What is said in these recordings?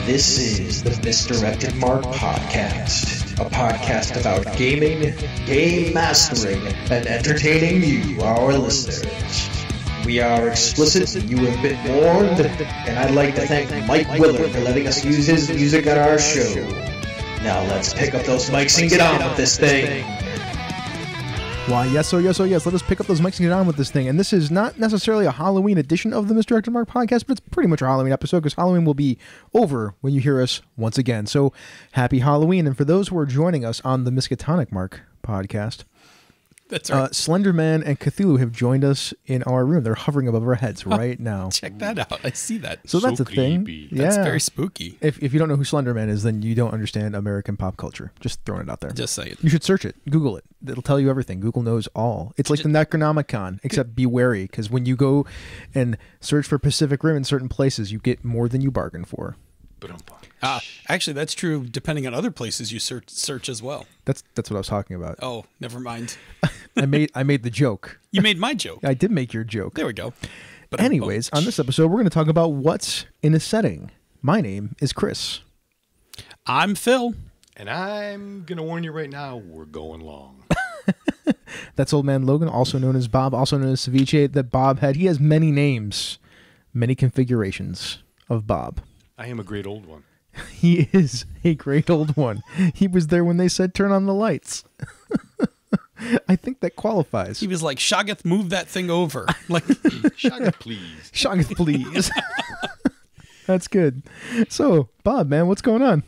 This is the Misdirected Mark Podcast, a podcast about gaming, game mastering, and entertaining you, our listeners. We are explicit, you have been warned, and I'd like to thank Mike Willard for letting us use his music on our show. Now let's pick up those mics and get on with this thing. Why, yes, let us pick up those mics and get on with this thing. And this is not necessarily a Halloween edition of the Misdirected Mark Podcast, but it's pretty much a Halloween episode because Halloween will be over when you hear us once again. So, happy Halloween. And for those who are joining us on the Miskatonic Mark Podcast, that's right. Slender Man and Cthulhu have joined us in our room. They're hovering above our heads right now. Check that out. I see that. So that's a thing. That's very spooky. If you don't know who Slender Man is, then you don't understand American pop culture. Just throwing it out there. Just say it. You should search it. Google it. It'll tell you everything. Google knows all. It's like the Necronomicon, except be wary, because when you go and search for Pacific Rim in certain places, you get more than you bargain for. Actually, that's true. Depending on other places, you search as well. That's what I was talking about. Oh, never mind. I made the joke. You made my joke. I did make your joke. There we go. But anyways, on this episode, we're going to talk about what's in a setting. My name is Chris. I'm Phil. And I'm going to warn you right now, we're going long. That's Old Man Logan, also known as Bob, also known as Ceviche, that Bob had. He has many names, many configurations of Bob. I am a great old one. He is a great old one. He was there when they said turn on the lights. I think that qualifies. He was like, Shoggoth, move that thing over. Like, Shoggoth, please. Shoggoth, please. That's good. So, Bob, man, what's going on?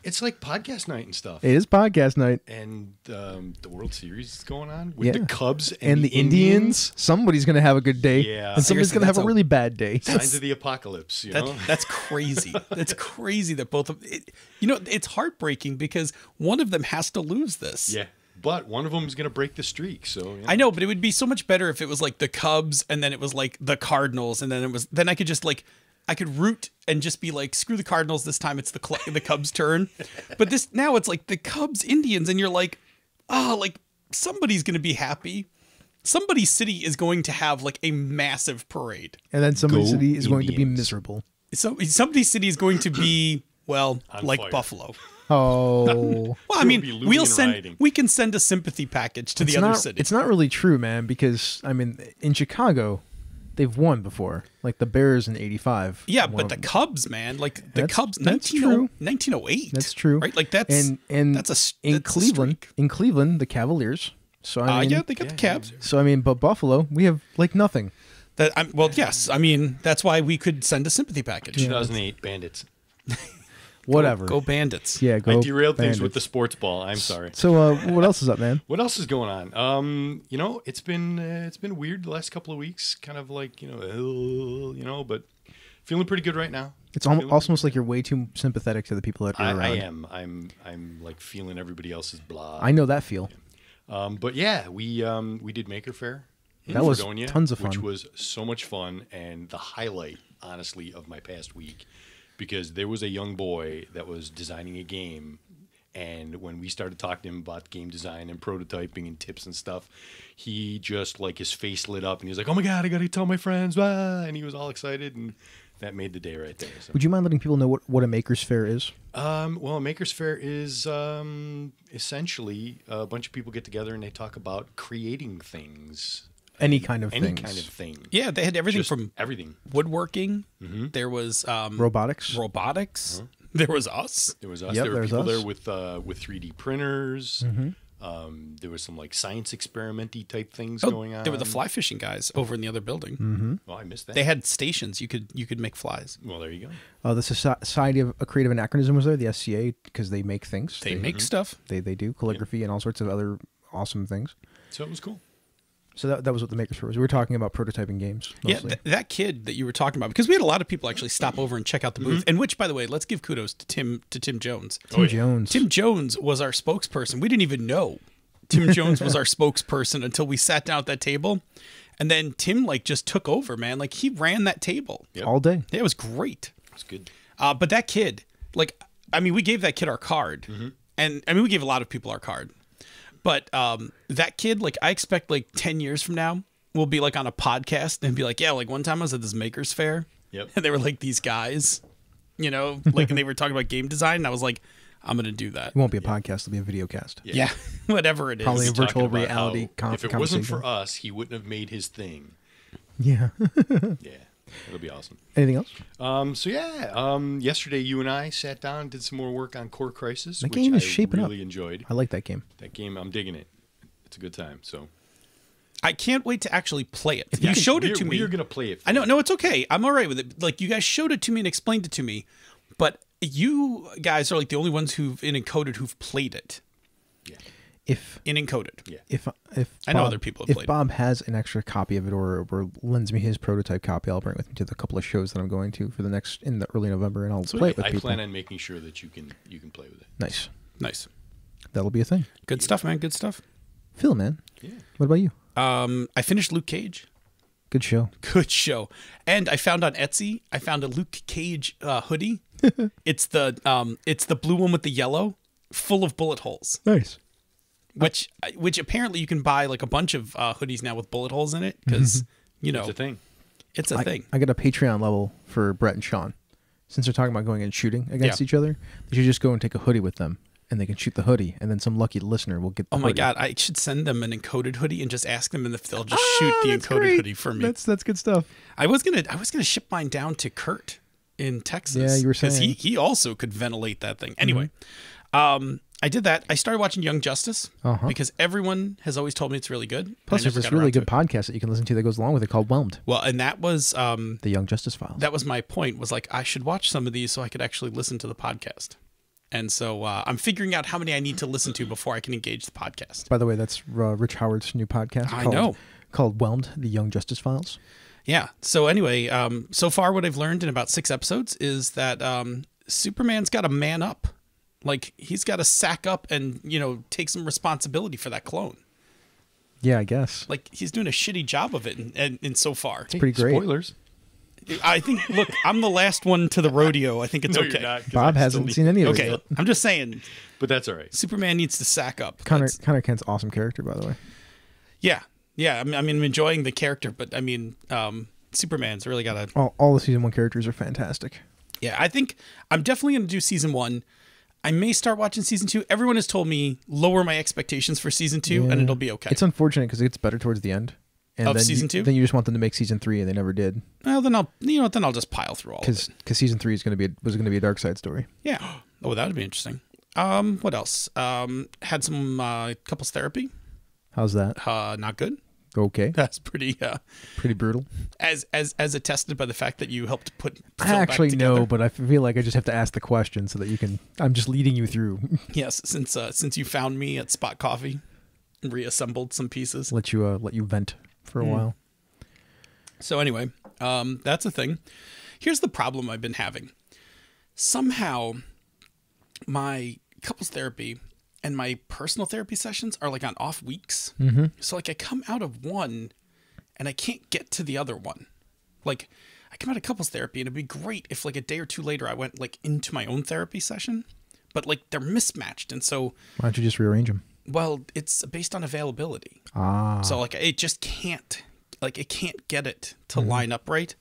It's like podcast night and stuff. It is podcast night. And the World Series is going on with the Cubs and the Indians. Somebody's going to have a good day. Yeah. And somebody's going to have a really bad day. Signs of the apocalypse, you know? That's crazy. That's crazy that both of it, it's heartbreaking because one of them has to lose this. Yeah. But one of them is going to break the streak. So I know, but it would be so much better if it was like the Cubs and then it was like the Cardinals and then I could just like I could root and just be like, screw the Cardinals. This time it's the Cubs' turn. But now it's like the Cubs, Indians, and you're like, like somebody's going to be happy. Somebody's city is going to have like a massive parade. And then somebody's city is going to be miserable. So somebody's city is going to be, well, on like fire. Buffalo. Oh. Well, I mean, we can send a sympathy package to the other city. It's not really true, man, because, I mean, in Chicago, they've won before. Like the Bears in 85. Yeah, but the Cubs, man, like the Cubs, that's true. 1908. That's true. Right? Like that's in Cleveland, the Cavaliers. So I mean, yeah, they got the Cavs. So I mean, but Buffalo, we have like nothing. Yes. I mean, that's why we could send a sympathy package. 2008 Bandits. Whatever. Go Bandits. Yeah, go I derailed Bandits. things with the sports ball. I'm sorry. So what else is up, man? What else is going on? It's been weird the last couple of weeks. Kind of like, but feeling pretty good right now. It's almost like you're way too sympathetic to the people that are around. I am. I'm like feeling everybody else's blah. I know that feel. But yeah, we did Maker Faire. That was Fredonia, tons of fun. Which was so much fun and the highlight, honestly, of my past week. Because there was a young boy that was designing a game, and when we started talking to him about game design and prototyping and tips and stuff, he just, like, his face lit up, and he was like, oh my God, I got to tell my friends, and he was all excited, and that made the day right there. So. Would you mind letting people know what a Maker's Faire is? Well, a Maker's Faire is essentially a bunch of people get together and they talk about creating things. Any kind of thing. Yeah, they had everything from everything. Woodworking. Mm-hmm. There was robotics. Uh-huh. There was us. There was us. Yep, there were people us. there with 3D printers. Mm-hmm. There was some like science experimenty type things going on. There were the fly fishing guys over in the other building. Mm-hmm. Oh, I missed that. They had stations. You could make flies. Well, there you go. The Society of Creative Anachronism was there, the SCA, because they make things. They make stuff. They do calligraphy and all sorts of other awesome things. So it was cool. So that was what the Maker's Faire was. We were talking about prototyping games. Mostly. Yeah, that kid that you were talking about, because we had a lot of people actually stop over and check out the booth. And which, by the way, let's give kudos to Tim Jones. Tim Jones was our spokesperson. We didn't even know Tim Jones was our spokesperson until we sat down at that table. And then Tim just took over, man. Like he ran that table all day. Yeah, it was great. It was good. But that kid, we gave that kid our card. And we gave a lot of people our card. But that kid, I expect 10 years from now, we'll be on a podcast and be like, yeah, one time I was at this Maker's Faire. Yep. And they were these guys. you know, like, and they were talking about game design, and I was like, I'm going to do that. It won't be a podcast. It'll be a video cast. Yeah, whatever it is. Probably a Talking virtual about reality how if it wasn't conversation. for us, he wouldn't have made his thing. Yeah. Yeah, it'll be awesome. Anything else? Yesterday you and I sat down and did some more work on Core Crisis, That which game is I shaping up. really enjoyed. I like that game. That game, I'm digging it. It's a good time. So I can't wait to actually play it. You showed it to me. We're gonna play it. I know. No, it's okay. I'm all right with it. Like, you guys showed it to me and explained it to me, but you guys are like the only ones who've played it. Yeah. If Encoded. Yeah. if I know Bob- other people have if played it. Bob has an extra copy of it or lends me his prototype copy, I'll bring it with me to the couple of shows that I'm going to for in the early November, and I'll play it with I people. plan on making sure that you can play with it. Nice. Nice. That'll be a thing. Good stuff, man. Good stuff. Phil, man. Yeah. What about you? I finished Luke Cage. Good show. Good show. And I found on Etsy, I found a Luke Cage hoodie. It's the blue one with the yellow, full of bullet holes. Nice. Which apparently you can buy like a bunch of hoodies now with bullet holes in it because you know It's a thing. It's a thing. I got a Patreon level for Brett and Sean. Since they're talking about going and shooting against each other, they should just go and take a hoodie with them, and they can shoot the hoodie, and then some lucky listener will get the Oh my hoodie. god! I should send them an encoded hoodie and just ask them if they'll just shoot the That's encoded great. hoodie for me. That's good stuff. I was gonna ship mine down to Kurt in Texas. Yeah, you were because saying. he also could ventilate that thing. Anyway, I did that. I started watching Young Justice because everyone has always told me it's really good. Plus, I there's never this got really around to good it. podcast that you can listen to that goes along with it called Whelmed. Well, and that was The Young Justice Files. that was my point. Was like I should watch some of these so I could actually listen to the podcast. And so I'm figuring out how many I need to listen to before I can engage the podcast. By the way, that's Rich Howard's new podcast. I know. Called Whelmed, The Young Justice Files. Yeah. So anyway, so far what I've learned in about 6 episodes is that Superman's got to man up. Like, he's got to sack up and, take some responsibility for that clone. Yeah, I guess. Like, he's doing a shitty job of it in so far. It's pretty great. Spoilers. I think, look, I'm the last one to the rodeo. I think it's No, okay. you're not, 'cause Bob I hasn't still seen any of it Okay. yet. I'm just saying, But that's all right. Superman needs to sack up. Connor That's- Kent's awesome character, by the way. Yeah. Yeah. I mean, I'm enjoying the character, but I mean, Superman's really got to. All the season 1 characters are fantastic. Yeah. I think I'm definitely going to do season 1. I may start watching season 2. Everyone has told me lower my expectations for season 2 and Yeah. it'll be okay. It's unfortunate because it gets better towards the end. And Of then season 2? Then you just want them to make season 3, and they never did. Well, then I'll just pile through all of it. Because season 3 was going to be a dark side story. Yeah. Oh, that would be interesting. What else? Had some couples therapy. How's that? Not good. Okay. That's pretty Pretty brutal. as attested by the fact that you helped put Phil I back actually together. know, but I feel like I just have to ask the question so that you can. I'm just leading you through. Yes, since you found me at Spot Coffee, reassembled some pieces. let you vent for a while. So anyway, that's a thing. Here's the problem I've been having. Somehow, my couples therapy and my personal therapy sessions are like on off weeks. Mm-hmm. So like I come out of one and I can't get to the other one. Like I come out of couples therapy and it'd be great if like a day or two later I went like into my own therapy session, but like they're mismatched. And so, Why don't you just rearrange them? well, it's based on availability. Ah. So like it just can't, like it can't get it to line up right.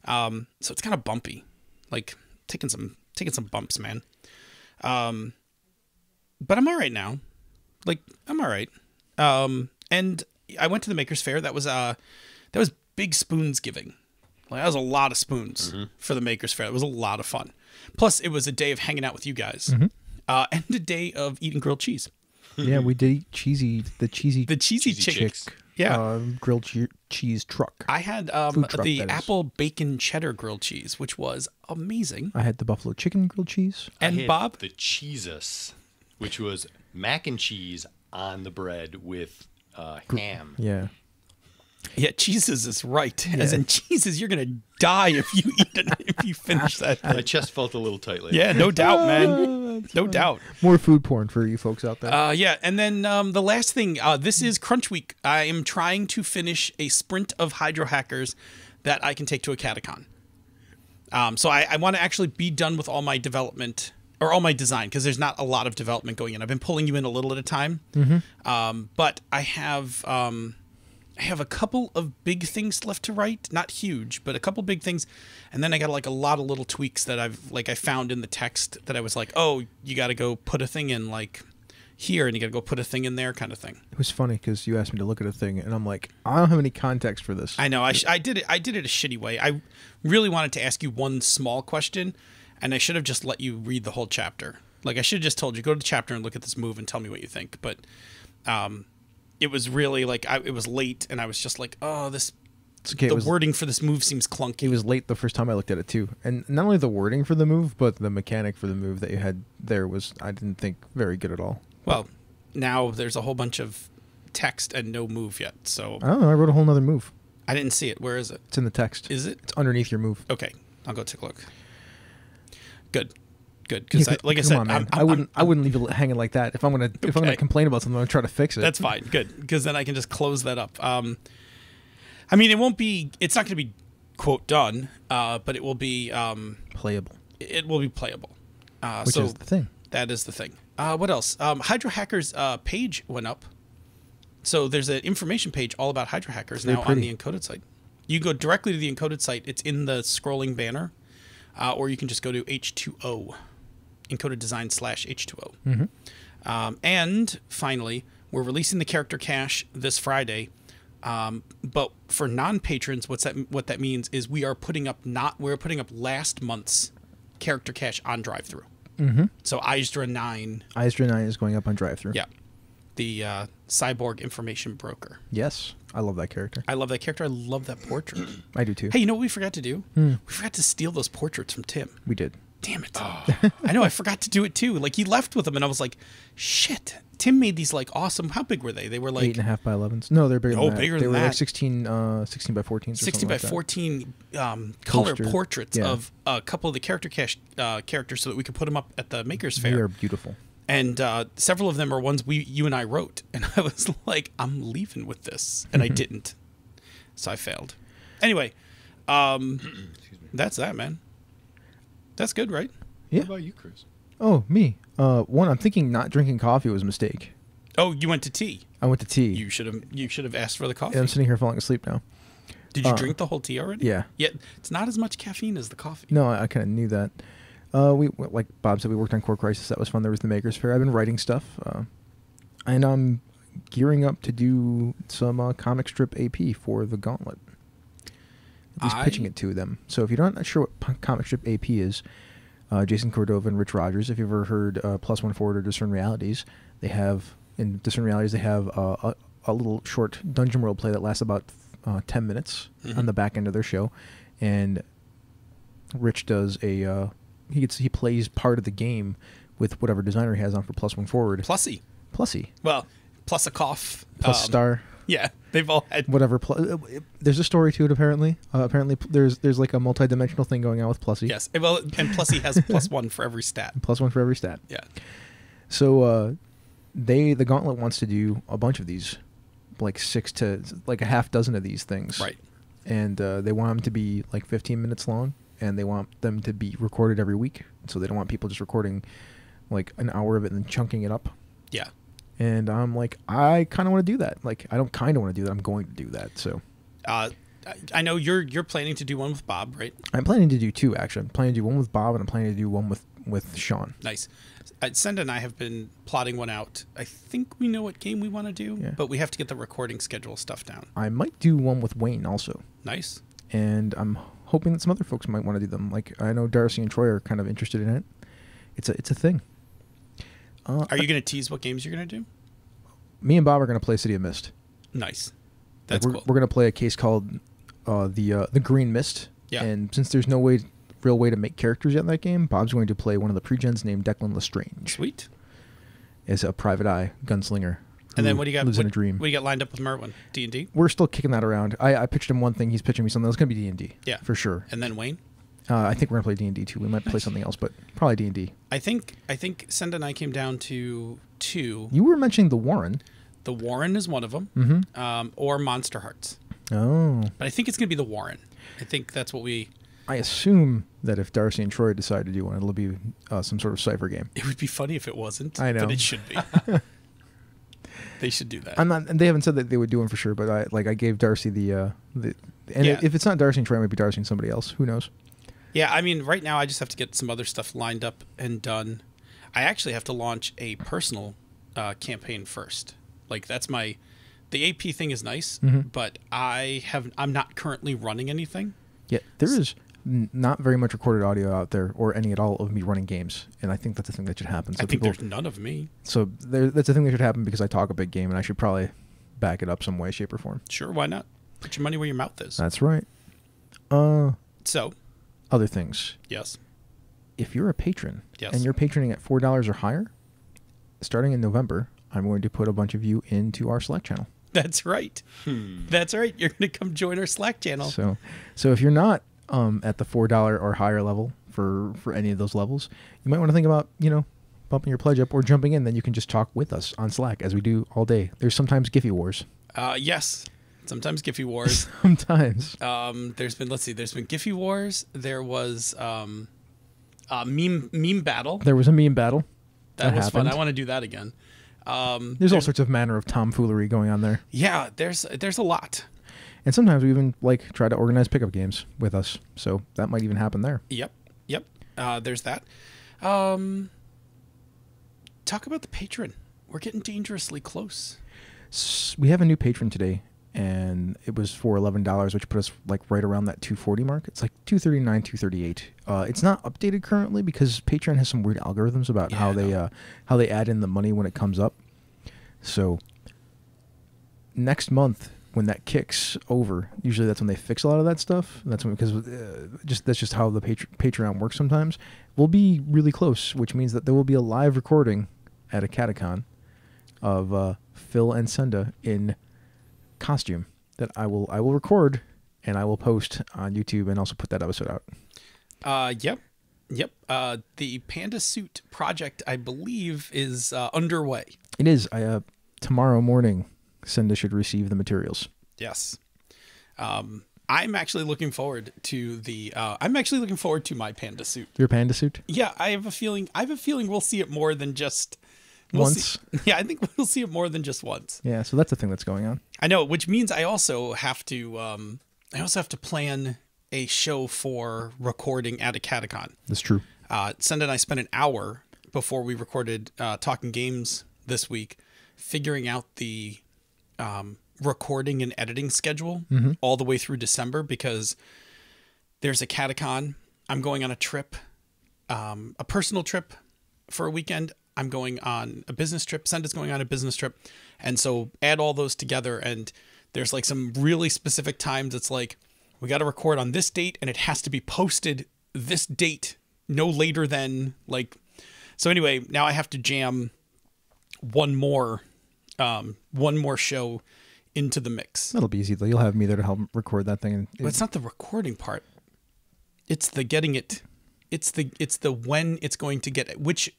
So it's kind of bumpy, like taking some bumps, man. But I'm all right now. Like I'm all right. And I went to the Makers Faire. That was Big Spoons Giving. Like that was a lot of spoons for the Makers Faire. It was a lot of fun. Plus it was a day of hanging out with you guys, and a day of eating grilled cheese. Yeah, we did eat the cheesy Cheesy chicks. Yeah. grilled cheese truck. I had Food truck, the that is. apple bacon cheddar grilled cheese, which was amazing. I had the buffalo chicken grilled cheese. And I had Bob, the Cheesus, which was mac and cheese on the bread with ham. Yeah. yeah, cheeses is right. As in cheeses, you're gonna die if you eat it if you finish that. My chest felt a little tight lately. Yeah, no doubt, man. No doubt. More food porn for you folks out there. Yeah, and then the last thing. This is Crunch Week. I am trying to finish a sprint of Hydro Hackers that I can take to a catacon. So I want to actually be done with all my development or all my design because there's not a lot of development going in. I've been pulling you in a little at a time, but I have I have a couple of big things left to write, not huge, but a couple big things, and then I got like a lot of little tweaks that I found in the text that I was like, oh, you got to go put a thing in like here, and you got to go put a thing in there, kind of thing. It was funny because you asked me to look at a thing, and I'm like, I don't have any context for this. I know I did it a shitty way. I really wanted to ask you one small question, and I should have just let you read the whole chapter. Like I should have just told you, go to the chapter and look at this move and tell me what you think. But it was really like it was late, and I was just like, oh, this. Okay, the wording for this move seems clunky. It was late the first time I looked at it too, and not only the wording for the move, but the mechanic for the move that you had there was, I didn't think, very good at all. Well, now there's a whole bunch of text and no move yet. So I don't know. I wrote a whole nother move. I didn't see it. Where is it? It's in the text. Is it? It's underneath your move. Okay, I'll go take a look. Good. Because like I said, on, man. I wouldn't leave it hanging like that. If I'm gonna complain about something, I'm gonna try to fix it. That's fine. Good, because then I can just close that up. I mean, it's not going to be quote done, but it will be playable. It will be playable. Which is the thing. That is the thing. What else? Hydro Hackers page went up. So there's an information page all about Hydro Hackers now on the Encoded site. You go directly to the Encoded site. It's in the scrolling banner, or you can just go to H2O, Encoded Design /H2O. Mm-hmm. And finally, we're releasing the character cache this Friday. But for non-patrons, what that means is we're putting up last month's character cache on drive-thru. Mm-hmm. So Isdra 9 is going up on drive-thru. Yeah, the cyborg information broker. Yes, I love that character. I love that character. I love that portrait. I do too. Hey, you know what we forgot to do? We forgot to steal those portraits from Tim. We did. Damn it. I know, I forgot to do it too. Like, he left with them, and I was like, shit. Tim made these, like, awesome. How big were they? They were like 8.5 by 11s. No, they're bigger than that. Bigger they than were that. like 16 by 14s. 16 by 14 color portraits of a couple of the character cache characters so that we could put them up at the Makers Fair. They are beautiful. And several of them are ones you and I wrote. And I was like, I'm leaving with this. And I didn't. So I failed. Anyway, that's that, man. That's good, right? Yeah. What about you, Chris? Oh, me. One, I'm thinking not drinking coffee was a mistake. Oh, you went to tea. I went to tea. You should have asked for the coffee. And I'm sitting here falling asleep now. Did you drink the whole tea already? Yeah. Yeah, it's not as much caffeine as the coffee. No, I kind of knew that. We, like Bob said, we worked on Core Crisis. That was fun. There was the Makers Fair. I've been writing stuff, and I'm gearing up to do some comic strip AP for the Gauntlet. At least pitching it to them. So if you're not sure what comic strip AP is, Jason Cordova and Rich Rogers, if you've ever heard +1 Forward or Discern Realities, in Discern Realities they have a little short dungeon role play that lasts about 10 minutes on the back end of their show, and Rich does he plays part of the game with whatever designer he has on for +1 Forward. Plussy. Well, plus a cough. Plus star. Yeah, they've all had whatever. There's a story to it. Apparently, there's like a multi-dimensional thing going on with Plussy. Yes, well, and Plussy has +1 for every stat. +1 for every stat. Yeah. So the Gauntlet wants to do a bunch of these, like 6 to like a half dozen of these things. Right. And they want them to be like 15 minutes long, and they want them to be recorded every week. So they don't want people just recording like an hour of it and then chunking it up. Yeah. And I'm like, I kind of want to do that. Like, I don't kind of want to do that. I'm going to do that. So, I know you're planning to do one with Bob, right? I'm planning to do 2 actually. I'm planning to do one with Bob, and I'm planning to do one with Sean. Nice. Senda and I have been plotting one out. I think we know what game we want to do, but we have to get the recording schedule stuff down. I might do one with Wayne also. Nice. And I'm hoping that some other folks might want to do them. Like, I know Darcy and Troy are kind of interested in it. It's a thing. Are you going to tease what games you're going to do? Me and Bob are going to play City of Mist. Nice. That's cool. We're going to play a case called the Green Mist. Yeah. And since there's no real way to make characters yet in that game, Bob's going to play one of the pre-gens named Declan Lestrange. Sweet. As a private eye gunslinger. And then what do you got? Lives in a dream. What do you got lined up with Merwin? D&D? We're still kicking that around. I pitched him one thing. He's pitching me something. It's going to be D&D. Yeah. For sure. And then Wayne? I think we're going to play D&D too. We might play something else, but probably D&D. I think Senda and I came down to 2. You were mentioning the Warren. The Warren is one of them. Mm-hmm. Or Monster Hearts. Oh. But I think it's going to be the Warren. I think that's what we... I assume that if Darcy and Troy decide to do one, it'll be some sort of cipher game. It would be funny if it wasn't. I know. But it should be. They should do that. I'm not. And they haven't said that they would do them for sure. But I gave Darcy the and Yeah. if it's not Darcy and Troy, it might be Darcy and somebody else. Who knows? Yeah, I mean, right now I just have to get some other stuff lined up and done. I actually have to launch a personal campaign first. Like that's the AP thing is nice, but I'm not currently running anything. Yeah, there is not very much recorded audio out there, or any at all, of me running games, and I think that's a thing that should happen. So I think there's none of me. So that's a thing that should happen because I talk a big game, and I should probably back it up some way, shape, or form. Sure, why not? Put your money where your mouth is. That's right. So, other things. yes. If you're a patron Yes. and you're patroning at $4 or higher, starting in November, I'm going to put a bunch of you into our Slack channel. That's right. That's right. You're going to come join our Slack channel. So if you're not at the $4 or higher level for any of those levels, you might want to think about, bumping your pledge up or jumping in. Then you can just talk with us on Slack as we do all day. There's sometimes Giphy Wars. Yes. Sometimes Giphy Wars. Sometimes. There's been Giphy Wars. There was meme battle. There was a meme battle. That was happened. fun. I want to do that again. There's all sorts of manner of tomfoolery going on there. Yeah, there's a lot. And sometimes we even try to organize pickup games with us. So that might even happen there. Yep. There's that. Talk about the patron. We're getting dangerously close. We have a new patron today, and it was for $11, which put us right around that 240 mark. It's like 239, 238. It's not updated currently because Patreon has some weird algorithms about how they add in the money when it comes up. So next month, when that kicks over, usually that's when they fix a lot of that stuff. That's because that's just how the Patreon works. Sometimes we'll be really close, which means that there will be a live recording at a Catacon of Phil and Senda in costume that I will record and I will post on YouTube and also put that episode out. Yep. The Panda Suit project, I believe, is underway. It is. Tomorrow morning, Senda should receive the materials. Yes. I'm actually looking forward to my Panda Suit. Your Panda Suit? Yeah, I have a feeling we'll see it more than just once. Yeah, I think we'll see it more than just once. Yeah, so that's the thing that's going on. I know, which means I also have to plan a show for recording at a Catacon. That's true. Senda and I spent an hour before we recorded Talking Games this week figuring out the recording and editing schedule all the way through December because there's a Catacon. I'm going on a trip, a personal trip for a weekend. I'm going on a business trip. Senda's going on a business trip. And so add all those together and there's some really specific times. It's we got to record on this date and it has to be posted this date, no later than so anyway, now I have to jam one more show into the mix. That'll be easy though. You'll have me there to help record that thing. But it's not the recording part. It's the getting it. It's the when it's going to get it. Which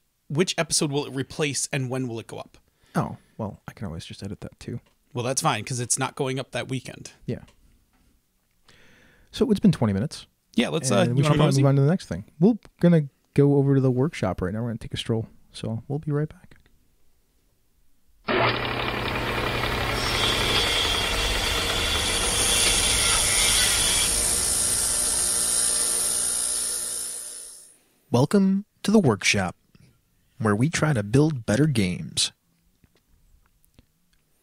episode will it replace and when will it go up? Oh, well, I can always just edit that too. Well, that's fine because it's not going up that weekend. Yeah. So it's been 20 minutes. Yeah, let's we should probably move on to the next thing. We're going to go over to the workshop right now. We're going to take a stroll. So we'll be right back. Welcome to the workshop, where we try to build better games.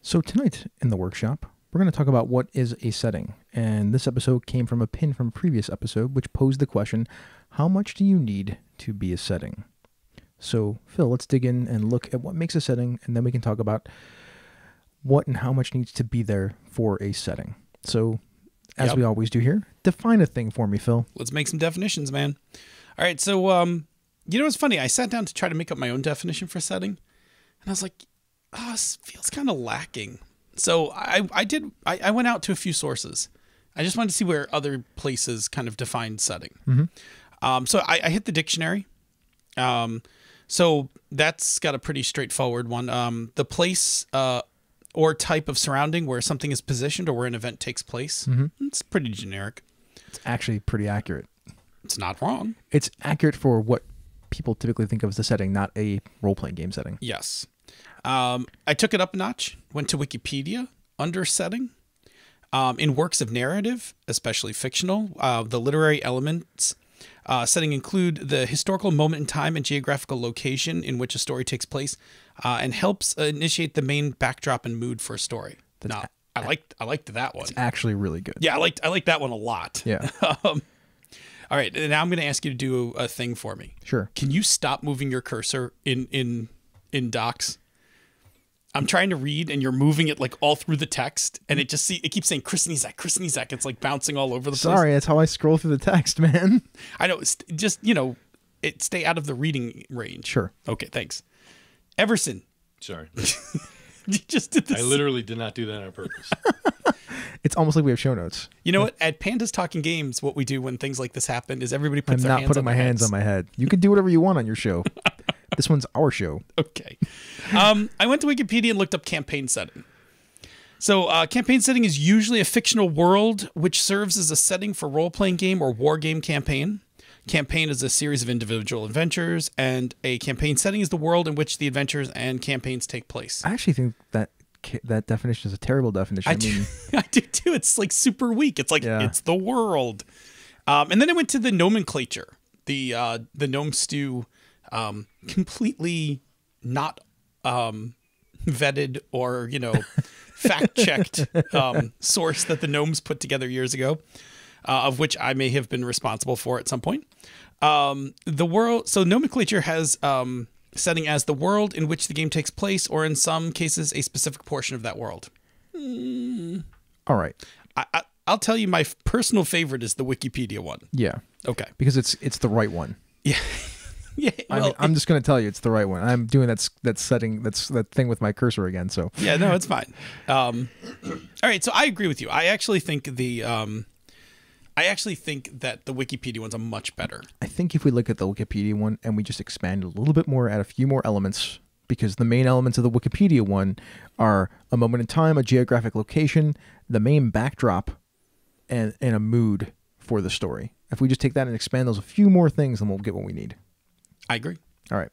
So tonight in the workshop, we're going to talk about what is a setting. And this episode came from a pin from a previous episode, which posed the question, how much do you need to be a setting? So, Phil, let's dig in and look at what makes a setting, and then we can talk about what and how much needs to be there for a setting. So, as we always do here, define a thing for me, Phil. Let's make some definitions, man. All right, so, it's funny. I sat down to try to make up my own definition for setting, and I was like, this feels kind of lacking. So I went out to a few sources. I just wanted to see where other places kind of defined setting. So I hit the dictionary. So that's got a pretty straightforward one. The place or type of surrounding where something is positioned or where an event takes place. It's pretty generic. It's actually pretty accurate. It's not wrong. It's accurate for what people typically think of as a setting, not a role-playing game setting. Yes. I took it up a notch, went to Wikipedia under setting. In works of narrative, especially fictional, the literary elements setting include the historical moment in time and geographical location in which a story takes place, and helps initiate the main backdrop and mood for a story. Now, I liked that one. It's actually really good. Yeah, I liked that one a lot. Yeah. All right, and now I'm going to ask you to do a thing for me. Sure. Can you stop moving your cursor in docs? I'm trying to read, and you're moving it like all through the text, and it keeps saying Chris Nizak, Chris Nizak. It's like bouncing all over the place. Sorry, that's how I scroll through the text, man. I know. Just stay out of the reading range. Sure. Okay. Thanks. Everson. Sorry. You just did this. I literally did not do that on purpose. It's almost like we have show notes. You know what? At Pandas Talking Games, what we do when things like this happen is everybody puts I'm their not hands putting on my their hands heads. on my head. You can do whatever you want on your show. This one's our show. Okay. I went to Wikipedia and looked up campaign setting. So campaign setting is usually a fictional world which serves as a setting for role-playing game or war game campaign. Campaign is a series of individual adventures, and a campaign setting is the world in which the adventures and campaigns take place. I actually think that definition is a terrible definition. I do too. It's like super weak. It's like Yeah. it's the world. And then I went to the nomenclature, the gnome stew, completely not vetted or fact checked source that the gnomes put together years ago, of which I may have been responsible for at some point. The world. So nomenclature has setting as the world in which the game takes place, or in some cases, a specific portion of that world. All right. I'll tell you, my personal favorite is the Wikipedia one. Yeah. Okay. Because it's the right one. Yeah. Yeah. Well, I'm just going to tell you it's the right one. I'm doing that setting, that thing with my cursor again. So yeah, no, it's fine. All right. So I agree with you. I actually think that the Wikipedia one's a much better. I think if we look at the Wikipedia one and we just expand a little bit more, add a few more elements, because the main elements of the Wikipedia one are a moment in time, a geographic location, the main backdrop, and a mood for the story. If we just take that and expand those a few more things, then we'll get what we need. I agree. All right.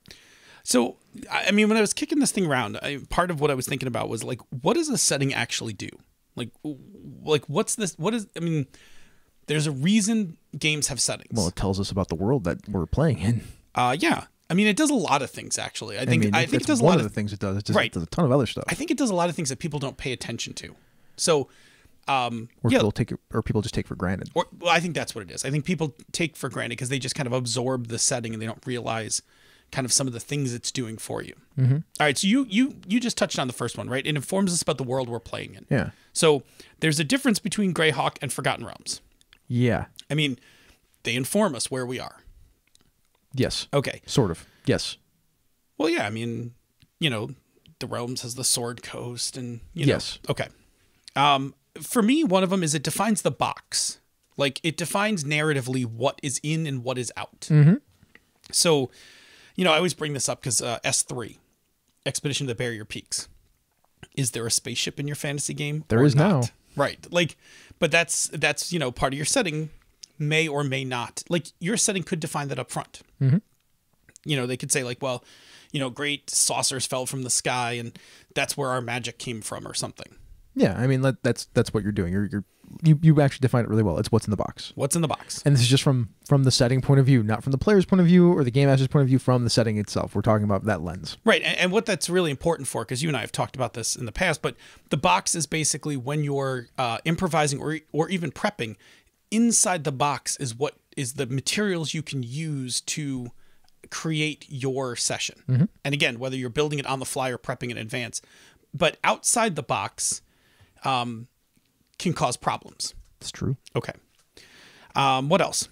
So, I mean, when I was kicking this thing around, part of what I was thinking about was like, what does a setting actually do? Like what's this? I mean, there's a reason games have settings. Well, it tells us about the world that we're playing in. Yeah. I mean, it does a lot of things, actually. I think it does a one lot of the things it does. It just Right. does a ton of other stuff. I think it does a lot of things that people don't pay attention to. So, People just take for granted. well, I think that's what it is. I think people take for granted because they just kind of absorb the setting and they don't realize kind of some of the things it's doing for you. Mm-hmm. All right, so you just touched on the first one, right? It informs us about the world we're playing in. Yeah. So there's a difference between Greyhawk and Forgotten Realms. Yeah. I mean, they inform us where we are. Yes. Okay. Sort of. Yes. Well, yeah. I mean, the Realms has the Sword Coast, and Yes. Okay. For me, one of them is it defines the box. Like it defines narratively what is in and what is out. Mm-hmm. So, I always bring this up because S3, Expedition to the Barrier Peaks. Is there a spaceship in your fantasy game? There is now. Right. Like, but that's part of your setting may or may not. Like your setting could define that up front. Mm-hmm. They could say like, well, great saucers fell from the sky and that's where our magic came from or something. Yeah, I mean that's what you're doing. You actually define it really well. It's what's in the box. What's in the box? And this is just from the setting point of view, not from the player's point of view or the game master's point of view, from the setting itself. We're talking about that lens. Right. And what that's really important for, because you and I have talked about this in the past, but the box is basically when you're improvising or even prepping, inside the box is what is the materials you can use to create your session. Mm-hmm. And again, whether you're building it on the fly or prepping in advance, but outside the box can cause problems. It's true. Okay. What else?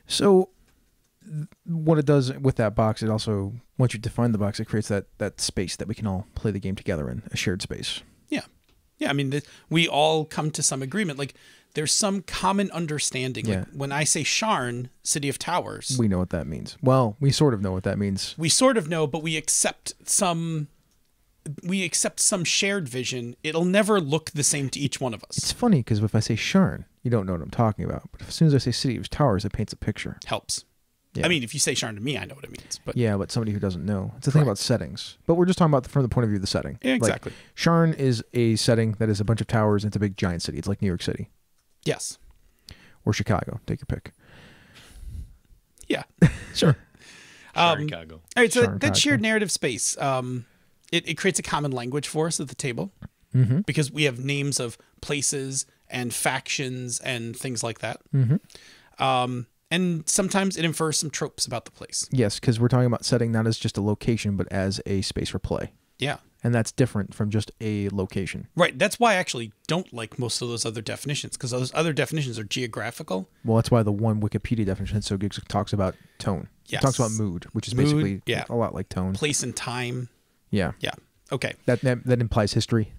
So what it does with that box, it also, once you define the box, it creates that space that we can all play the game together in, a shared space. Yeah. Yeah. I mean, we all come to some agreement. Like there's some common understanding. Yeah. Like when I say Sharn, City of Towers. We know what that means. Well, we sort of know what that means. We sort of know, but we accept some shared vision. It'll never look the same to each one of us. It's funny because if I say Sharn, you don't know what I'm talking about. But as soon as I say City of Towers, it paints a picture. Helps. Yeah. I mean, if you say Sharn to me, I know what it means. But Yeah, but somebody who doesn't know. It's the thing about settings. But we're just talking about from the point of view of the setting. Yeah, exactly. Like, Sharn is a setting that is a bunch of towers. And it's a big giant city. It's like New York City. Yes. Or Chicago. Take your pick. Yeah. Sure. Chicago. All right, so Sharn that shared Chicago. narrative space, it creates a common language for us at the table Mm-hmm. because we have names of places and factions and things like that. Mm-hmm. And sometimes it infers some tropes about the place. Yes, because we're talking about setting not as just a location, but as a space for play. Yeah. And that's different from just a location. Right. That's why I actually don't like most of those other definitions, because those other definitions are geographical. Well, that's why the one Wikipedia definition that's so good talks about tone. Yes. It talks about mood, which is Mood, basically yeah. a lot like tone. Place and time. Yeah. Yeah. Okay. That implies history.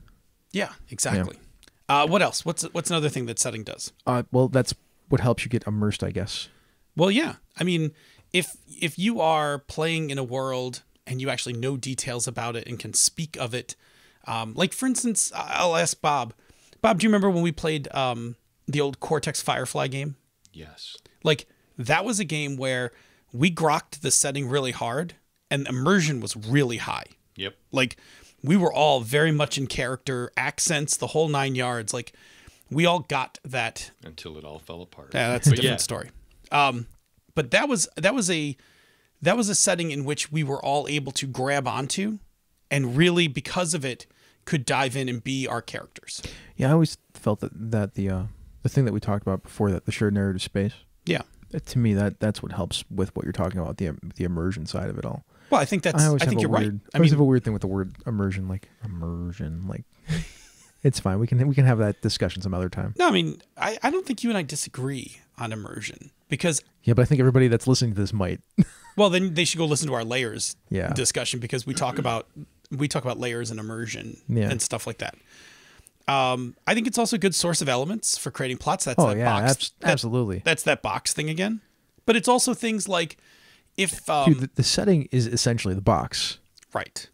Yeah, exactly. What else? What's another thing that setting does? Well, that's what helps you get immersed, I guess. Well, yeah. I mean, if you are playing in a world and you actually know details about it and can speak of it, like for instance, I'll ask Bob. Bob, do you remember when we played the old Cortex Firefly game? Yes. Like that was a game where we grokked the setting really hard and immersion was really high. Yep. Like we were all very much in character, accents, the whole 9 yards. Like we all got that. Until it all fell apart. Yeah, that's a But different yeah. story. But that was a setting in which we were all able to grab onto, and really because of it, could dive in and be our characters. Yeah, I always felt that the thing that we talked about before, that the shared narrative space. Yeah. To me, that's what helps with what you're talking about, the immersion side of it all. Well, I think that's. I think you're right. I always have a weird thing with the word immersion, like immersion, like. It's fine. We can have that discussion some other time. No, I mean, I don't think you and I disagree on immersion because. Yeah, but I think everybody that's listening to this might. Well, then they should go listen to our layers Yeah. discussion because we talk about layers and immersion Yeah. and stuff like that. I think it's also a good source of elements for creating plots. That's Oh that yeah, box. absolutely. That's that box thing again. But it's also things like if Dude, the setting is essentially the box. right.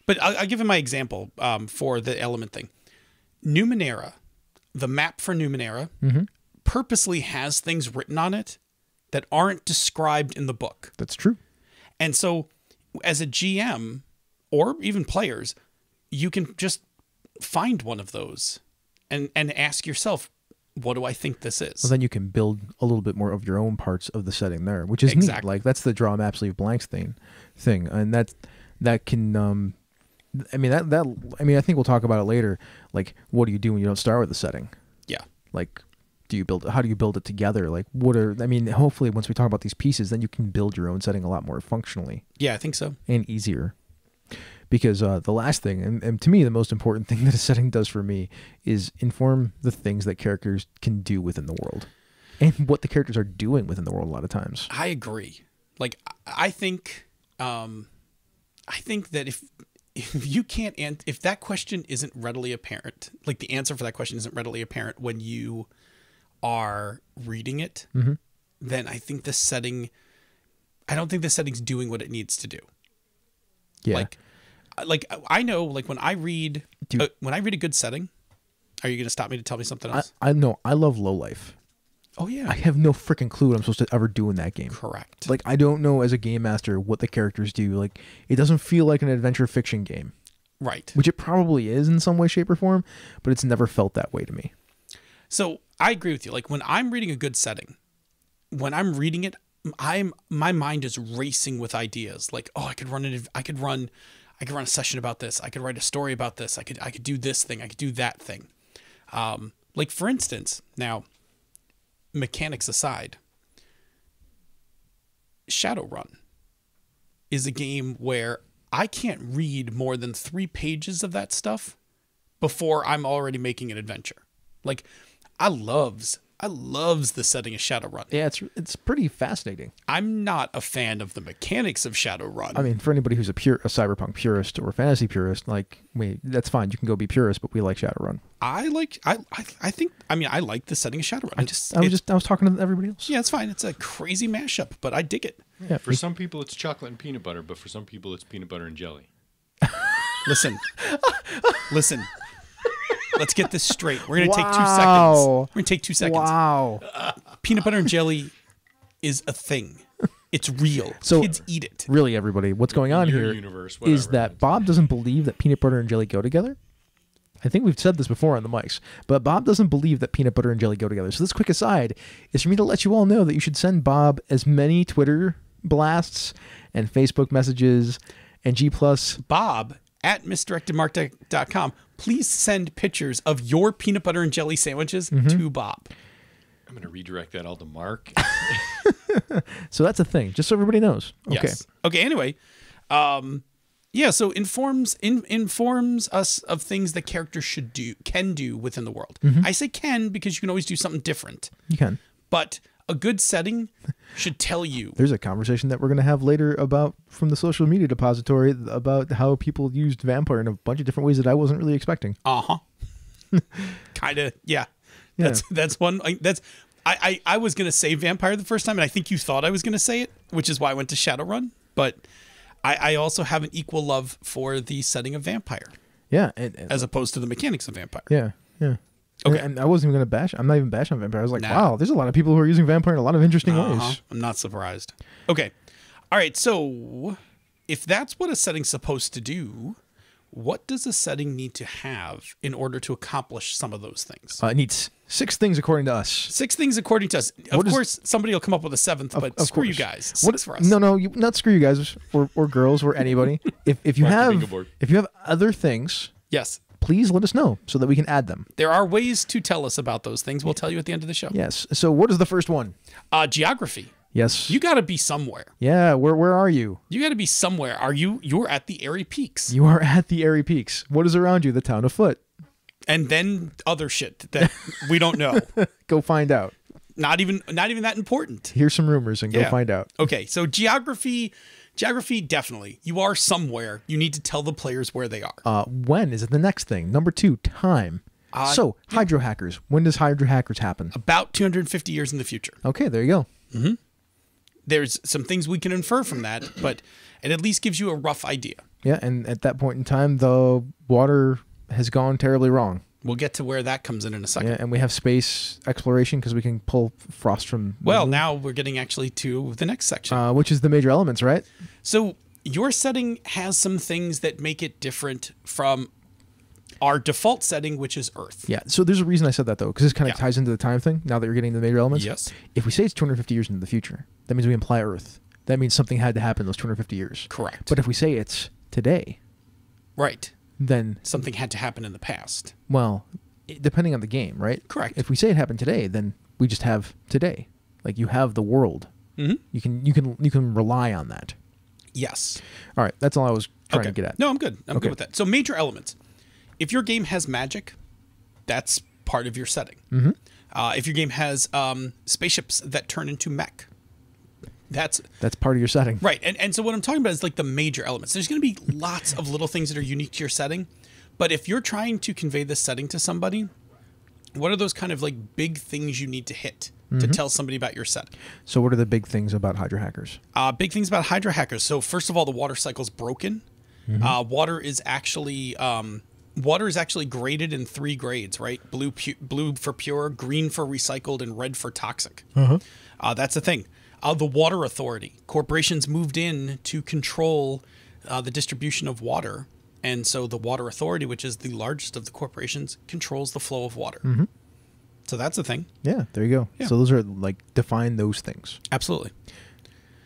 But I'll give you my example for the element thing. Numenera, the map for Numenera, purposely has things written on it that aren't described in the book. That's true. And so as a GM or even players, you can just find one of those and ask yourself, what do I think this is? Well, then you can build a little bit more of your own parts of the setting there, which is neat. Exactly. Like that's the draw maps leave blanks thing, and that can. I mean I think we'll talk about it later. Like, what do you do when you don't start with a setting? Yeah. Like, how do you build it together? Like, hopefully once we talk about these pieces, then you can build your own setting a lot more functionally. Yeah, I think so. And easier. Because the last thing, and to me the most important thing that a setting does for me is inform the things that characters can do within the world. And what the characters are doing within the world a lot of times. I agree. Like, I think that if you can't, if that question isn't readily apparent, like the answer for that question isn't readily apparent when you are reading it, then I think I don't think the setting's doing what it needs to do. Yeah. Like I know, like when I read Dude. a good setting, are you going to stop me to tell me something else? I know. I love low life. Oh yeah. I have no freaking clue what I'm supposed to ever do in that game. Correct. Like, I don't know as a game master what the characters do. Like, it doesn't feel like an adventure fiction game, right. which it probably is in some way, shape, or form, but it's never felt that way to me. So I agree with you. Like when I'm reading a good setting, when I'm reading it, my mind is racing with ideas. Like, oh, I could run a session about this. I could write a story about this. I could do this thing. I could do that thing. Like for instance, now, mechanics aside, Shadowrun is a game where I can't read more than 3 pages of that stuff before I'm already making an adventure. Like, I loves the setting of Shadowrun. Yeah, it's pretty fascinating. I'm not a fan of the mechanics of Shadowrun. I mean, for anybody who's a cyberpunk purist or a fantasy purist, like, that's fine. You can go be purist, but we like Shadowrun. I like the setting of Shadowrun. I was talking to everybody else. Yeah, it's fine. It's a crazy mashup, but I dig it. Yeah, For some people, it's chocolate and peanut butter, but for some people, it's peanut butter and jelly. Listen. Let's get this straight. We're going to take 2 Wow. seconds. We're going to take 2 seconds. Wow. Peanut butter and jelly is a thing. It's real. So- Kids eat it. Really, everybody, what's going on Your here universe, is whatever. that Bob doesn't believe that peanut butter and jelly go together. I think we've said this before on the mics, but Bob doesn't believe that peanut butter and jelly go together. So this quick aside is for me to let you all know that you should send Bob as many Twitter blasts and Facebook messages and G+. Bob at misdirectedmark.com. Please send pictures of your peanut butter and jelly sandwiches to Bob. I'm going to redirect that all to Mark. So that's a thing, just so everybody knows. Okay. Yes. Okay. Anyway, yeah. So informs us of things that characters can do within the world. I say can because you can always do something different. You can. But a good setting should tell you. There's a conversation that we're going to have later about from the social media depository about how people used vampire in a bunch of different ways that I wasn't really expecting. Kind of. Yeah. That's one. I was gonna say vampire the first time, and I think you thought I was gonna say it, which is why I went to Shadowrun. But I also have an equal love for the setting of vampire, Yeah. as opposed to the mechanics of vampire. Yeah. Yeah. Okay. And I wasn't even going to bash. I'm not even bashing on vampire. I was like, wow, there's a lot of people who are using vampire in a lot of interesting ways. I'm not surprised. Okay. All right. So if that's what a setting's supposed to do, what does a setting need to have in order to accomplish some of those things? It needs 6 things according to us. 6 things according to us. Of course, somebody will come up with a 7th, but Of screw you course. guys. 6 for us. No, not screw you guys or girls or anybody. If you Mark the bingo have board. other things, Yes. please let us know so that we can add them. There are ways to tell us about those things. We'll tell you at the end of the show. Yes. So what is the first one? Geography. Yes. You got to be somewhere. Yeah. Where are you? You got to be somewhere. You're at the Airy Peaks. You are at the Airy Peaks. What is around you? The town of Foot. And then other shit that we don't know. Go find out. Not even that important. Hear some rumors and go Yeah. find out. Okay, so geography definitely. You are somewhere. You need to tell the players where they are. When is it the next thing? Number 2, time. So hydro hackers. When does hydro hackers happen? About 250 years in the future. Okay, there you go. There's some things we can infer from that, but it at least gives you a rough idea. Yeah, and at that point in time, the water has gone terribly wrong. We'll get to where that comes in a second. Yeah, and we have space exploration because we can pull frost from. Well, now we're getting actually to the next section. which is the major elements, right? So your setting has some things that make it different from our default setting, which is Earth. Yeah. So there's a reason I said that though, because this kind of Yeah. ties into the time thing. Now that you're getting the major elements. Yes. If we say it's 250 years into the future, that means we imply Earth. That means something had to happen in those 250 years. Correct. But if we say it's today, Right. then Something had to happen in the past. well, depending on the game, right? Correct. If we say it happened today, then we just have today. Like you have the world. Mm-hmm. You can rely on that. Yes. All right, that's all I was trying to get at. No, I'm good. I'm Okay. good with that. So major elements. If your game has magic, that's part of your setting. Mm-hmm. If your game has spaceships that turn into mech, that's part of your setting. right. And so what I'm talking about is like the major elements. There's going to be lots of little things that are unique to your setting. But if you're trying to convey this setting to somebody, what are those kind of like big things you need to hit to tell somebody about your setting? So what are the big things about hydro hackers? Big things about hydra hackers. So first of all, the water cycle's broken. Water is actually graded in 3 grades, right? Blue for pure, green for recycled, and red for toxic. That's the thing. The Water Authority. Corporations moved in to control the distribution of water. And so the Water Authority, which is the largest of the corporations, controls the flow of water. So that's the thing. Yeah, there you go. Yeah. So those are like define those things. Absolutely.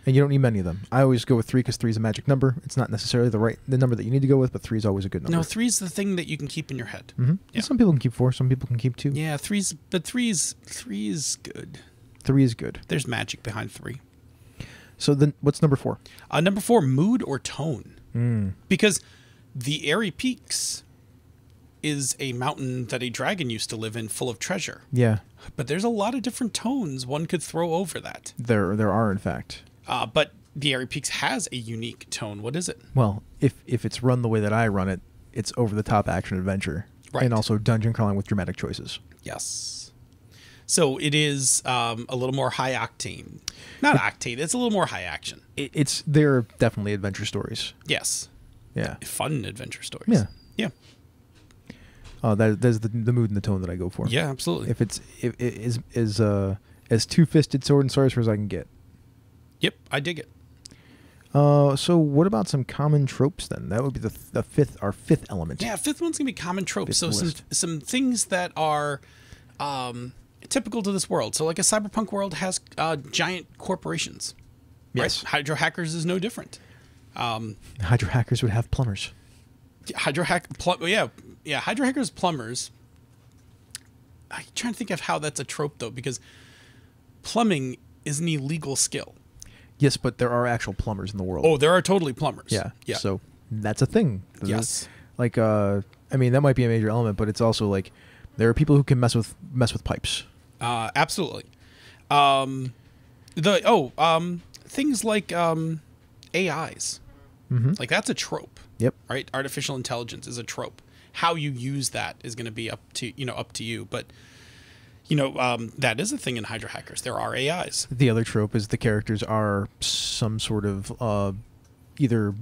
And you don't need many of them. I always go with 3 because 3 is a magic number. It's not necessarily the numbe that you need to go with, but 3 is always a good number. No, 3 is the thing that you can keep in your head. Yeah. Some people can keep 4. Some people can keep 2. Yeah, 3 is good. 3 is good. There's magic behind 3. So then, what's number 4? Number 4, mood or tone. Because the Airy Peaks is a mountain that a dragon used to live in, full of treasure. Yeah, But there's a lot of different tones one could throw over that. there are in fact. But the Airy Peaks has a unique tone. What is it? Well, if it's run the way that I run it, it's over the top action adventure, Right. and also dungeon crawling with dramatic choices. Yes. So it is a little more high octane. Not octane. It's a little more high action. They're definitely adventure stories. Yes. Yeah. Fun adventure stories. Yeah. Yeah. That's the mood and the tone that I go for. Yeah, absolutely. If it is as two-fisted sword and sorcerer as I can get. Yep, I dig it. So what about some common tropes then? That would be our fifth element. Yeah, fifth one's gonna be common tropes. So list. some things that are typical to this world. So like a cyberpunk world has giant corporations. Yes. Right? Hydro Hackers is no different. Hydro hackers would have plumbers. Hydro Hackers plumbers. I'm trying to think of how that's a trope though, because plumbing is an illegal skill. Yes, but there are actual plumbers in the world. Oh, there are totally plumbers. Yeah. Yeah. So that's a thing. Yes. Like, I mean, that might be a major element, but it's also like there are people who can mess with pipes. Absolutely. Things like AIs. Mm-hmm. Like that's a trope. Yep. Right? Artificial intelligence is a trope. How you use that is going to be up to you. But that is a thing in Hydro Hackers. There are AIs. The other trope is the characters are some sort of either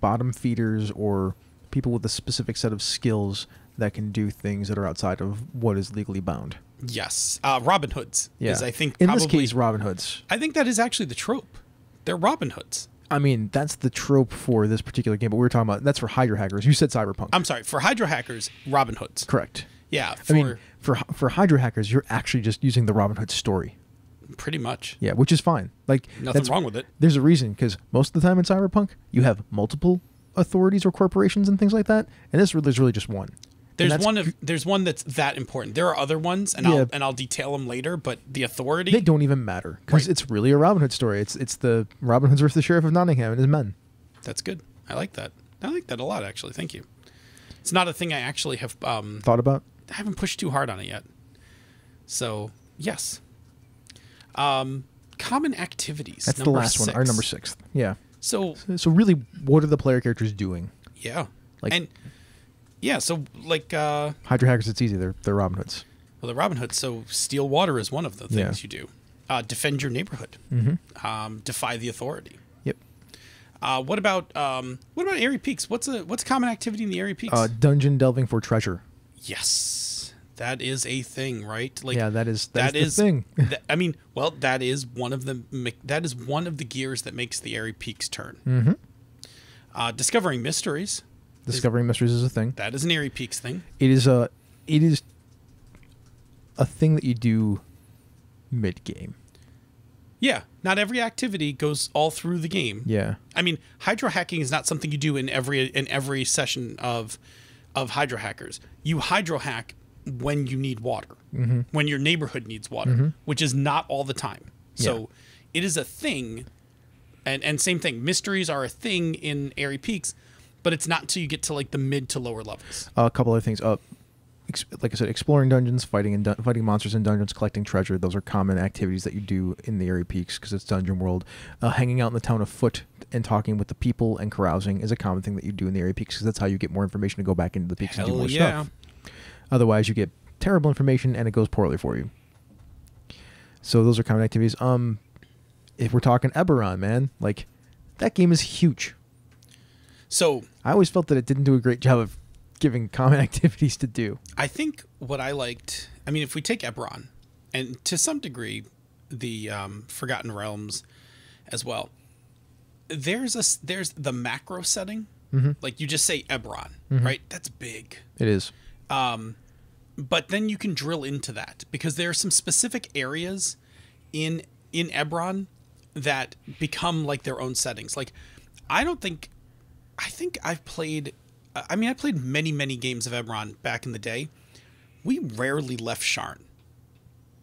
bottom feeders or people with a specific set of skills that can do things that are outside of what is legally bound. Yes. Robin Hoods is, I think, in probably, this case, Robin Hoods. I think that is actually the trope. They're Robin Hoods. I mean, that's the trope for this particular game, but we were talking about that's for Hydro Hackers. You said Cyberpunk. I'm sorry. For Hydro Hackers, Robin Hoods. Correct. Yeah. I mean, for Hydro Hackers, you're actually just using the Robin Hood story. Pretty much. Yeah, which is fine. Like Nothing wrong with it. There's a reason, because most of the time in Cyberpunk, you have multiple authorities or corporations and things like that, and there's really just one. There's one that's that important. There are other ones, and I'll detail them later. But the authority, they don't even matter because it's really a Robin Hood story. It's the Robin Hood's versus the Sheriff of Nottingham and his men. That's good. I like that. I like that a lot, actually. Thank you. It's not a thing I actually have thought about. I haven't pushed too hard on it yet. So yes. Common activities. That's the last one. Our number 6. Yeah. So really, what are the player characters doing? Yeah. Like. So like Hydro Hackers, it's easy. They're Robin Hoods. Well, the Robin Hood. So steal water is one of the things you do. Defend your neighborhood. Mm-hmm. Defy the authority. Yep. What about Airy Peaks? What's a common activity in the Airy Peaks? Dungeon delving for treasure. Yes, that is a thing, right? Like that is the thing. That is one of the gears that makes the Airy Peaks turn. Mm-hmm. Discovering mysteries. Discovering mysteries is a thing. That is an Airy Peaks thing. It is a thing that you do mid-game. Yeah, not every activity goes all through the game. Yeah. I mean, hydro hacking is not something you do in every session of Hydro Hackers. You hydro hack when you need water, when your neighborhood needs water, which is not all the time. So it is a thing, and same thing. Mysteries are a thing in Airy Peaks, but it's not until you get to like the mid to lower levels. A couple other things. Like I said, exploring dungeons, fighting monsters in dungeons, collecting treasure. Those are common activities that you do in the Airy Peaks because it's Dungeon World. Hanging out in the town afoot and talking with the people and carousing is a common thing that you do in the Airy Peaks because that's how you get more information to go back into the peaks and do more stuff. Otherwise, you get terrible information and it goes poorly for you. So those are common activities. If we're talking Eberron, man, like that game is huge. So I always felt that it didn't do a great job of giving common activities to do. I think what I liked, I mean, if we take Eberron, and to some degree, the Forgotten Realms as well, there's the macro setting. Like you just say Eberron, right? That's big. It is. But then you can drill into that because there are some specific areas in Eberron that become like their own settings. Like I think I've played, I played many games of Eberron back in the day. We rarely left Sharn.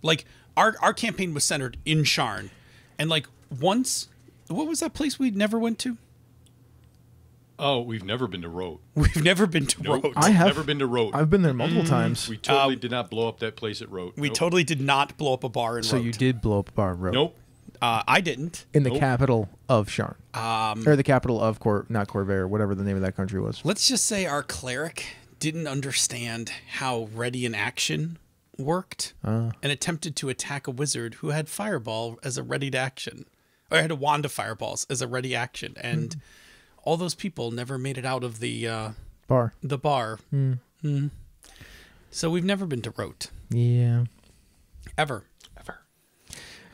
Like our campaign was centered in Sharn. And like once, what was that place we never went to? Oh, we've never been to Rote. We've never been to Rote. I have never been to Rote. I've been there multiple times. We totally did not blow up that place at Rote. We totally did not blow up a bar in Rote. So you did blow up a bar in Rote. Nope. I didn't. In the capital of Sharn. Or the capital of not Corvair, whatever the name of that country was. Let's just say our cleric didn't understand how ready in action worked and attempted to attack a wizard who had fireball as a ready to action. Or had a wand of fireballs as a ready action. And all those people never made it out of the bar. The bar. So we've never been to Rote. Yeah. Ever.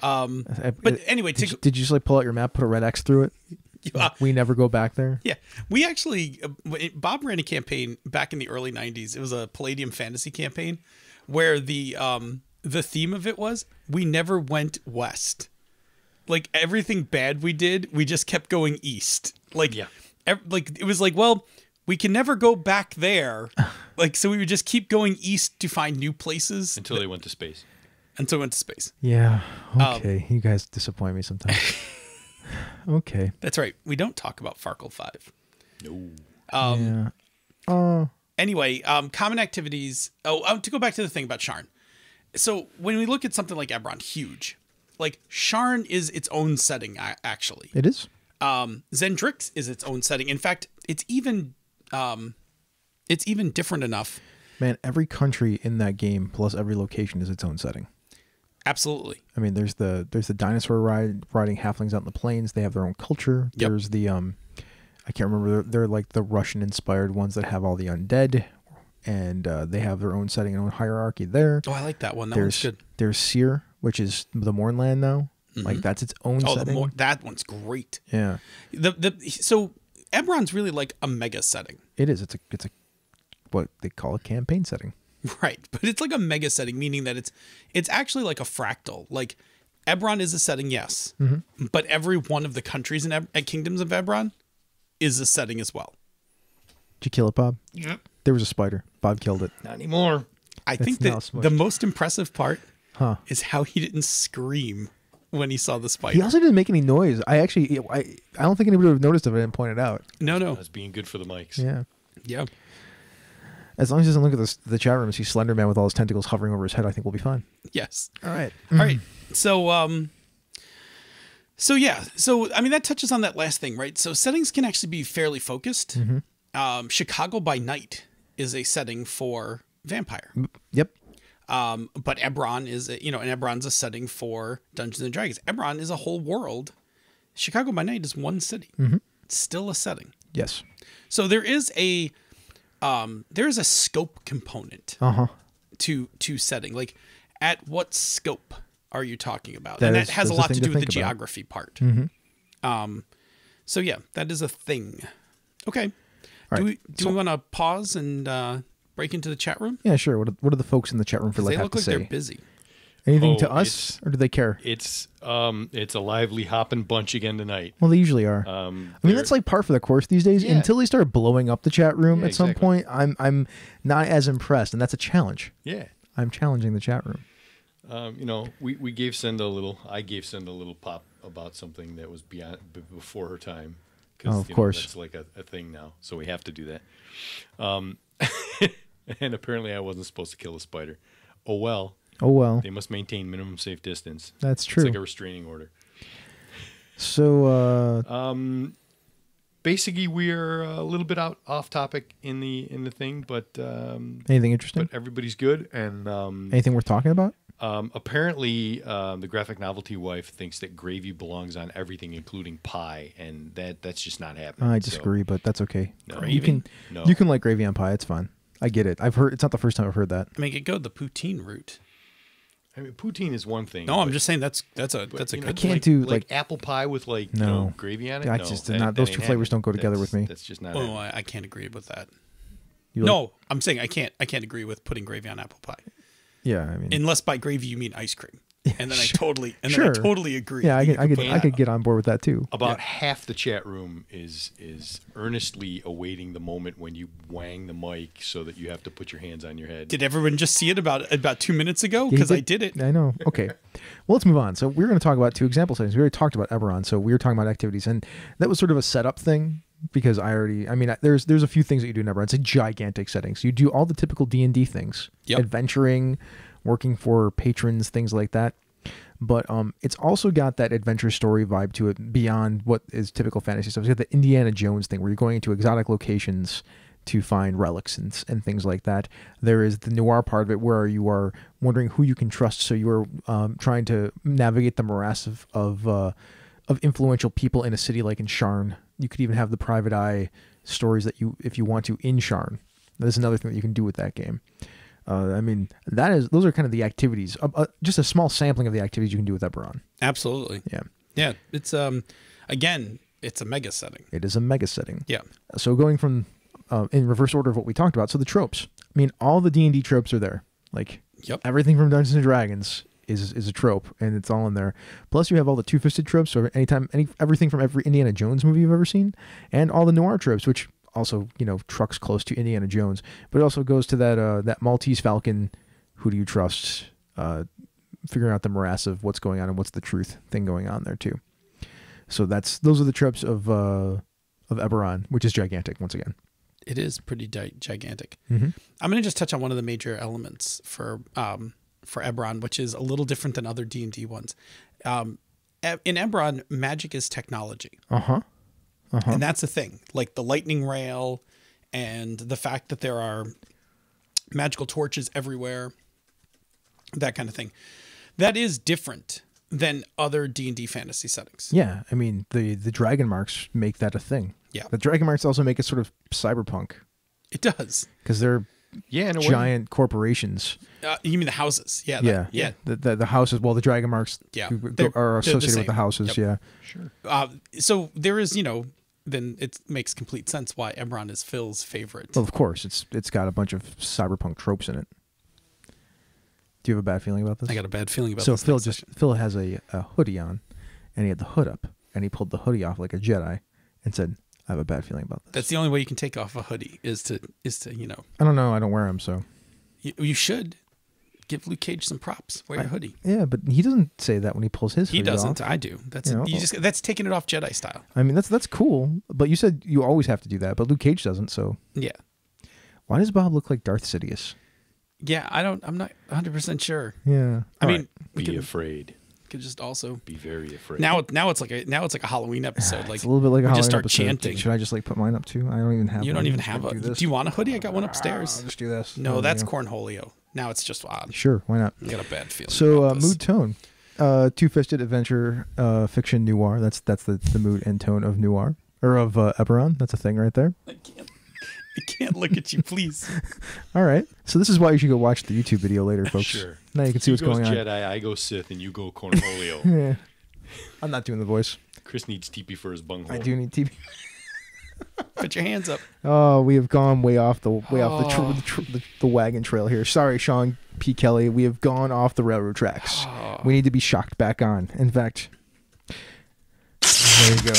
But anyway, did you just like pull out your map, put a red X through it? We never go back there. Yeah, we actually Bob ran a campaign back in the early '90s. It was a Palladium fantasy campaign where the theme of it was we never went west. Like everything bad we did, we just kept going east. Like it was like, well, we can never go back there. Like so, we would just keep going east to find new places until they went to space. Until we went to space. Yeah. Okay. You guys disappoint me sometimes. Okay. That's right. We don't talk about Farkle 5. No. Anyway, common activities. To go back to the thing about Sharn. So when we look at something like Eberron, huge. Like Sharn is its own setting, actually. It is. Zendrix is its own setting. In fact, it's even different enough. Man, every country in that game plus every location is its own setting. Absolutely. I mean, there's the dinosaur riding halflings out in the plains. They have their own culture. Yep. There's the I can't remember. They're like the Russian inspired ones that have all the undead, and they have their own setting and own hierarchy there. Oh, I like that one. That one's good. There's Seer, which is the Mornland now. Mm-hmm. Like that's its own setting. That one's great. Yeah. So Eberron's really like a mega setting. It is. It's a what they call a campaign setting. Right, but it's like a mega setting, meaning that it's actually like a fractal. Like Eberron is a setting, yes, but every one of the countries and kingdoms of Eberron is a setting as well. Did you kill it, Bob? Yep. There was a spider. Bob killed it. Not anymore. I think that the most impressive part is how he didn't scream when he saw the spider. He also didn't make any noise. I don't think anybody would have noticed if I didn't point it out. No. That's being good for the mics. Yeah. Yeah. As long as he doesn't look at the chat room and see Slender Man with all his tentacles hovering over his head, I think we'll be fine. Yes. All right. All right. So yeah. So, I mean, that touches on that last thing, right? So settings can actually be fairly focused. Chicago by Night is a setting for vampire. Yep. But Eberron is, and Eberron's a setting for Dungeons and Dragons. Eberron is a whole world. Chicago by Night is one city. It's still a setting. Yes. So there is a scope component to setting. Like, at what scope are you talking about? And that has a lot to do with the geography part. So yeah, that is a thing. Okay. Do we want to pause and break into the chat room? Yeah, sure. What do the folks in the chat room feel like have to say? They look like they're busy. Anything to us, or do they care? It's a lively hopping bunch again tonight. Well, they usually are. I mean, that's like par for the course these days. Yeah. Until they start blowing up the chat room at some point, I'm not as impressed, and that's a challenge. Yeah, I'm challenging the chat room. We gave Senda I gave Senda a little pop about something that was before her time. Oh, of course, that's like a thing now, so we have to do that. And apparently, I wasn't supposed to kill a spider. Oh well. They must maintain minimum safe distance. That's true. It's like a restraining order. So, basically, we're a little bit off topic in the thing, but anything interesting? But everybody's good, and anything worth talking about? Apparently, the graphic novelty wife thinks that gravy belongs on everything, including pie, and that's just not happening. I disagree, but that's okay. No. You can like gravy on pie. It's fine. I get it. I've heard. It's not the first time I've heard that. Make it go the poutine route. I mean, poutine is one thing. No, I'm just saying that's a good. I can't do like apple pie with gravy on it. I just those two flavors don't go together with me. That's just not. Oh, I can't agree with that. I'm saying I can't agree with putting gravy on apple pie. Yeah, I mean, unless by gravy you mean ice cream, and then I totally agree. Yeah, I could get on board with that too. About half the chat room is earnestly awaiting the moment when you wang the mic so that you have to put your hands on your head. Did everyone just see it about 2 minutes ago? Because I did it. I know. Okay, well, let's move on. So we're going to talk about two example settings. We already talked about Eberron, so we were talking about activities, and that was sort of a setup thing. Because there's a few things that you do in Eberron. It's a gigantic setting. So you do all the typical D&D things. Yep. Adventuring, working for patrons, things like that. But it's also got that adventure story vibe to it beyond what is typical fantasy stuff. It's got the Indiana Jones thing where you're going into exotic locations to find relics and things like that. There is the noir part of it where you are wondering who you can trust. So you are trying to navigate the morass of influential people in a city like in Sharn. You could even have the private eye stories that if you want to, in Sharn. That's another thing that you can do with that game. I mean, those are kind of the activities. Just a small sampling of the activities you can do with Eberron. Absolutely. Yeah. Yeah. It's again, it's a mega setting. It is a mega setting. Yeah. So going from in reverse order of what we talked about. So the tropes. I mean, all the D&D tropes are there. Like everything from Dungeons and Dragons is a trope, and it's all in there. Plus, you have all the two-fisted tropes. So everything from every Indiana Jones movie you've ever seen, and all the noir tropes, which also trucks close to Indiana Jones. But it also goes to that Maltese Falcon. Who do you trust? Figuring out the morass of what's going on and what's the truth thing going on there too. So those are the tropes of Eberron, which is gigantic once again. It is pretty gigantic. Mm-hmm. I'm going to just touch on one of the major elements for Eberron, which is a little different than other D&D ones. In Eberron, magic is technology. And that's the thing. Like the lightning rail and the fact that there are magical torches everywhere, that kind of thing. That is different than other D&D fantasy settings. Yeah, I mean, the dragon marks make that a thing. Yeah. The dragon marks also make it sort of cyberpunk. It does. Because they're giant corporations. You mean the houses? Yeah. Yeah. The houses, well, the dragon marks are associated with the houses. Yep. Yeah. Sure. So there is, then it makes complete sense why Eberron is Phil's favorite. Well, of course. It's got a bunch of cyberpunk tropes in it. Do you have a bad feeling about this? I got a bad feeling about this. So Phil has a hoodie on, and he had the hood up, and he pulled the hoodie off like a Jedi, and said, "I have a bad feeling about this." That's the only way you can take off a hoodie is to I don't know. I don't wear them, so. You should give Luke Cage some props. Wear your hoodie. Yeah, but he doesn't say that when he pulls his hoodie off. He doesn't. I do. That's that's taking it off Jedi style. I mean, that's cool, but you said you always have to do that, but Luke Cage doesn't, so. Yeah. Why does Bob look like Darth Sidious? Yeah, I'm not 100% sure. Yeah. I mean, be afraid. Could just also be very afraid. Now it's like a Halloween episode. Like it's a little bit like a Halloween just start episode. Chanting. Should I just put mine up too? I don't even have. You don't even have do you want a hoodie? I got one upstairs. I'll just do this. No, that's Cornholio. Now it's just odd. Sure, why not? I got a bad feeling. So mood tone, two-fisted adventure, fiction noir. That's the mood and tone of noir or of Eberron. That's a thing right there. I can't look at you, please. All right. So this is why you should go watch the YouTube video later, folks. Sure. Now you can see what's going on. Jedi, I go Sith, and you go Cornholio. Yeah. I'm not doing the voice. Chris needs TP for his bunghole. I do need TP. Put your hands up. Oh, we have gone way off the wagon trail here. Sorry, Sean P. Kelly. We have gone off the railroad tracks. We need to be shocked back on. In fact, there you go.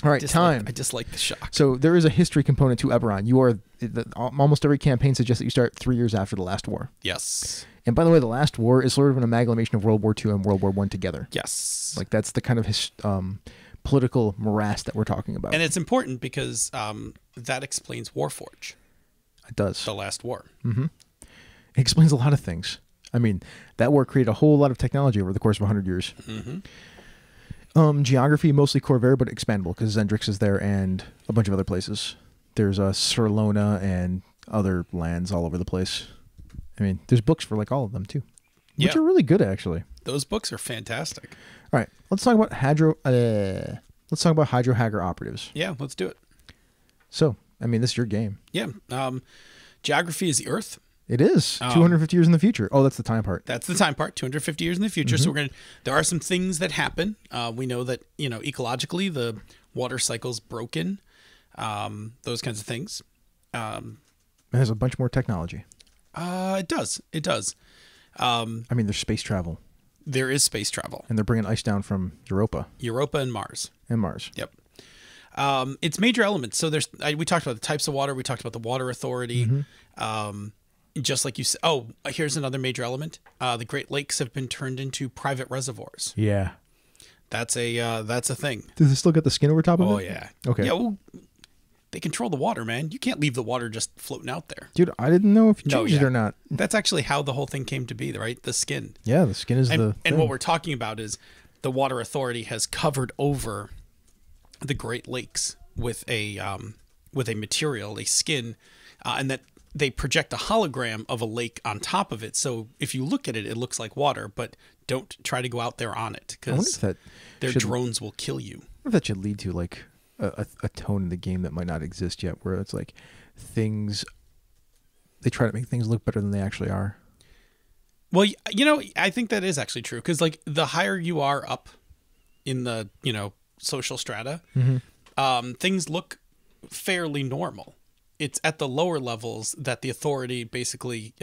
All right, time. I just like the shock. So there is a history component to Eberron. You are almost every campaign suggests that you start 3 years after the last war. Yes. And by the way, the last war is sort of an amalgamation of World War II and World War I together. Yes. Like that's the kind of political morass that we're talking about. And it's important because that explains Warforge. It does. The last war. Mm-hmm. It explains a lot of things. I mean, that war created a whole lot of technology over the course of 100 years. Mm-hmm. Geography, mostly Corvair, but expandable because Zendrix is there and a bunch of other places. There's Serlona and other lands all over the place. I mean, there's books for like all of them too, which are really good actually. Those books are fantastic. All right, let's talk about Hydro Hacker operatives. Yeah, let's do it. So, I mean, this is your game. Yeah. Geography is the Earth. It is 250 years in the future. Oh, that's the time part. That's the time part. 250 years in the future. Mm-hmm. So there are some things that happen. We know that ecologically the water cycle's broken. Those kinds of things. It has a bunch more technology. It does. It does. I mean, there's space travel. There is space travel, and they're bringing ice down from Europa and Mars. Yep. It's major elements. So we talked about the types of water. We talked about the water authority. Mm-hmm. Just like you said. Oh, here's another major element. The Great Lakes have been turned into private reservoirs. Yeah. That's a thing. Does it still get the skin over top of it? Oh yeah. Okay. Yeah. Well, they control the water, man. You can't leave the water just floating out there. Dude, I didn't know if you changed it or not. That's actually how the whole thing came to be, right? The skin. Yeah, the skin is and what we're talking about is the Water Authority has covered over the Great Lakes with a material, a skin, and that they project a hologram of a lake on top of it. So if you look at it, it looks like water, but don't try to go out there on it because their drones will kill you. I wonder if that should lead to like a tone in the game that might not exist yet, where it's like things they try to make things look better than they actually are. Well, you know, I think that is actually true because like the higher you are up in the, you know, social strata, things look fairly normal. It's at the lower levels that the authority basically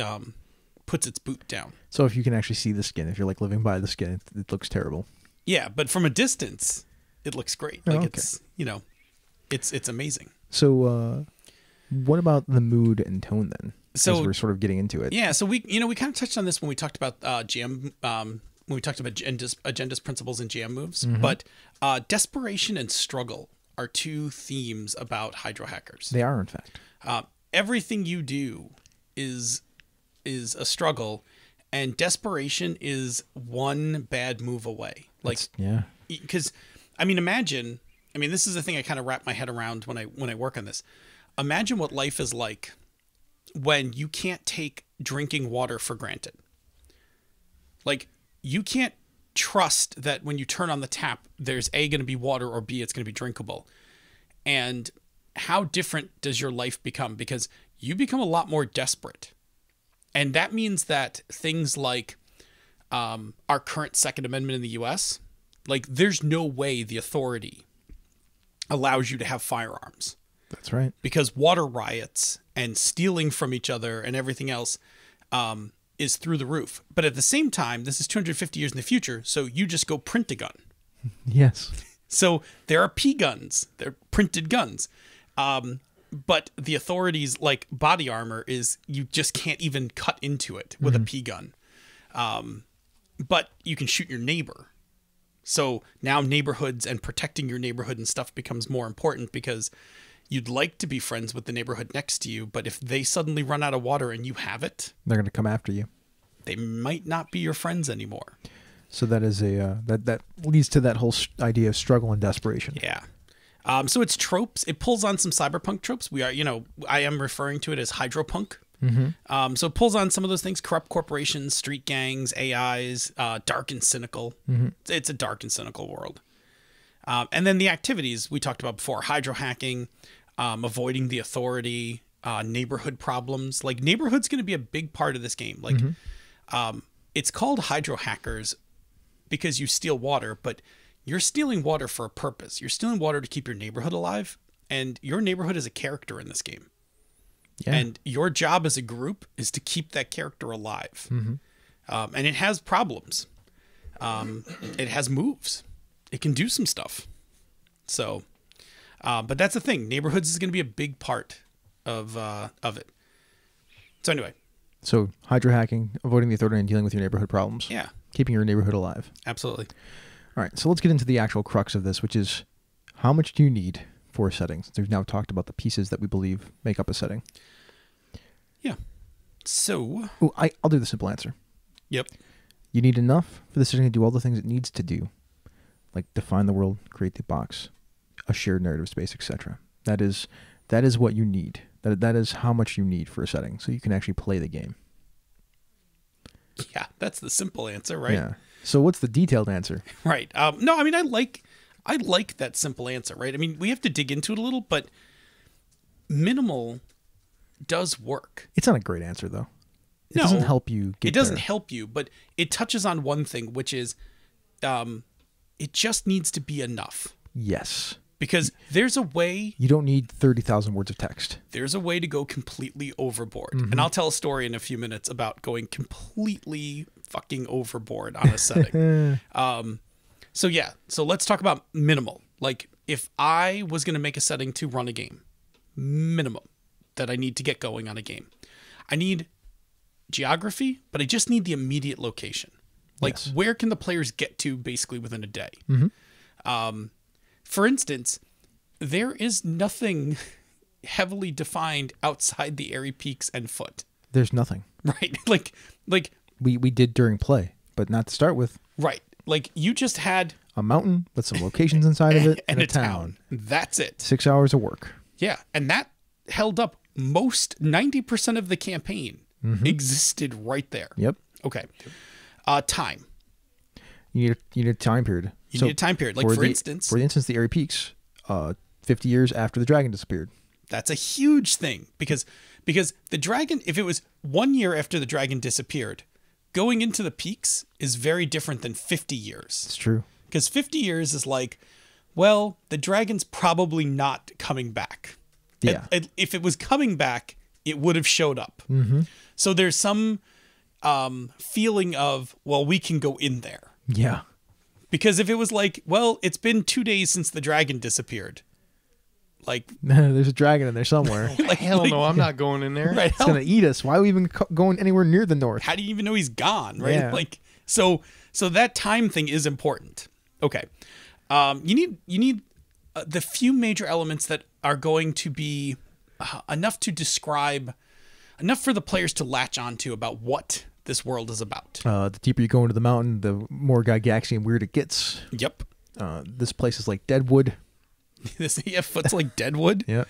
puts its boot down. So if you can actually see the skin, if you're like living by the skin, it looks terrible. Yeah, but from a distance, it looks great. Like it's, you know, it's amazing. So what about the mood and tone then? So as we're sort of getting into it. Yeah, so we kind of touched on this when we talked about jam when we talked about agendas, principles, and jam moves. But desperation and struggle are two themes about hydro hackers. They are, in fact. Everything you do is a struggle, and desperation is one bad move away. Like, because I mean, imagine. I mean, this is the thing I kind of wrap my head around when I work on this. Imagine what life is like when you can't take drinking water for granted. Like, you can't trust that when you turn on the tap, there's A, going to be water, or B, it's going to be drinkable. And how different does your life become? Because you become a lot more desperate. And that means that things like our current Second Amendment in the U.S., like, there's no way the authority allows you to have firearms. That's right. Because water riots and stealing from each other and everything else is through the roof. But at the same time, this is 250 years in the future, so you just go print a gun. Yes. So there are P guns. They're printed guns. But the authorities, like body armor, is you just can't even cut into it with a P gun. But you can shoot your neighbor. So now neighborhoods and protecting your neighborhood and stuff becomes more important because you'd like to be friends with the neighborhood next to you, but if they suddenly run out of water and you have it, they're going to come after you. They might not be your friends anymore. So that is that leads to that whole idea of struggle and desperation. Yeah. So it's tropes. It pulls on some cyberpunk tropes. We are, I am referring to it as hydropunk. So it pulls on some of those things: corrupt corporations, street gangs, AIs, dark and cynical. It's a dark and cynical world. And then the activities we talked about before: hydro hacking, avoiding the authority, neighborhood problems. Like, neighborhood's going to be a big part of this game. Like, it's called hydro hackers because you steal water, but you're stealing water for a purpose. You're stealing water to keep your neighborhood alive, and your neighborhood is a character in this game. Yeah. And your job as a group is to keep that character alive. And it has problems. It has moves. It can do some stuff. So, but that's the thing. Neighborhoods is going to be a big part of it. So anyway. So hydro hacking, avoiding the authority, and dealing with your neighborhood problems. Yeah. Keeping your neighborhood alive. Absolutely. All right. So let's get into the actual crux of this, which is how much do you need for settings? We've now talked about the pieces that we believe make up a setting. Yeah. So. Ooh, I'll do the simple answer. Yep. You need enough for the setting to do all the things it needs to do, like define the world, create the box, a shared narrative space, etc. That is what you need. That is how much you need for a setting, so you can actually play the game. Yeah, that's the simple answer, right? Yeah. So what's the detailed answer? Right. No, I mean, I like that simple answer, right? I mean, we have to dig into it a little, but minimal does work. It's not a great answer, though. It doesn't help you get there. It doesn't help you, but it touches on one thing, which is it just needs to be enough. Yes. Because there's a way... You don't need 30,000 words of text. There's a way to go completely overboard. And I'll tell a story in a few minutes about going completely fucking overboard on a setting. So let's talk about minimal. Like, if I was going to make a setting to run a game, minimum that I need to get going on a game, I need geography, but I just need the immediate location. Like, where can the players get to basically within a day? For instance, there is nothing heavily defined outside the Airy Peaks and Foot. There's nothing. Right. Like we did during play, but not to start with. Right. Like, you just had a mountain with some locations inside of it and a town. That's it. 6 hours of work. Yeah. And that held up 90% of the campaign existed right there. Yep. Okay. Time. You need a time period. You need a time period. Like, for instance, the Airy Peaks, 50 years after the dragon disappeared. That's a huge thing because the dragon, if it was 1 year after the dragon disappeared, going into the peaks is very different than 50 years. It's true. Because 50 years is like, well, the dragon's probably not coming back. Yeah. If it was coming back, it would have showed up. Mm-hmm. So there's some feeling of, well, we can go in there. Yeah. Because if it was like, well, it's been 2 days since the dragon disappeared. Like, there's a dragon in there somewhere. Hell no, I'm not going in there. right? It's going to eat us. Why are we even going anywhere near the north? How do you even know he's gone? Right? Yeah. Like, so that time thing is important. Okay. You need the few major elements that are going to be enough to describe, enough for the players to latch onto about what this world is about. The deeper you go into the mountain, the more Gygaxian weird it gets. Yep. This place is like Deadwood. This foot's like Deadwood. Yeah.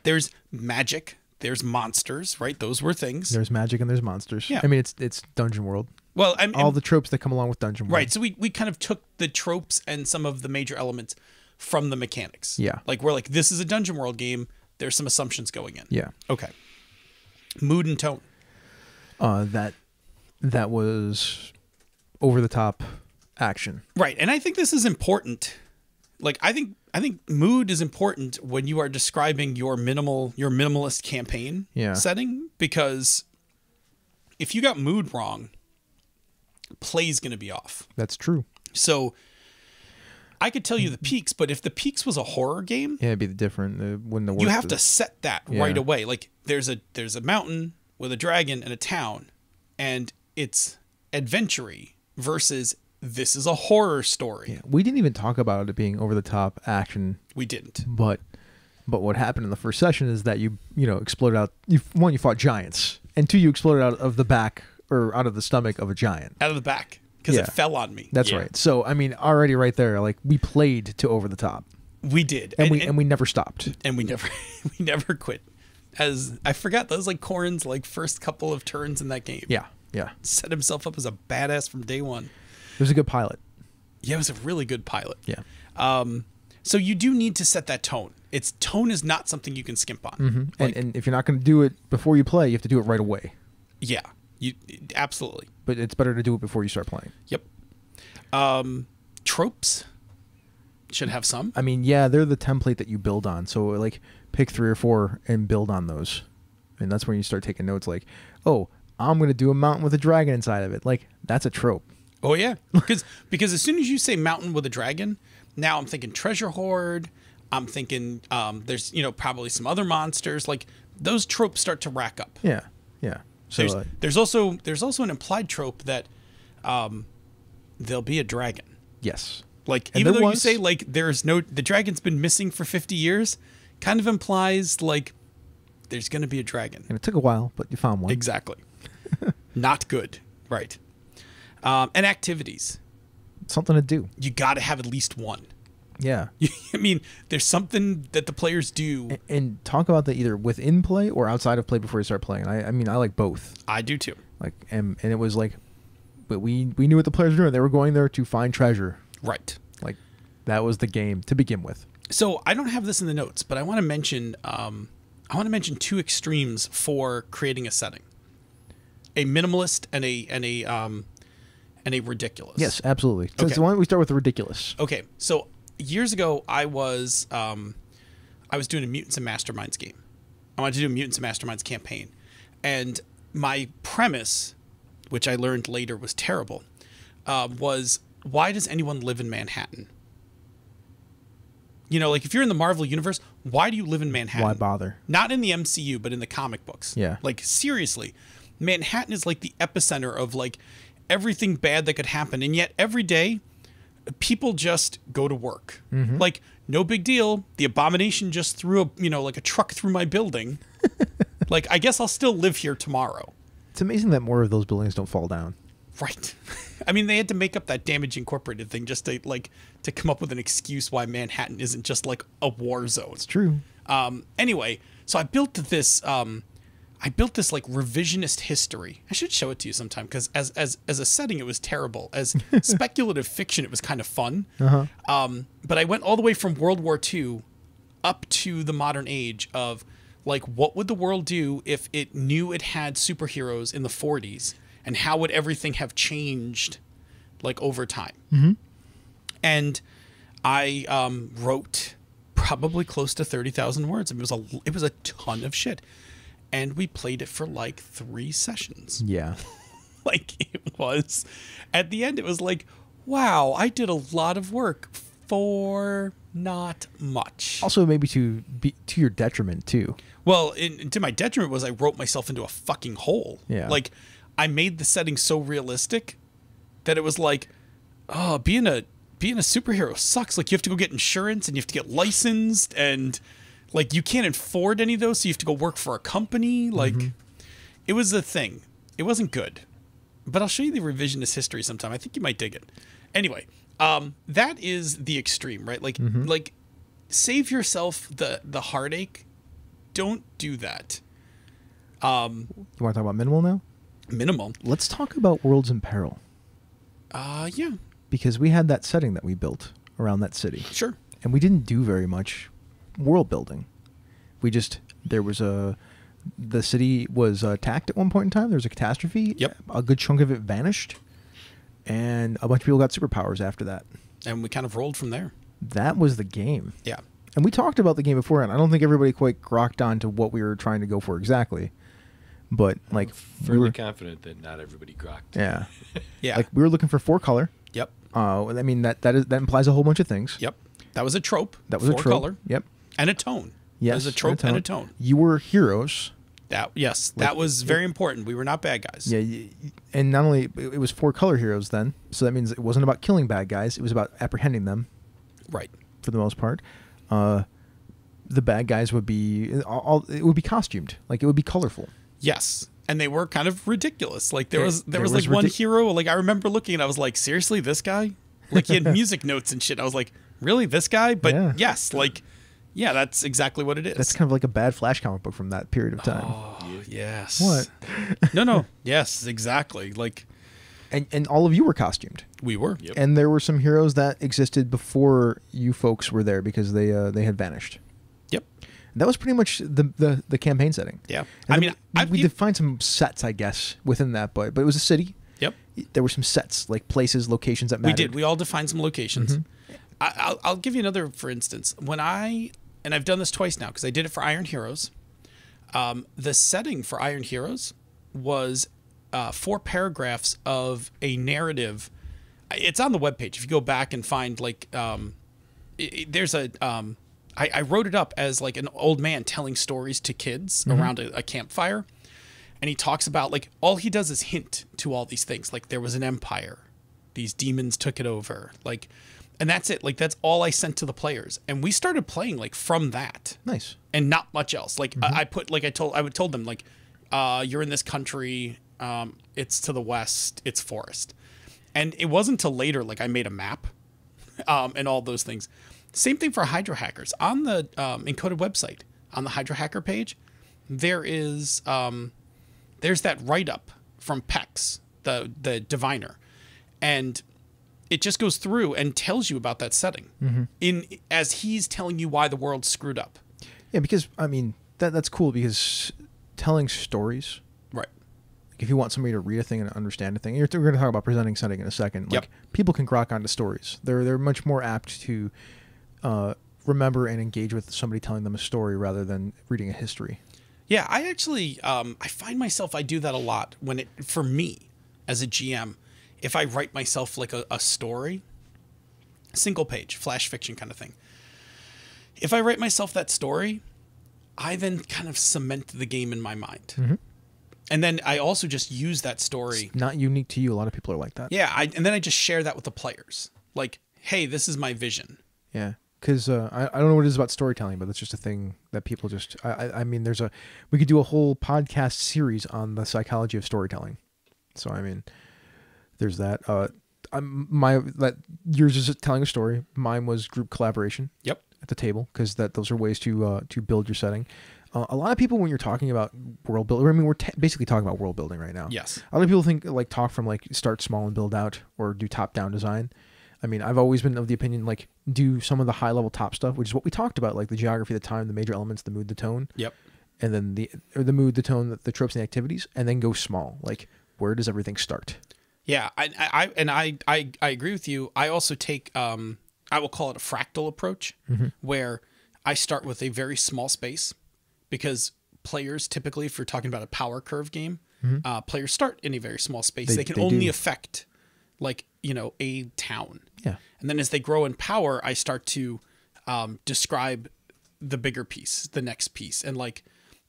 There's magic. There's monsters, right? Those were things. There's magic and there's monsters. Yeah. I mean, it's Dungeon World. Well, all the tropes that come along with Dungeon World. right. So we kind of took the tropes and some of the major elements from the mechanics. Yeah. Like we're like, this is a Dungeon World game. There's some assumptions going in. Yeah. Okay. Mood and tone. That was over the top action. Right. And I think this is important. Like I think mood is important when you are describing your minimalist campaign setting, because if you got mood wrong, play's going to be off. That's true. So I could tell you the peaks, but if the peaks was a horror game, Yeah, it'd be different when the you have to set that Yeah. right away. Like there's a mountain with a dragon and a town, and it's adventure-y versus this is a horror story. Yeah, we didn't even talk about it being over the top action, We didn't. but what happened in the first session is that you exploded out. You fought giants, and two, you exploded out of the back or out of the stomach of a giant. Out of the back because Yeah. it fell on me. That's Yeah. right. So I mean, already right there, like we played to over the top, We did. and we never stopped. and we never quit. As I forgot, that was like Corrin's like first couple of turns in that game. Yeah. Set himself up as a badass from day one. It was a good pilot. Yeah, it was a really good pilot. Yeah. So you do need to set that tone. Tone is not something you can skimp on. Mm-hmm. Like, And if you're not going to do it before you play, you have to do it right away. yeah, you absolutely. But it's better to do it before you start playing. Yep. Tropes should have some. I mean, yeah, they're the template that you build on. So like pick 3 or 4 and build on those. And that's when you start taking notes like, oh, I'm going to do a mountain with a dragon inside of it. Like that's a trope. Oh yeah, because as soon as you say mountain with a dragon, now I'm thinking treasure hoard. I'm thinking there's probably some other monsters. Like those tropes start to rack up. Yeah. So There's also an implied trope that there'll be a dragon. yes. Like And even there though you was- say like the dragon's been missing for 50 years, kind of implies like there's going to be a dragon. And it took a while, but you found one. Exactly. Not good. Right. And activities. Something to do. You got to have at least one. Yeah. I mean, there's something that the players do. And talk about that either within play or outside of play before you start playing. I mean, I like both. I do too. Like, and it was like, but we knew what the players were doing. They were going there to find treasure. Right. Like, that was the game to begin with. So I don't have this in the notes, but I want to mention two extremes for creating a setting: a minimalist and a ridiculous. Yes, absolutely. Okay. So why don't we start with the ridiculous? Okay. So years ago, I was doing a Mutants and Masterminds game. I wanted to do a Mutants and Masterminds campaign, and my premise, which I learned later was terrible, was why does anyone live in Manhattan? Like if you're in the Marvel universe, why do you live in Manhattan? Why bother? Not in the MCU, but in the comic books. Yeah. Like seriously, Manhattan is like the epicenter of like everything bad that could happen, and yet every day people just go to work. Mm-hmm. Like no big deal. The Abomination just threw a truck through my building. Like I guess I'll still live here tomorrow. It's amazing that more of those buildings don't fall down. Right. I mean, they had to make up that Damage Incorporated thing just to come up with an excuse why Manhattan isn't just like a war zone. It's true. Anyway, so I built this like revisionist history. I should show it to you sometime because as a setting it was terrible. As speculative fiction it was kind of fun. Uh-huh. But I went all the way from World War II up to the modern age of like, what would the world do if it knew it had superheroes in the 40s, and how would everything have changed like over time? Mm-hmm. And I wrote probably close to 30,000 words. It was a ton of shit. And we played it for like 3 sessions. Yeah. Like, it was, at the end, it was like, wow, I did a lot of work for not much. Also, maybe to your detriment too. Well, to my detriment was I wrote myself into a fucking hole. Yeah. Like, I made the setting so realistic that it was like, oh, being a superhero sucks. Like, you have to go get insurance and you have to get licensed, and like, you can't afford any of those, so you have to go work for a company. Like, it was a thing. It wasn't good. But I'll show you the revisionist history sometime. I think you might dig it. Anyway, that is the extreme, right? Like, like, save yourself the heartache. Don't do that. You want to talk about minimal now? Minimal. Let's talk about Worlds in Peril. Yeah. Because we had that setting that we built around that city. Sure. And we didn't do very much world building. The city was attacked at one point in time. There was a catastrophe. Yep. A good chunk of it vanished. And a bunch of people got superpowers after that. And we kind of rolled from there. That was the game. Yeah. And we talked about the game before, and I don't think everybody quite grokked on to what we were trying to go for exactly. But, like... Fairly confident that not everybody grokked. Yeah. Yeah. Like, we were looking for 4 color. Yep. I mean, that implies a whole bunch of things. Yep. That was a trope. That was a 4 trope. color. Yep. And a tone. Yes. It was a trope and a tone. You were heroes. That was very important. We were not bad guys. Yeah, and not only it was 4 color heroes then, so that means it wasn't about killing bad guys. It was about apprehending them. Right. For the most part, the bad guys would be it would be costumed, like it would be colorful. Yes, and they were kind of ridiculous. Like there was like one hero. Like I remember looking and I was like, seriously, this guy? Like he had music notes and shit. I was like, really, this guy? But yes, like. Yeah, that's exactly what it is. That's kind of like a bad Flash comic book from that period of time. Oh, yes. What? No. Yes, exactly. Like, and all of you were costumed. We were. Yep. And there were some heroes that existed before you folks were there because they had vanished. Yep. That was pretty much the campaign setting. Yeah. And we defined some sets, I guess, within that, but it was a city. Yep. There were some sets, like places, locations that mattered. We did. We all defined some locations. I'll give you another, for instance. And I've done this twice now because I did it for Iron Heroes. The setting for Iron Heroes was 4 paragraphs of a narrative. It's on the webpage. If you go back and find like, there's a. I wrote it up as like an old man telling stories to kids around a campfire, and he talks about like all he does is hint to all these things. Like there was an empire, these demons took it over, like. And that's it. Like, that's all I sent to the players. And we started playing, like, from that. Nice. And not much else. Like, I told them, like, you're in this country. It's to the west. It's forest. And it wasn't until later, like, I made a map and all those things. Same thing for Hydra Hackers. On the Encoded website, on the Hydra Hacker page, there's that write-up from Pex, the diviner. And... it just goes through and tells you about that setting as he's telling you why the world's screwed up. Yeah, because I mean that's cool because telling stories, right? Like if you want somebody to read a thing and understand a thing, we're going to talk about presenting setting in a second. Like people can grok onto stories. They're much more apt to remember and engage with somebody telling them a story rather than reading a history. Yeah, I actually I find myself I do that a lot for me as a GM. If I write myself like a story, single page, flash fiction kind of thing. If I write myself that story, I then kind of cement the game in my mind. And then I also just use that story. It's not unique to you. A lot of people are like that. Yeah, and then I just share that with the players. Like, hey, this is my vision. Yeah, because I don't know what it is about storytelling, but it's just a thing that people just... I mean, we could do a whole podcast series on the psychology of storytelling. So, I mean... there's that. Yours is telling a story. Mine was group collaboration. Yep. At the table, because those are ways to build your setting. A lot of people, when you're talking about world building, I mean, we're basically talking about world building right now. Yes. A lot of people talk from start small and build out, or do top down design. I mean, I've always been of the opinion, like, do some of the high-level top stuff, which is what we talked about, like the geography, the time, the major elements, the mood, the tone. Yep. And then the mood, the tone, the tropes, and the activities, and then go small. Like, where does everything start? Yeah, I agree with you. I also take I will call it a fractal approach, where I start with a very small space, because players typically, if you're talking about a power curve game, players start in a very small space. They can only affect, like, a town. Yeah. And then as they grow in power, I start to describe the bigger piece, the next piece, and like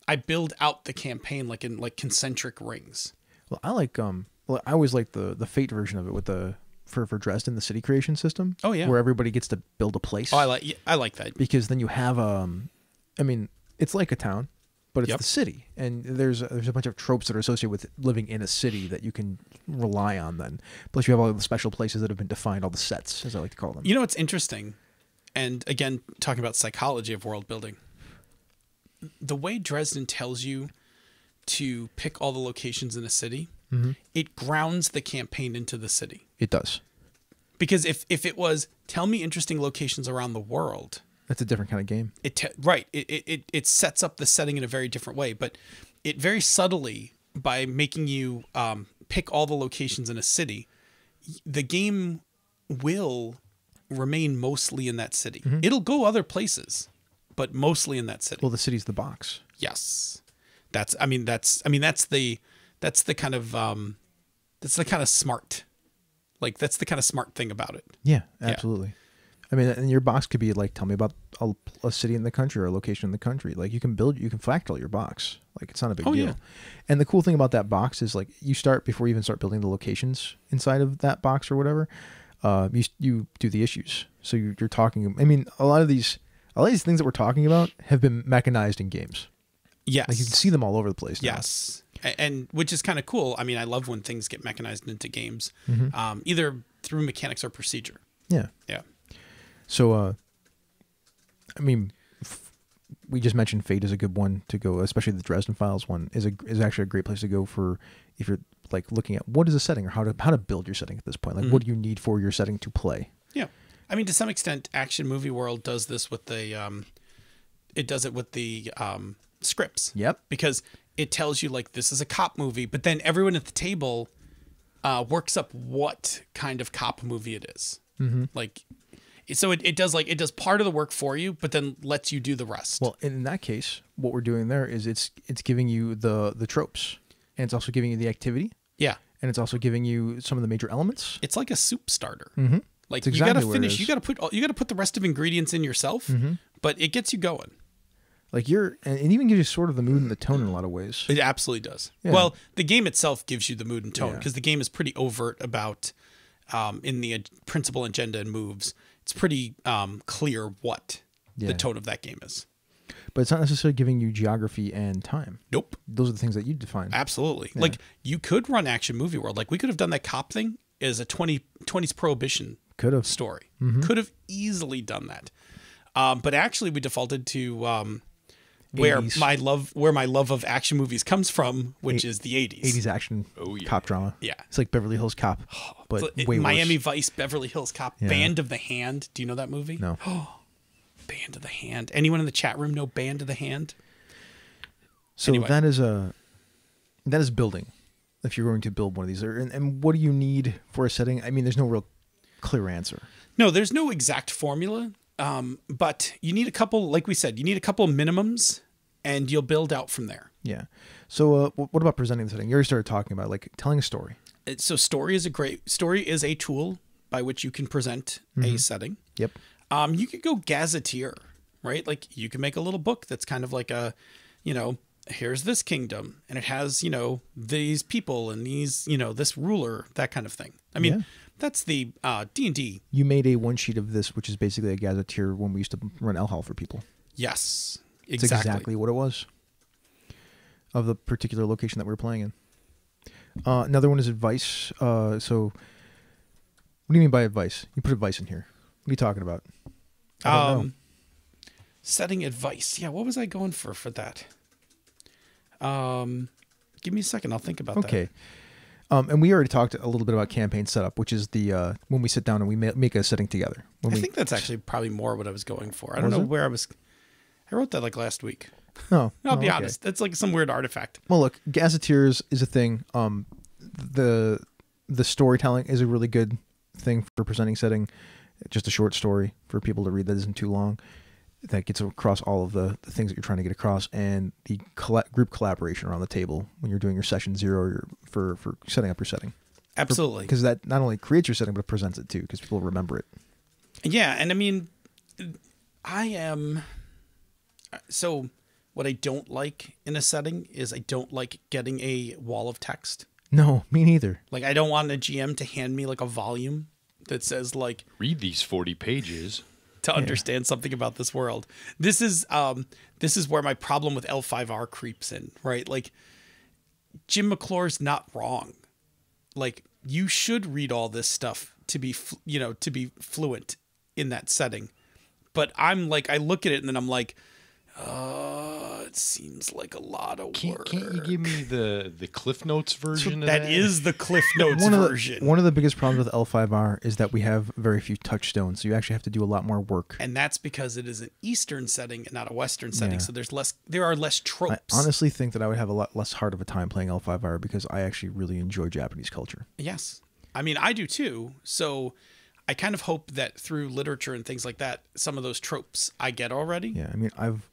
I build out the campaign like in like concentric rings. Well, I like I always like the Fate version of it with the for Dresden, the city creation system. Oh yeah, where everybody gets to build a place. Oh, I like that, because then you have I mean, it's like a town, but it's the city, and there's a bunch of tropes that are associated with living in a city that you can rely on. Then, plus you have all the special places that have been defined, all the sets, as I like to call them. You know what's interesting, and again talking about psychology of world building, the way Dresden tells you to pick all the locations in a city, it grounds the campaign into the city. It does. Because if it was, tell me interesting locations around the world, that's a different kind of game. It sets up the setting in a very different way, but it very subtly, by making you pick all the locations in a city, the game will remain mostly in that city. It'll go other places, but mostly in that city. Well, the city's the box. Yes. That's the kind of smart, like that's the kind of smart thing about it. Yeah, absolutely. Yeah. I mean, and your box could be like, tell me about a city in the country or a location in the country. Like you can fractal your box. Like it's not a big deal. Yeah. And the cool thing about that box is like you start before you even start building the locations inside of that box or whatever. You do the issues. So you're talking. I mean, a lot of these things that we're talking about have been mechanized in games. Yes. Like you can see them all over the place now. Yes. And which is kind of cool. I mean, I love when things get mechanized into games, either through mechanics or procedure. Yeah. Yeah. So, I mean, we just mentioned Fate is a good one to go, especially the Dresden Files one is actually a great place to go for if you're like looking at what is a setting or how to build your setting at this point. Like, what do you need for your setting to play? Yeah. I mean, to some extent, Action Movie World does this with the, it does it with the scripts. Yep. Because it tells you like this is a cop movie, but then everyone at the table works up what kind of cop movie it is. Like, so it does part of the work for you, but then lets you do the rest. Well, in that case, what we're doing there is it's giving you the tropes, and it's also giving you the activity. Yeah. And it's also giving you some of the major elements. It's like a soup starter. Like exactly you got to finish. You got to put the rest of ingredients in yourself, but it gets you going. Like and it even gives you sort of the mood and the tone in a lot of ways. It absolutely does. Yeah. Well, the game itself gives you the mood and tone because the game is pretty overt about in the principal agenda and moves. It's pretty clear what the tone of that game is. But it's not necessarily giving you geography and time. Nope. Those are the things that you define. Absolutely. Yeah. Like you could run Action Movie World. Like we could have done that cop thing as a 20s prohibition story. Could have easily done that. But actually we defaulted to where my love of action movies comes from, which is the 80s. 80s action cop drama. Yeah. It's like Beverly Hills Cop, but way Miami worse. Vice, Beverly Hills Cop, Band of the Hand. Do you know that movie? No. Band of the Hand. Anyone in the chat room know Band of the Hand? So anyway. that is building. If you're going to build one of these, and what do you need for a setting? I mean, there's no real clear answer. No, there's no exact formula. But you need a couple, like we said, you need a couple of minimums and you'll build out from there. Yeah. So what about presenting the setting? You already started talking about like telling a story. So story is a tool by which you can present a setting. Yep. You could go gazetteer, right? Like you can make a little book that's kind of like here's this kingdom and it has, these people and these, this ruler, that kind of thing. I mean, that's the D&D. You made a one sheet of this, which is basically a gazetteer when we used to run El Hall for people. Yes, exactly. It's exactly what it was of the particular location that we were playing in. Another one is advice. So what do you mean by advice? You put advice in here. What are you talking about? I don't know. Setting advice. Yeah, what was I going for that? Give me a second. I'll think about that. Okay. And we already talked a little bit about campaign setup, which is the when we sit down and we make a setting together. I think that's actually probably more what I was going for. I don't know where I was. I wrote that like last week. I'll be honest. It's like some weird artifact. Well, look, Gazetteers is a thing. The storytelling is a really good thing for presenting setting. Just a short story for people to read that isn't too long. That gets across all of the things that you're trying to get across, and the group collaboration around the table when you're doing your session 0 or for setting up your setting. Absolutely. Because that not only creates your setting, but it presents it too, because people remember it. Yeah, and I mean, so what I don't like in a setting is I don't like getting a wall of text. No, me neither. Like, I don't want a GM to hand me like a volume that says like, read these 40 pages to understand something about this world. This is where my problem with L5R creeps in, right? Like, Jim McClure's not wrong. Like, you should read all this stuff to be fluent in that setting. But I'm like, I look at it and then I'm like, it seems like a lot of work. Can't you give me the Cliff Notes version of that? That is the Cliff Notes version. One of the biggest problems with L5R is that we have very few touchstones, so you actually have to do a lot more work. And that's because it is an Eastern setting and not a Western setting, so there are less tropes. I honestly think that I would have a lot less hard of a time playing L5R because I actually really enjoy Japanese culture. Yes. I mean, I do too, so I kind of hope that through literature and things like that, some of those tropes I get already. Yeah, I mean, I've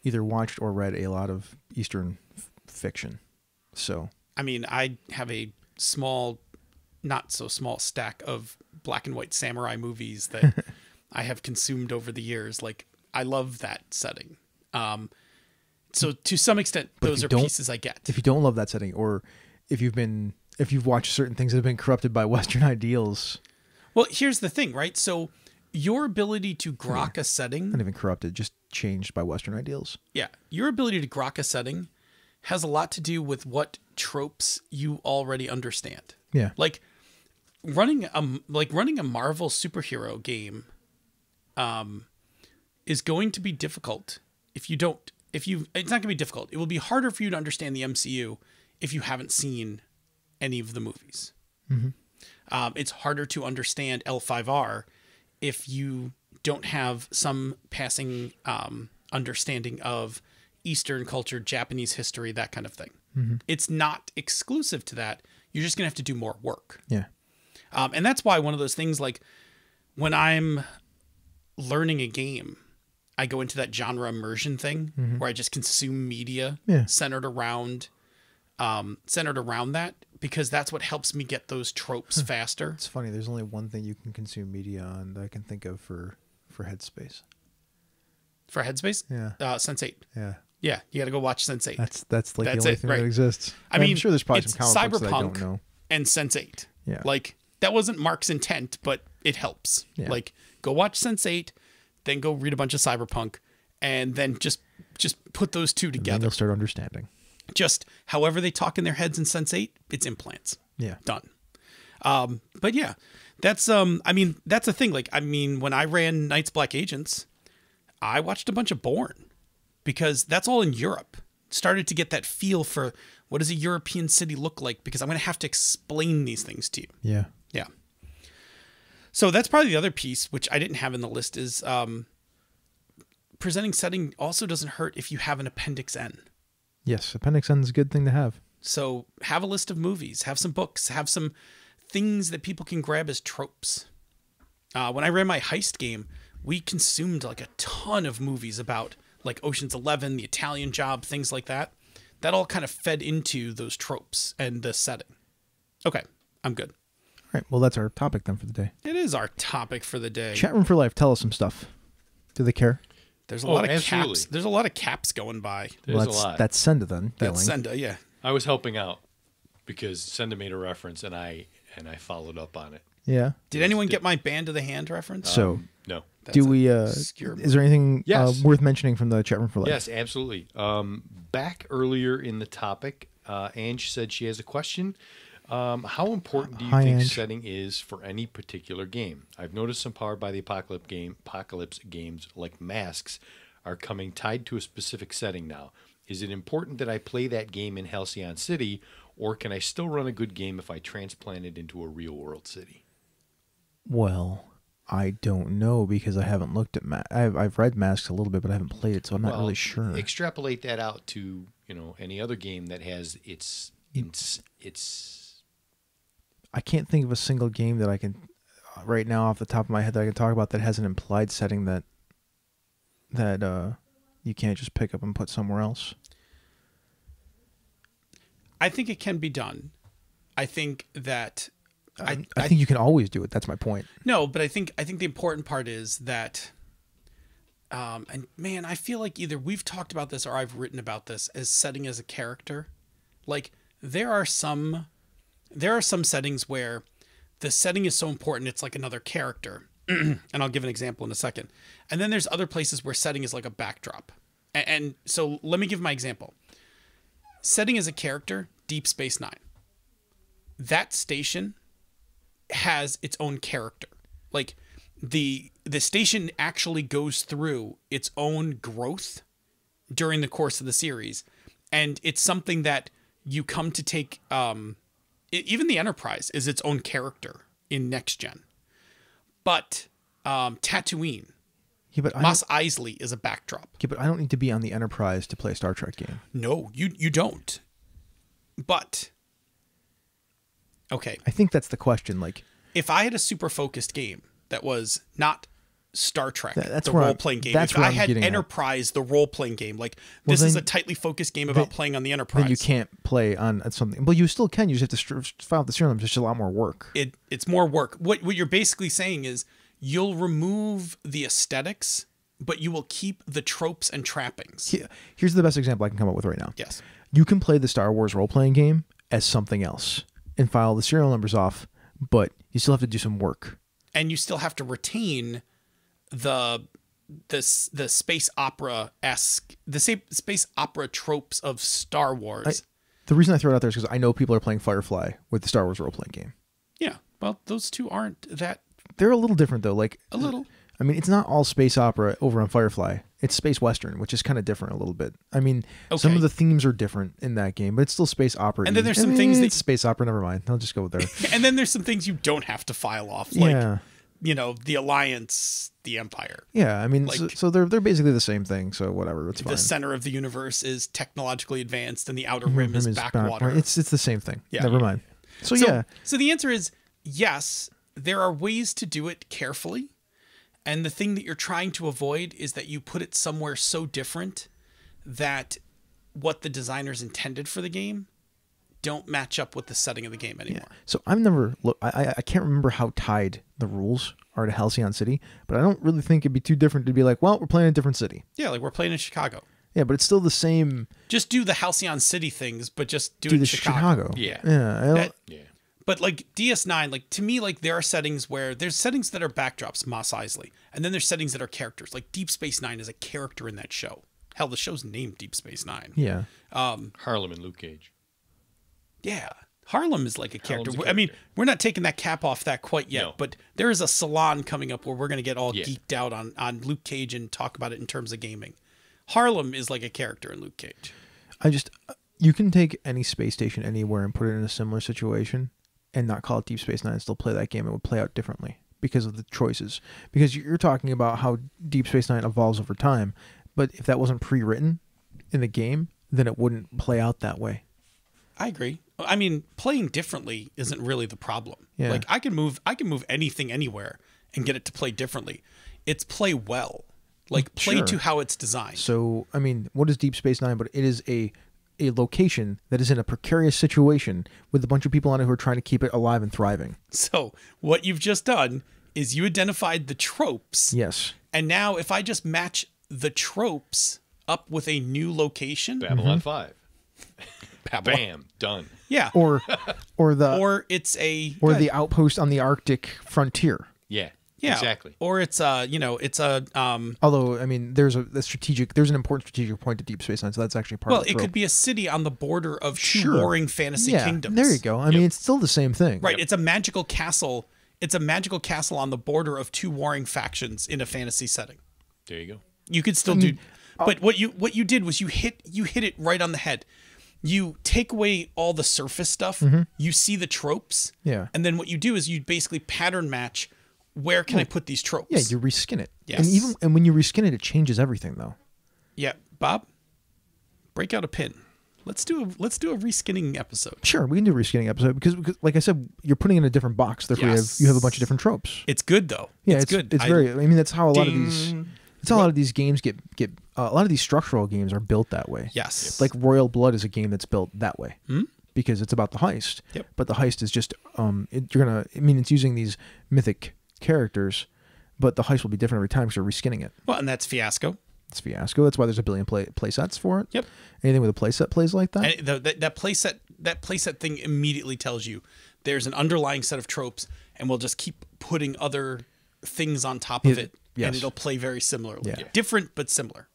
either watched or read a lot of Eastern fiction, so. I mean, I have a small, not so small stack of black and white samurai movies that I have consumed over the years. Like, I love that setting. So to some extent, those are pieces I get. If you don't love that setting, or if you've watched certain things that have been corrupted by Western ideals. Well, here's the thing, right? So your ability to grok a setting... Not even corrupted, just changed by Western ideals. Yeah. Your ability to grok a setting has a lot to do with what tropes you already understand. Yeah. Like running a Marvel superhero game is going to be difficult it's not going to be difficult. It will be harder for you to understand the MCU if you haven't seen any of the movies. Mm-hmm. It's harder to understand L5R if you don't have some passing understanding of Eastern culture, Japanese history, that kind of thing. Mm-hmm. It's not exclusive to that. You're just going to have to do more work. Yeah. And that's why one of those things, like when I'm learning a game, I go into that genre immersion thing where I just consume media centered around that, because that's what helps me get those tropes faster. It's funny. There's only one thing you can consume media on that I can think of for Headspace. For Headspace? Yeah. Sense8. Yeah. Yeah. You got to go watch Sense8. That's like the only thing that exists. I mean, I'm sure there's probably some comic books that I Cyberpunk don't know. and Sense8. Yeah. Like, that wasn't Mark's intent, but it helps. Yeah. Like, go watch Sense8, then go read a bunch of Cyberpunk, and then just put those two together. And then you'll start understanding. Just however they talk in their heads in Sense8, it's implants. Yeah. Done. But yeah, that's that's the thing. Like, I mean, when I ran Night's Black Agents, I watched a bunch of Bourne because that's all in Europe. Started to get that feel for what does a European city look like, because I'm going to have to explain these things to you. Yeah. Yeah. So that's probably the other piece, which I didn't have in the list, is presenting setting also doesn't hurt if you have an Appendix N. Yes, Appendix N is a good thing to have. So have a list of movies, have some books, have some things that people can grab as tropes. When I ran my heist game, we consumed like a ton of movies about like Ocean's 11, The Italian Job, things like that. That all kind of fed into those tropes and the setting. Okay, I'm good. All right, well, that's our topic then for the day. It is our topic for the day. Chat Room for Life, tell us some stuff. Do they care? There's a lot of caps. There's a lot of caps going by. There's a lot. That's Senda then. That's Senda, yeah. I was helping out because Senda made a reference and I followed up on it. Yeah. Did anyone get my Band of the Hand reference? So no. Do we? Is there anything worth mentioning from the Chat Room for Life? Yes, absolutely. Back earlier in the topic, Ange said she has a question. How important do you think Ange. setting is for any particular game? I've noticed some Powered by the Apocalypse games like Masks are coming tied to a specific setting now. Is it important that I play that game in Halcyon City, Or can I still run a good game if I transplant it into a real world city? Well, I don't know because I haven't looked at I've read Masks a little bit, but I haven't played it, so I'm not really sure. Extrapolate that out to, any other game that has its. I can't think of a single game that I can right now off the top of my head that I can talk about that has an implied setting that you can't just pick up and put somewhere else. I think it can be done. I think that I think you can always do it. That's my point. No, but I think the important part is that, and man, I feel like either we've talked about this or I've written about this as setting as a character. Like there are some settings where the setting is so important it's like another character, and I'll give an example in a second. And then there's other places where setting is like a backdrop. And so let me give my example. Setting as a character, Deep Space Nine. That station has its own character. Like the station actually goes through its own growth during the course of the series, and it's something that you come to take. Even the Enterprise is its own character in Next Gen, but Tatooine, Mos Eisley is a backdrop. Yeah, but I don't need to be on the Enterprise to play a Star Trek game. No, you don't. But okay, I think that's the question. Like, if I had a super focused game that was not Star Trek, that's the where role playing game. That's if I had Enterprise, the role playing game, like this is a tightly focused game about playing on the Enterprise. Then you can't play on something. Well, you still can. You just have to file the serial number. It's just a lot more work. It's more work. What you're basically saying is you'll remove the aesthetics, but you will keep the tropes and trappings. Here's the best example I can come up with right now. Yes. You can play the Star Wars role-playing game as something else and file the serial numbers off, but you still have to do some work. And you still have to retain the space opera-esque, the space opera tropes of Star Wars. The reason I throw it out there is because I know people are playing Firefly with the Star Wars role-playing game. Yeah. Well, those two aren't that... They're a little different, though. Like a little. I mean, it's not all space opera over on Firefly. It's space western, which is kind of different a little bit. I mean, some of the themes are different in that game, but it's still space opera. And then there's some things it's space opera. Never mind. I'll just go there. And then there's some things you don't have to file off, like the Alliance, the Empire. Yeah, I mean, like, so they're basically the same thing. So whatever, it's fine. The center of the universe is technologically advanced, and the outer rim is backwater. It's the same thing. Yeah. Never mind. So the answer is yes. There are ways to do it carefully. And the thing that you're trying to avoid is that you put it somewhere so different that what the designers intended for the game don't match up with the setting of the game anymore. Yeah. So I've never I can't remember how tied the rules are to Halcyon City, but I don't really think it'd be too different to be like, well, we're playing in a different city. Yeah, like we're playing in Chicago. Yeah, but it's still the same. Just do the Halcyon City things, but just do it in Chicago. Yeah. Yeah. But like DS9, like to me, like there are settings where there's settings that are backdrops, Mos Eisley, and then there's settings that are characters. Like Deep Space Nine is a character in that show. Hell, the show's named Deep Space Nine. Yeah. Harlem and Luke Cage. Yeah. Harlem is like a character. I mean, we're not taking that cap off that quite yet, but there is a salon coming up where we're going to get all geeked out on Luke Cage and talk about it in terms of gaming. Harlem is like a character in Luke Cage. You can take any space station anywhere and put it in a similar situation and not call it Deep Space Nine and still play that game. It would play out differently because of the choices. Because you're talking about how Deep Space Nine evolves over time, but if that wasn't pre-written in the game, then it wouldn't play out that way. I agree. I mean, playing differently isn't really the problem. Yeah. Like I can move anything anywhere and get it to play differently. It's play well. Like play to how it's designed. So, I mean, what is Deep Space Nine? But it is a location that is in a precarious situation with a bunch of people on it who are trying to keep it alive and thriving. So what you've just done is you identified the tropes. Yes. And now if I just match the tropes up with a new location. Babylon 5. Bam. Done. Yeah. Or it's the outpost on the Arctic frontier. Yeah. Yeah, exactly. Or it's although I mean, there's an important strategic point to Deep Space Nine, so that's actually part of the trope. It could be a city on the border of two warring fantasy kingdoms. There you go. I mean, it's still the same thing. Right. Yep. It's a magical castle. It's a magical castle on the border of two warring factions in a fantasy setting. There you go. You could still do, but what you did was you hit it right on the head. you take away all the surface stuff. You see the tropes. Yeah. And then what you do is you basically pattern match. Where can I put these tropes? Yeah, you reskin it. Yes. And when you reskin it, it changes everything though. Yeah, Bob, break out a pin. Let's do a reskinning episode. Sure, we can do a reskinning episode because like I said, you're putting it in a different box. Therefore, you have a bunch of different tropes. It's good though. Yeah, it's good. It's very. I mean, that's how a lot of these. That's how a lot of these games get. A lot of these structural games are built that way. Yes. Like Royal Blood is a game that's built that way because it's about the heist. Yep. But the heist is just it's using these mythic characters, but the heist will be different every time because you're reskinning it. Well, and that's Fiasco. It's Fiasco. That's why there's a billion play sets for it. Yep. Anything with a play set plays like that. And that playset thing immediately tells you there's an underlying set of tropes, and we'll just keep putting other things on top of it, yes. and it'll play very similarly. Yeah. Different but similar.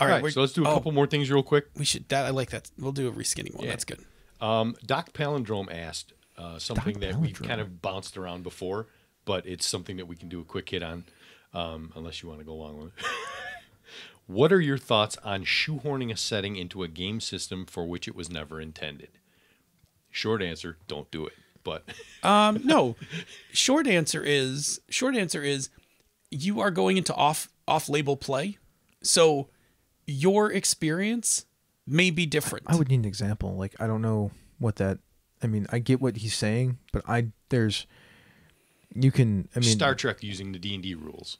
All All right, so let's do a couple more things real quick. We should. I like that. We'll do a reskinning one. Yeah. That's good. Doc Palindrome asked something that we've kind of bounced around before, but it's something that we can do a quick hit on, unless you want to go along with it. What are your thoughts on shoehorning a setting into a game system for which it was never intended? Short answer, don't do it. But no. Short answer is you are going into off-label play. So your experience may be different. I would need an example. Like, I don't know what that. I mean, I get what he's saying, but Star Trek using the D&D rules.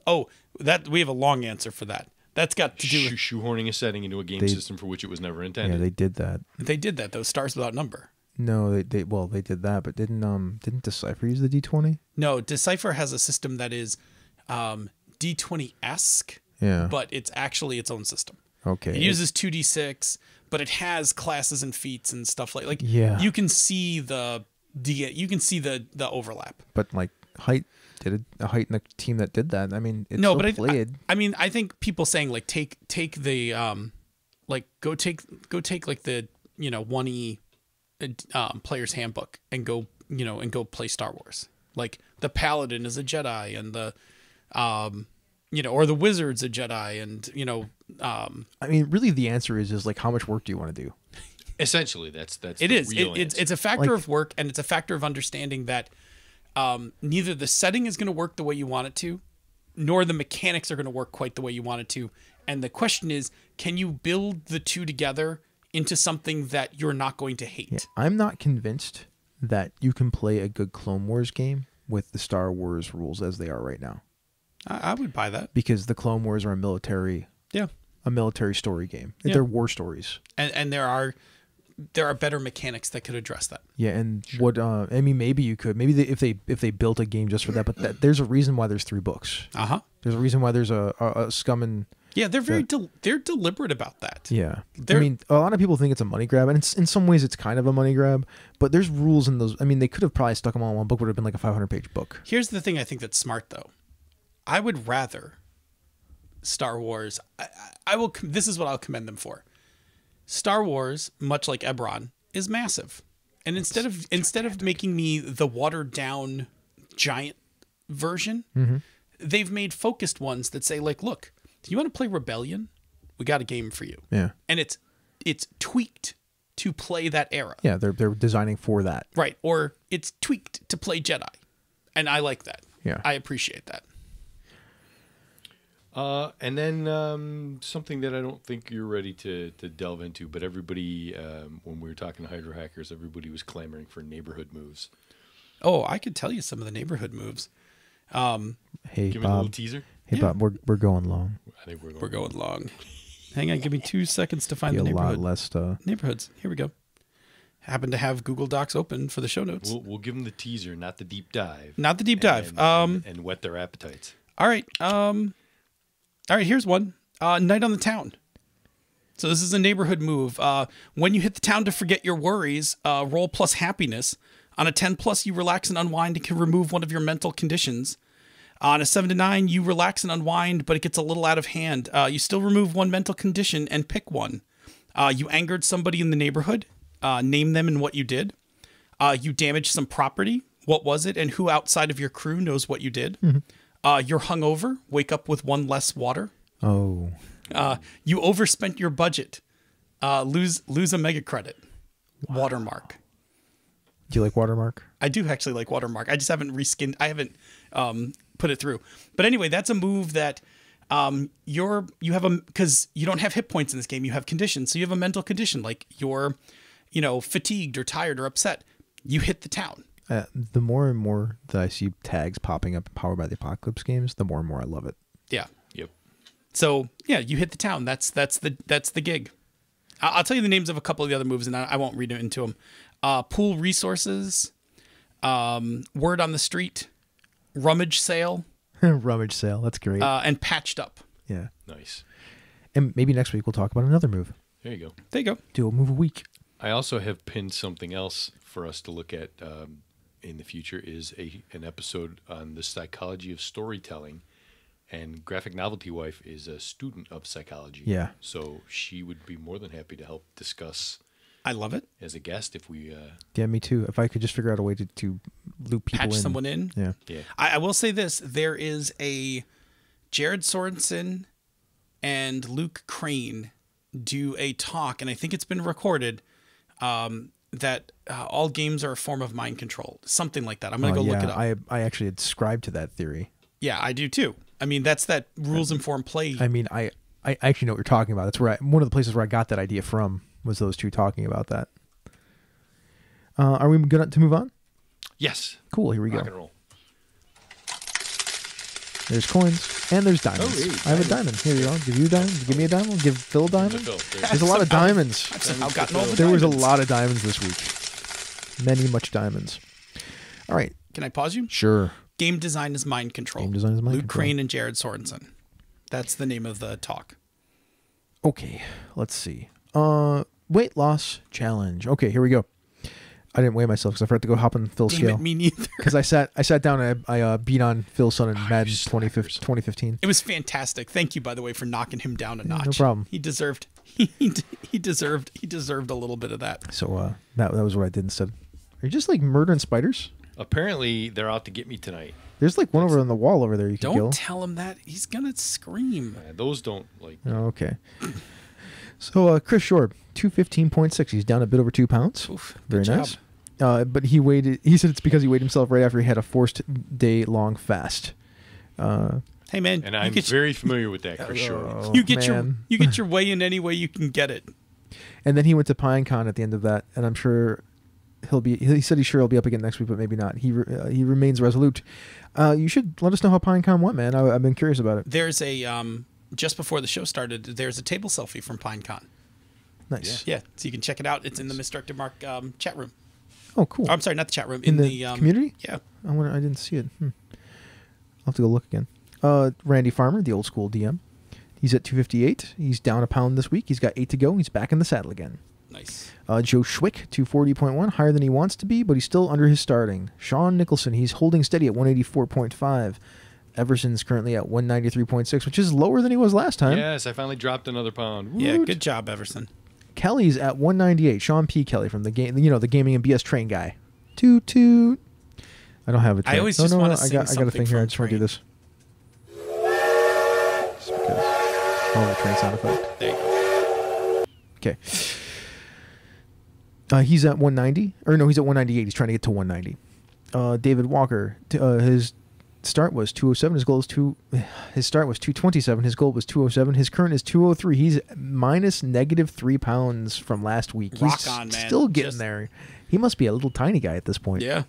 Oh, that we have a long answer for that. That's got to do with Shoehorning a setting into a game system for which it was never intended. Yeah, they did that. They did that. Those Stars Without Number. No, they did that, but didn't Decipher use the D20? No, Decipher has a system that is D20-esque. Yeah. But it's actually its own system. Okay. It uses 2d6, but it has classes and feats and stuff like yeah. You can see the overlap. But like Height did a Height in the team that did that. I mean, it's no, so but played. I mean, I think people saying like take the go take like the 1E player's handbook and go play Star Wars. Like the Paladin is a Jedi and the or the Wizard's a Jedi and I mean, really the answer is like how much work do you want to do? Essentially, that's it is. It's a factor of work, and it's a factor of understanding that neither the setting is going to work the way you want it to, nor the mechanics are going to work quite the way you want it to. And the question is, can you build the two together into something that you're not going to hate? Yeah, I'm not convinced that you can play a good Clone Wars game with the Star Wars rules as they are right now. I would buy that. Because the Clone Wars are a military story game. Yeah. They're war stories. And there are better mechanics that could address that. Yeah, and what I mean, maybe you could. Maybe if they built a game just for that, but there's a reason why there's 3 books. Uh-huh. There's a reason why there's a scum and yeah, they're they're deliberate about that. Yeah. I mean, a lot of people think it's a money grab, and in some ways it's kind of a money grab, but there's rules in those. I mean, they could have probably stuck them all in one book, would have been like a 500-page book. Here's the thing I think that's smart, though. I would rather Star Wars. This is what I'll commend them for. Star Wars, much like Ebron, is massive, and instead of making me the watered down giant version, they've made focused ones that say like, look, do you want to play Rebellion? We got a game for you. Yeah, and it's tweaked to play that era. Yeah, they're designing for that. Right, or it's tweaked to play Jedi, and I like that. Yeah, I appreciate that. And then something that I don't think you're ready to delve into, but everybody, when we were talking to Hydro Hackers, everybody was clamoring for neighborhood moves. Oh, I could tell you some of the neighborhood moves. Hey, give Bob. me a little teaser. Hey, Bob, we're going long. I think we're going long. Hang on, give me 2 seconds to find the a neighborhood. lot less neighborhoods. Here we go. Happen to have Google Docs open for the show notes. We'll give them the teaser, not the deep dive. Not the deep dive. And whet their appetites. All right. All right, here's one. Night on the Town. So this is a neighborhood move. When you hit the town to forget your worries, roll plus happiness. On a 10+, you relax and unwind and can remove one of your mental conditions. On a 7 to 9, you relax and unwind, but it gets a little out of hand. You still remove one mental condition and pick one. You angered somebody in the neighborhood. Name them and what you did. You damaged some property. What was it? And who outside of your crew knows what you did? You're hungover. Wake up with 1 less water. Oh. You overspent your budget. Lose a mega credit. Wow. Watermark. Do you like Watermark? I do actually like Watermark. I just haven't reskinned. I haven't put it through. But anyway, that's a move that you have because you don't have hit points in this game. You have conditions. So you have a mental condition, like you're, fatigued or tired or upset. You hit the town. The more and more that I see tags popping up in Powered by the Apocalypse games, the more and more I love it. Yeah. Yep. So yeah, you hit the town. That's the gig. I'll tell you the names of a couple of the other moves, and I won't read into them. Pool resources, word on the street, rummage sale. Rummage sale. That's great. And patched up. Yeah. Nice. And maybe next week we'll talk about another move. There you go. There you go. Do a move a week. I also have pinned something else for us to look at in the future is an episode on the psychology of storytelling. And Graphic Novelty Wife is a student of psychology. Yeah. So she would be more than happy to help discuss. I love it. As a guest, if we... Yeah, me too. If I could just figure out a way to loop people in. Patch someone in. Yeah. Yeah. I will say this. There is a Jared Sorensen and Luke Crane do a talk, and I think it's been recorded, that all games are a form of mind control. Something like that. I'm going to go look it up. I actually subscribe to that theory. Yeah, I do too. I mean, that's that rules-informed play. I mean, I actually know what you're talking about. That's where one of the places where I got that idea from was those two talking about that. Are we good to move on? Yes. Cool. Here we Rock go. and roll. There's coins and there's diamonds. I have a diamond. Here you go. Give you a diamond. Give me a diamond. Give Phil a diamond. There's a lot of diamonds. I've somehow gotten all the There was a diamonds. lot of diamonds this week. Many much diamonds. All right. Can I pause you? Sure. Game design is mind control. Game design is mind Luke control. Crane and Jared Sorensen. That's the name of the talk. Okay. Let's see. Weight loss challenge. Okay, here we go. I didn't weigh myself because I forgot to go hop on Phil's Damn scale. it, me neither. Because I sat down and I beat on Phil's son in Madden 2015. It was fantastic. Thank you, by the way, for knocking him down a notch. No problem. He deserved. He deserved a little bit of that. So that was what I did instead. Are you just like murdering spiders? Apparently, they're out to get me tonight. There's like one over on the wall over there you can kill. Don't tell him that. He's gonna scream. Those don't like. Oh, okay. So Chris Shorb, 215.6. He's down a bit over 2 pounds. Oof, Very good nice. job. But he said it's because he weighed himself right after he had a forced day-long fast. Hey man, And I'm very familiar with that, for sure. you get man. your weigh in any way you can get it. And then he went to PineCon at the end of that, and I'm sure he said he's sure he'll be up again next week, but maybe not. He remains resolute. You should let us know how PineCon went, man. I've been curious about it. There's a just before the show started, there's a table selfie from PineCon. Nice. Yeah, so you can check it out. It's in the Misdirected Mark chat room. Oh, cool. I'm sorry, not the chat room. In the community? Yeah. I didn't see it. I'll have to go look again. Randy Farmer, the old school DM. He's at 258. He's down a pound this week. He's got 8 to go. He's back in the saddle again. Nice. Joe Schwick, 240.1, higher than he wants to be, but he's still under his starting. Sean Nicholson, he's holding steady at 184.5. Everson's currently at 193.6, which is lower than he was last time. Yes, I finally dropped another pound. Woot. Yeah, good job, Everson. Kelly's at 198. Sean P. Kelly from the game, the gaming and BS train guy. Toot toot. I don't have a train. I always just want to sing I got a something thing here. I from just want to do Train. this. Just because I love the train sound effect. There you go. Okay. He's at 190. Or no, he's at 198. He's trying to get to 190. David Walker, his start was 207. His start was 227. His goal was 207. His current is 203. He's minus -3 pounds from last week. Rock He's on, man. still getting there. He must be a little tiny guy at this point. Yeah.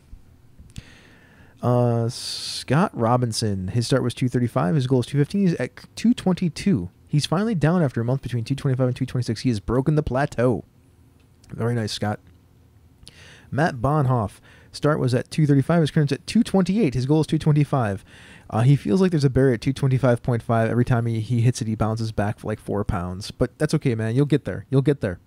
Scott Robinson, his start was 235. His goal is 215. He's at 222. He's finally down after a month between 225 and 226. He has broken the plateau. Very nice, Scott. Matt Bonhoff, start was at 235. His current's at 228. His goal is 225. He feels like there's a barrier at 225.5. Every time he hits it, he bounces back for like 4 pounds. But that's okay, man. You'll get there. You'll get there.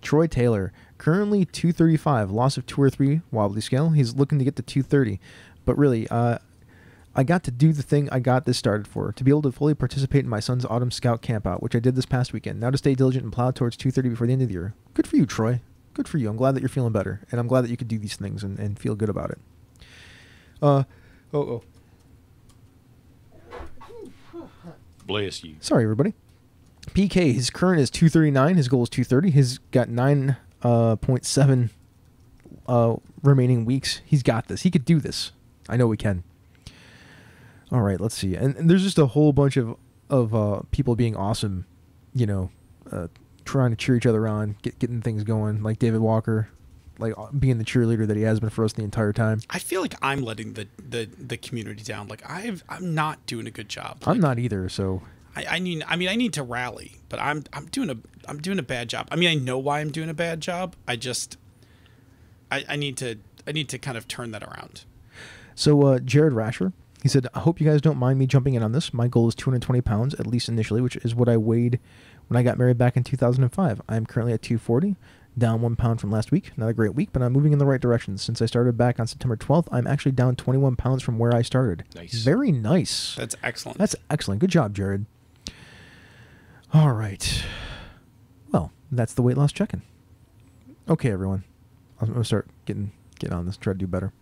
Troy Taylor, currently 235. Loss of 2 or 3 wobbly scale. He's looking to get to 230. But really, I got to do the thing I got this started for, to be able to fully participate in my son's Autumn Scout campout, which I did this past weekend. Now to stay diligent and plow towards 230 before the end of the year. Good for you, Troy. Good for you. I'm glad that you're feeling better, and I'm glad that you could do these things and feel good about it. Bless you. Sorry, everybody. PK, his current is 239. His goal is 230. He's got 9.7 remaining weeks. He's got this. He could do this. I know we can. All right, let's see. And there's just a whole bunch of people being awesome, trying to cheer each other on, getting things going, like David Walker, like being the cheerleader that he has been for us the entire time. I feel like I'm letting the community down. Like I'm not doing a good job. I'm not either. So I need to rally, but I'm doing a bad job. I mean, I know why I'm doing a bad job. I need to kind of turn that around. So Jared Rasher, he said, I hope you guys don't mind me jumping in on this. My goal is 220 pounds, at least initially, which is what I weighed when I got married back in 2005. I am currently at 240, down 1 pound from last week. Not a great week, but I'm moving in the right direction. Since I started back on September 12th, I'm actually down 21 pounds from where I started. Nice. Very nice. That's excellent. That's excellent. Good job, Jared. All right. Well, that's the weight loss check-in. Okay, everyone. I'm going to start getting on this, try to do better.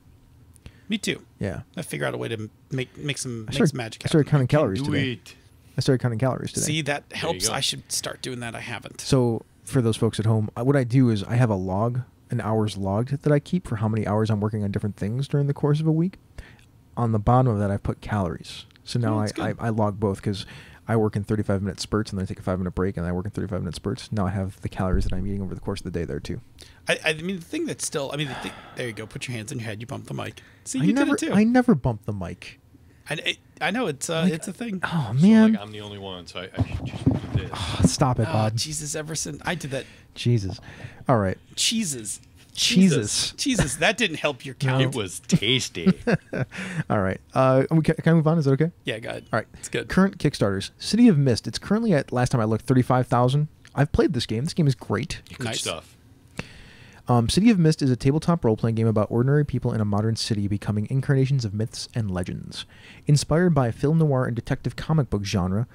Me too. Yeah. I figure out a way to make some magic I started happen. counting calories Do today. it. I started counting calories today. See, that helps. go. I should start doing that. I haven't. So for those folks at home, what I do is I have a log, an hours logged that I keep for how many hours I'm working on different things during the course of a week. On the bottom of that, I put calories. So now that's good. I log both because I work in 35-minute spurts and then I take a 5-minute break and I work in 35-minute spurts. Now I have the calories that I'm eating over the course of the day there too. I mean, the thing that's still, there you go. Put your hands on your head. You bump the mic. See, you did it too. I never bump the mic. I know it's a thing. Oh, So, man. I'm the only one, so I should just do this. Stop it, Oh, Bob. Jesus, Everson. I did that. Jesus. All right. Cheeses. Jesus. Jesus, that didn't help your count. It was tasty. All right. Can I move on? Is that okay? Yeah, go ahead. All right. It's good. Current Kickstarters. City of Mist. It's currently at, last time I looked, 35,000. I've played this game. This game is great. Good Nice. stuff. City of Mist is a tabletop role-playing game about ordinary people in a modern city becoming incarnations of myths and legends. Inspired by film noir and detective comic book genre,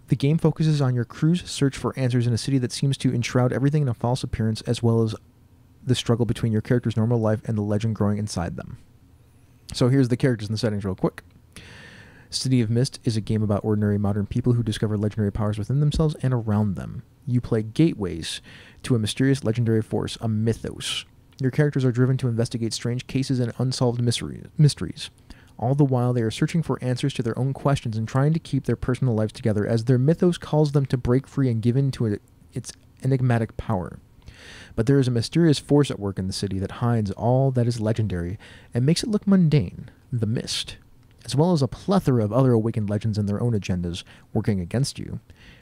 the game focuses on your crew's search for answers in a city that seems to enshroud everything in a false appearance, as well as the struggle between your character's normal life and the legend growing inside them. So here's the characters and the settings real quick. City of Mist is a game about ordinary modern people who discover legendary powers within themselves and around them. You play gateways to a mysterious legendary force, a mythos. Your characters are driven to investigate strange cases and unsolved mysteries. All the while, they are searching for answers to their own questions and trying to keep their personal lives together as their mythos calls them to break free and give in to its enigmatic power. But there is a mysterious force at work in the city that hides all that is legendary and makes it look mundane, the Mist, as well as a plethora of other awakened legends and their own agendas working against you.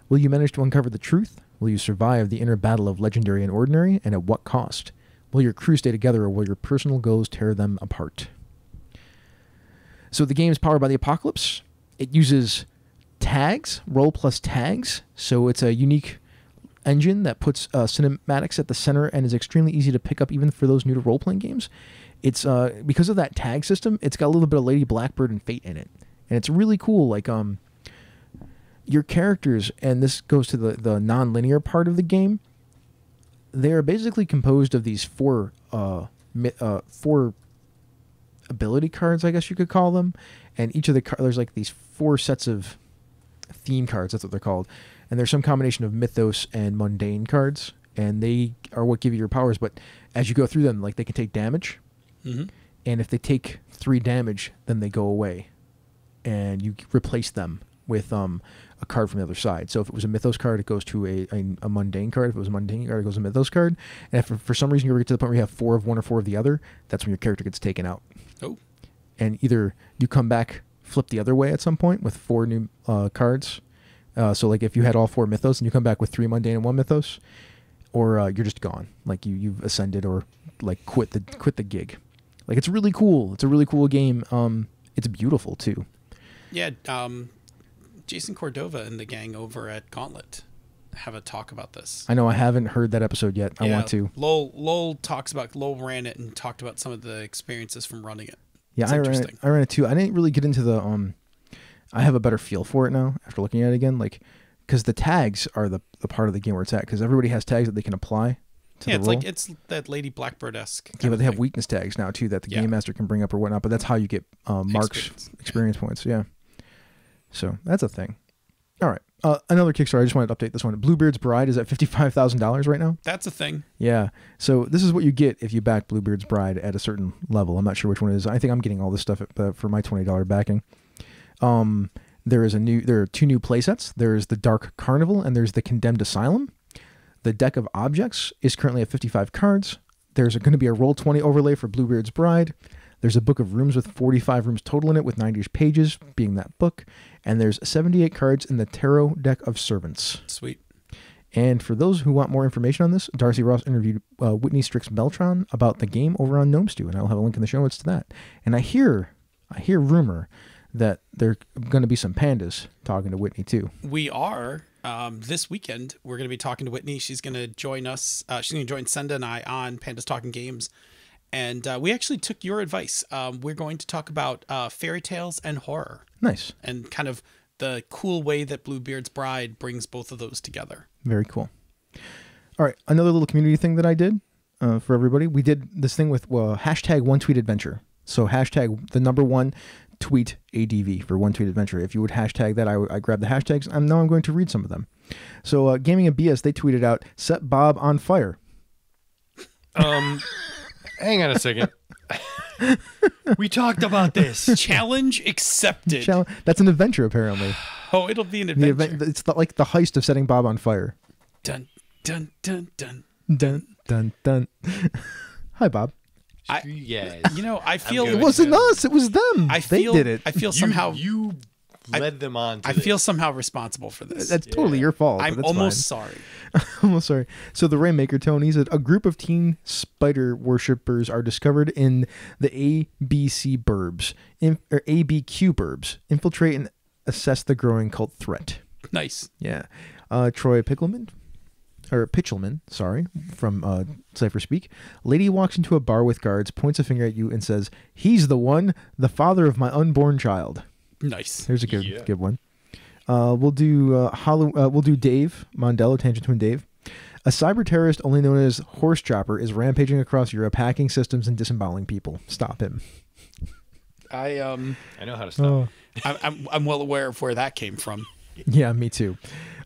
Will you manage to uncover the truth? Will you survive the inner battle of legendary and ordinary, and at what cost? Will your crew stay together, or will your personal goals tear them apart? So the game is powered by the Apocalypse. It uses tags, role plus tags, so it's a unique engine that puts cinematics at the center and is extremely easy to pick up even for those new to role-playing games. It's because of that tag system, it's got a little bit of Lady Blackbird and Fate in it. And it's really cool. Like your characters, and this goes to the non-linear part of the game, they are basically composed of these four ability cards, I guess you could call them. And each of the there's like these 4 sets of theme cards, that's what they're called. And there's some combination of mythos and mundane cards, and they are what give you your powers. But as you go through them, like they can take damage. Mm-hmm. And if they take 3 damage, then they go away, and you replace them with a card from the other side. So if it was a mythos card, it goes to a mundane card. If it was a mundane card, it goes to a mythos card. And if for some reason you ever get to the point where you have 4 of one or 4 of the other, that's when your character gets taken out. Oh. And either you come back, flip the other way at some point with 4 new cards. So like if you had all 4 mythos and you come back with 3 mundane and 1 mythos, or you're just gone. Like you've ascended or like quit the gig. Like it's really cool. It's a really cool game. It's beautiful too. Yeah, Jason Cordova and the gang over at Gauntlet have a talk about this. I know I haven't heard that episode yet. I want to. Lowell ran it and talked about some of the experiences from running it. Yeah, It's interesting. I ran it too. I didn't really get into the I have a better feel for it now after looking at it again, like because the tags are the part of the game where it's at, because everybody has tags that they can apply to the it's role. like it's that Lady Blackbird-esque. Yeah, but they have weakness tags now too that the game master can bring up or whatnot. But that's how you get marks, experience points. Yeah, so that's a thing. All right. Another Kickstarter. I just wanted to update this one. Bluebeard's Bride is at $55,000 right now. That's a thing. Yeah. So this is what you get if you back Bluebeard's Bride at a certain level. I'm not sure which one it is. I think I'm getting all this stuff for my $20 backing. There are 2 new playsets. There's the Dark Carnival and there's the Condemned Asylum. The deck of objects is currently at 55 cards. There's going to be a Roll20 overlay for Bluebeard's Bride. There's a book of rooms with 45 rooms total in it with 90 pages being that book. And there's 78 cards in the Tarot deck of Servants. Sweet. And for those who want more information on this, Darcy Ross interviewed Whitney Strix Beltran about the game over on Gnome Stew, and I'll have a link in the show notes to that. And I hear rumor that there are going to be some pandas talking to Whitney too. We are. This weekend, we're going to be talking to Whitney. She's going to join us. She's going to join Senda and I on Pandas Talking Games. And we actually took your advice. We're going to talk about fairy tales and horror. Nice. And kind of the cool way that Bluebeard's Bride brings both of those together. Very cool. All right. Another little community thing that I did for everybody. We did this thing with hashtag one tweet adventure. So hashtag the number 1 tweet ADV for one tweet adventure. If you would hashtag that, I grabbed the hashtags. Now I'm going to read some of them. So Gaming and BS, they tweeted out, set Bob on fire. Hang on a second. We talked about this. Challenge accepted. That's an adventure, apparently. Oh, it'll be an adventure. It's like the heist of setting Bob on fire. Dun, dun, dun, dun. Dun, dun, dun. Hi, Bob. Yes. I feel It wasn't us. It was them. They did it. I feel somehow you led them on. I feel somehow responsible for this. That's totally your fault. I'm almost sorry. Almost sorry. So the Rainmaker Tony said a group of teen spider worshippers are discovered in the ABC burbs, or ABQ burbs. Infiltrate and assess the growing cult threat. Nice. Yeah. Troy Pitchelman, sorry, from Cypher Speak. Lady walks into a bar with guards, points a finger at you, and says, "He's the one, the father of my unborn child." Nice. There's a good one. We'll do Dave Mondello, Tangent Twin Dave. A cyber terrorist only known as Horse Chopper is rampaging across Europe, hacking systems and disemboweling people. Stop him. I know how to stop. I'm well aware of where that came from. Yeah, me too.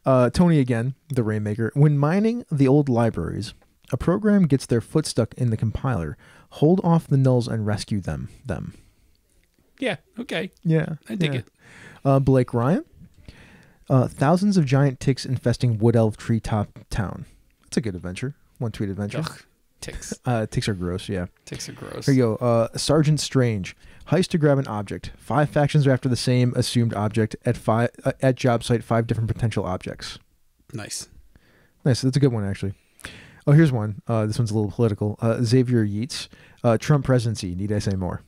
Tony again, the Rainmaker. When mining the old libraries, a program gets their foot stuck in the compiler. Hold off the nulls and rescue them. Yeah. Okay. Yeah, I dig it. Blake Ryan. Thousands of giant ticks infesting Wood Elf Treetop Town. It's a good adventure. One tweet adventure. Ugh, ticks. Ticks are gross, yeah. Ticks are gross. Here you go. Sergeant Strange. Heist to grab an object. 5 factions are after the same assumed object at job site. 5 different potential objects. Nice. That's a good one, actually. Oh, here's one. This one's a little political. Xavier Yeats. Trump presidency. Need I say more?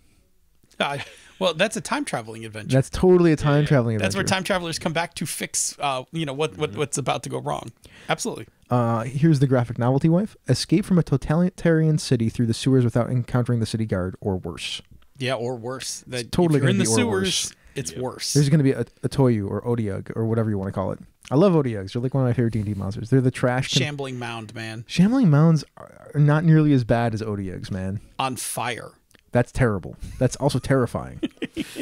Well, that's a time traveling adventure. That's totally a time traveling adventure. That's where time travelers come back to fix, what's about to go wrong. Absolutely. Here's the graphic novelty wife. Escape from a totalitarian city through the sewers without encountering the city guard, or worse. Yeah, or worse. That totally if you're in the gonna be or sewers, worse. it's worse. There's going to be a Toyu or Odiug or whatever you want to call it. I love Odiugs. They're like one of my favorite D&D monsters. They're the trash. Shambling mound, man. Shambling mounds are not nearly as bad as Odiugs, man. On fire. That's terrible. That's also terrifying.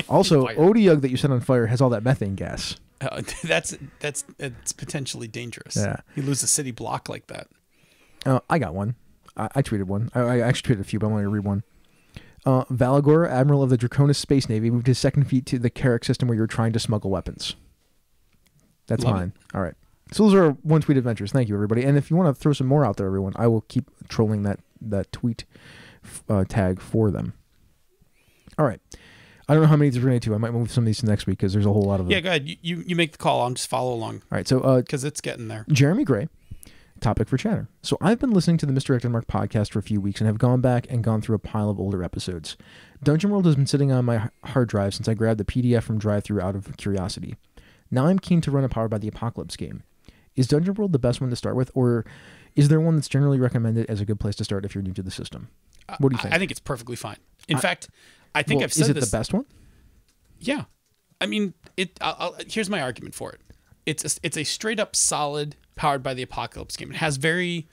Also, Odiug that you set on fire has all that methane gas. It's potentially dangerous. Yeah. You lose a city block like that. I got one. I tweeted one. I actually tweeted a few, but I'm going to read one. Valagor, Admiral of the Draconis Space Navy, moved his second feat to the Carrick system where you're trying to smuggle weapons. That's mine. All right. So those are one tweet adventures. Thank you, everybody. And if you want to throw some more out there, everyone, I will keep trolling that tweet tag for them. All right. I don't know how many to relate to. I might move some of these to next week because there's a whole lot of them. Yeah, go ahead. You make the call. I'll just follow along. All right. So because it's getting there. Jeremy Gray, topic for chatter. So I've been listening to the Misdirected Mark podcast for a few weeks and have gone back and gone through a pile of older episodes. Dungeon World has been sitting on my hard drive since I grabbed the PDF from drive-thru out of curiosity. Now I'm keen to run a Powered by the Apocalypse game. Is Dungeon World the best one to start with, or is there one that's generally recommended as a good place to start if you're new to the system? What do you think? I think it's perfectly fine. In fact, I think I've said is it this. The best one? Yeah. I mean, here's my argument for it. It's a straight up solid Powered by the Apocalypse game. It has very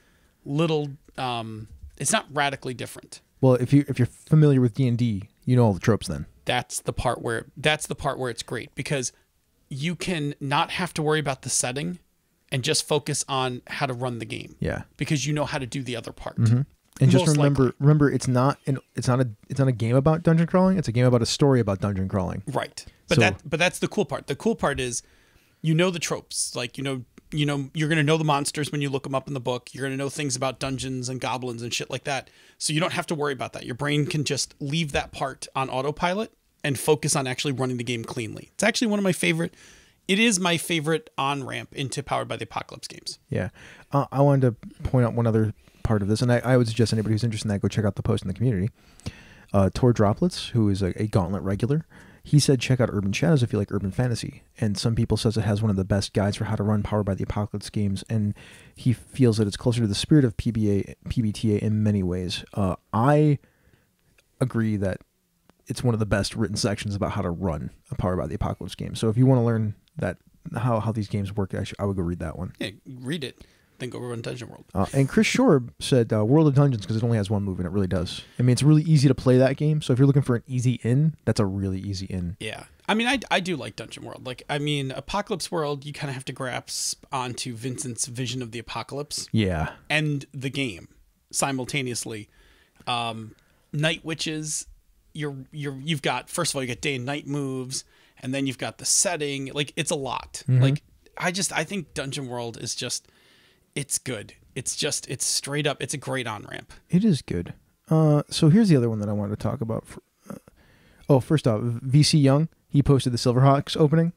little. It's not radically different. Well, if you're familiar with D&D, you know all the tropes. Then that's the part where it's great because you can not have to worry about the setting and just focus on how to run the game. Yeah. Because you know how to do the other part. And just Most remember, it's not a game about dungeon crawling. It's a game about a story about dungeon crawling. Right. But that's the cool part. The cool part is, the tropes. Like, you're going to know the monsters when you look them up in the book. You're going to know things about dungeons and goblins and shit like that. So you don't have to worry about that. Your brain can just leave that part on autopilot and focus on actually running the game cleanly. It's actually it is my favorite on-ramp into Powered by the Apocalypse games. Yeah. I wanted to point out one other part of this, and I would suggest anybody who's interested in that, go check out the post in the community. Tor Droplets, who is a Gauntlet regular, he said check out Urban Shadows if you like urban fantasy. And some people says it has one of the best guides for how to run Powered by the Apocalypse games, and he feels that it's closer to the spirit of PBTA in many ways. I agree that it's one of the best written sections about how to run a Powered by the Apocalypse game. So if you want to learn that how these games work, I would go read that one. Yeah, read it. Then go run Dungeon World. And Chris Shore said World of Dungeons because it only has one move, and it really does. I mean, it's really easy to play that game. So if you're looking for an easy in, that's a really easy in. Yeah. I mean, I do like Dungeon World. Like, I mean, Apocalypse World, you kind of have to grasp onto Vincent's vision of the apocalypse. Yeah. And the game simultaneously. Night Witches, you've got, first of all, you got day and night moves, and then you've got the setting. Like, it's a lot. Like, I think Dungeon World is just, it's good. It's straight up, it's a great on-ramp. It is good. So here's the other one that I wanted to talk about. First off, VC Young, he posted the Silverhawks opening.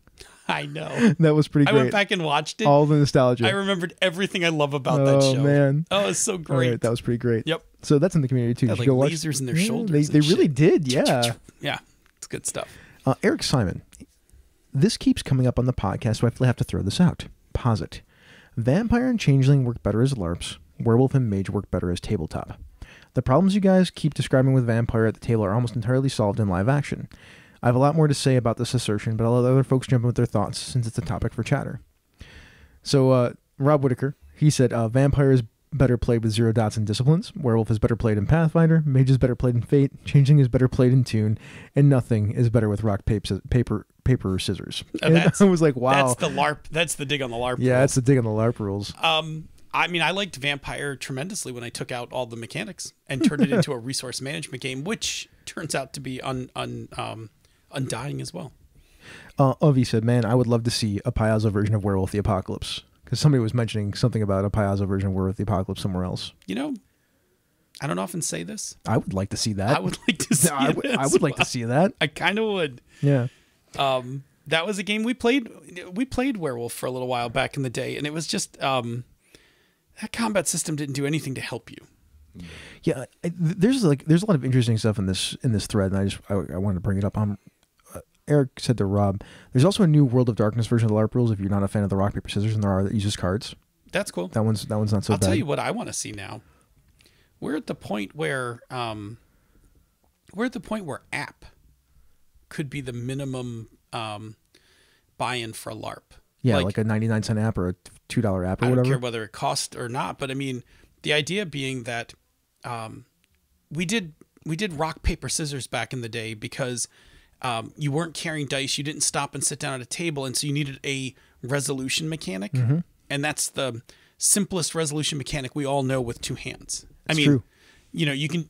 I know. That was pretty great. I went back and watched it. All the nostalgia. I remembered everything I love about that show. Oh, man. Oh, it's so great. Right, that was pretty great. Yep. So that's in the community, too. Had, like, lasers in their shoulders. They really did, yeah. Yeah, it's good stuff. Eric Simon, this keeps coming up on the podcast, so I have to throw this out. Posit. Vampire and Changeling work better as LARPs. Werewolf and Mage work better as tabletop. The problems you guys keep describing with Vampire at the table are almost entirely solved in live action. I have a lot more to say about this assertion, but I'll let other folks jump in with their thoughts since it's a topic for chatter. So, Rob Whitaker, he said, Vampire is better played with 0 dots and disciplines. Werewolf is better played in Pathfinder. Mage is better played in Fate. Changeling is better played in Tune. And nothing is better with rock, paper, scissors. And I was like, wow. That's the LARP. That's the dig on the LARP Yeah, rules. That's the dig on the LARP rules. I mean, I liked Vampire tremendously when I took out all the mechanics and turned it into a resource management game, which turns out to be undying as well. Ovi said, man, I would love to see a Piazza version of Werewolf the Apocalypse. Because somebody was mentioning something about a Piazza version of Werewolf the Apocalypse somewhere else. I don't often say this. I would like to see that. I would like to see I would like to see that. I kind of would. Yeah. That was a game we played. We played Werewolf for a little while back in the day, and it was just that combat system didn't do anything to help you. Yeah, there's a lot of interesting stuff in this thread, and I wanted to bring it up. Eric said to Rob, "There's also a new World of Darkness version of the LARP rules. If you're not a fan of the rock paper scissors, and there are that uses cards. That's cool. That one's not so bad. I'll tell you what I want to see now. We're at the point where app could be the minimum buy-in for a LARP. Yeah, like a 99-cent app or a $2 app or whatever. I don't care whether it costs or not, but I mean, the idea being that we did rock paper scissors back in the day because you weren't carrying dice, you didn't stop and sit down at a table, and so you needed a resolution mechanic, and that's the simplest resolution mechanic we all know with two hands. That's true. You can,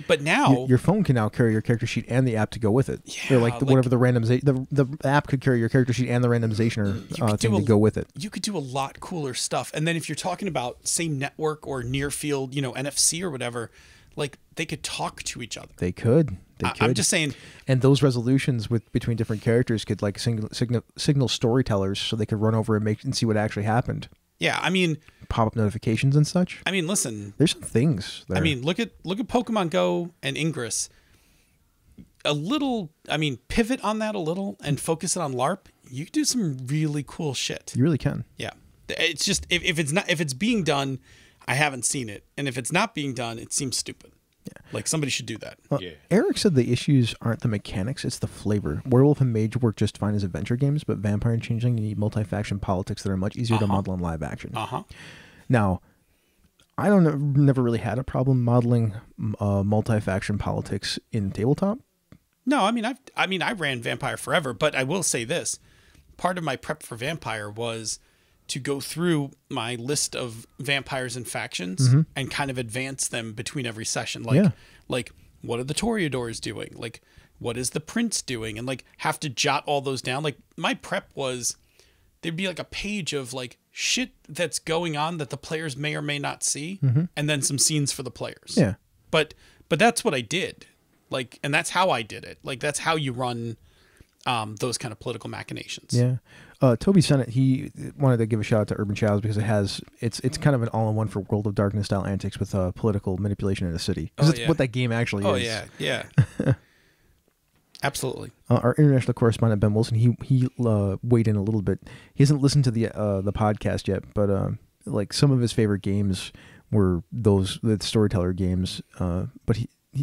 but now your phone can now carry your character sheet and the app to go with it. Yeah, or whatever the randomization, the app could carry your character sheet and the randomization thing to go with it. You could do a lot cooler stuff. And then if you're talking about same network or near field, NFC or whatever, like they could talk to each other. They could. I'm just saying. And those resolutions between different characters could like signal storytellers so they could run over and see what actually happened. Yeah, I mean, pop up notifications and such. I mean, listen, there's some things there. I mean, look at Pokemon Go and Ingress. Pivot on that a little and focus it on LARP. You can do some really cool shit. You really can. Yeah, it's just if it's being done, I haven't seen it, and if it's not being done, it seems stupid. Yeah. Like somebody should do that. Yeah. Eric said the issues aren't the mechanics, it's the flavor. Werewolf and Mage work just fine as adventure games, but Vampire and Changeling need multi-faction politics that are much easier to model in live action. Now, I never really had a problem modeling multi-faction politics in tabletop. No, I mean I ran Vampire forever, but I will say this. part of my prep for Vampire was to go through my list of vampires and factions and kind of advance them between every session. Like what are the Toreadors doing? Like, what is the Prince doing? And like have to jot all those down. Like my prep was, there'd be like a page of like shit that's going on that the players may or may not see, and then some scenes for the players. Yeah. But that's what I did. Like, and that's how I did it. Like, that's how you run those kind of political machinations. Yeah. Toby Sennett, he wanted to give a shout out to Urban Shadows because it's kind of an all-in-one for World of Darkness style antics with political manipulation in a city. Because it's what that game actually is. Oh yeah. Absolutely. Our international correspondent Ben Wilson, he weighed in a little bit. He hasn't listened to the podcast yet, but like some of his favorite games were the storyteller games. But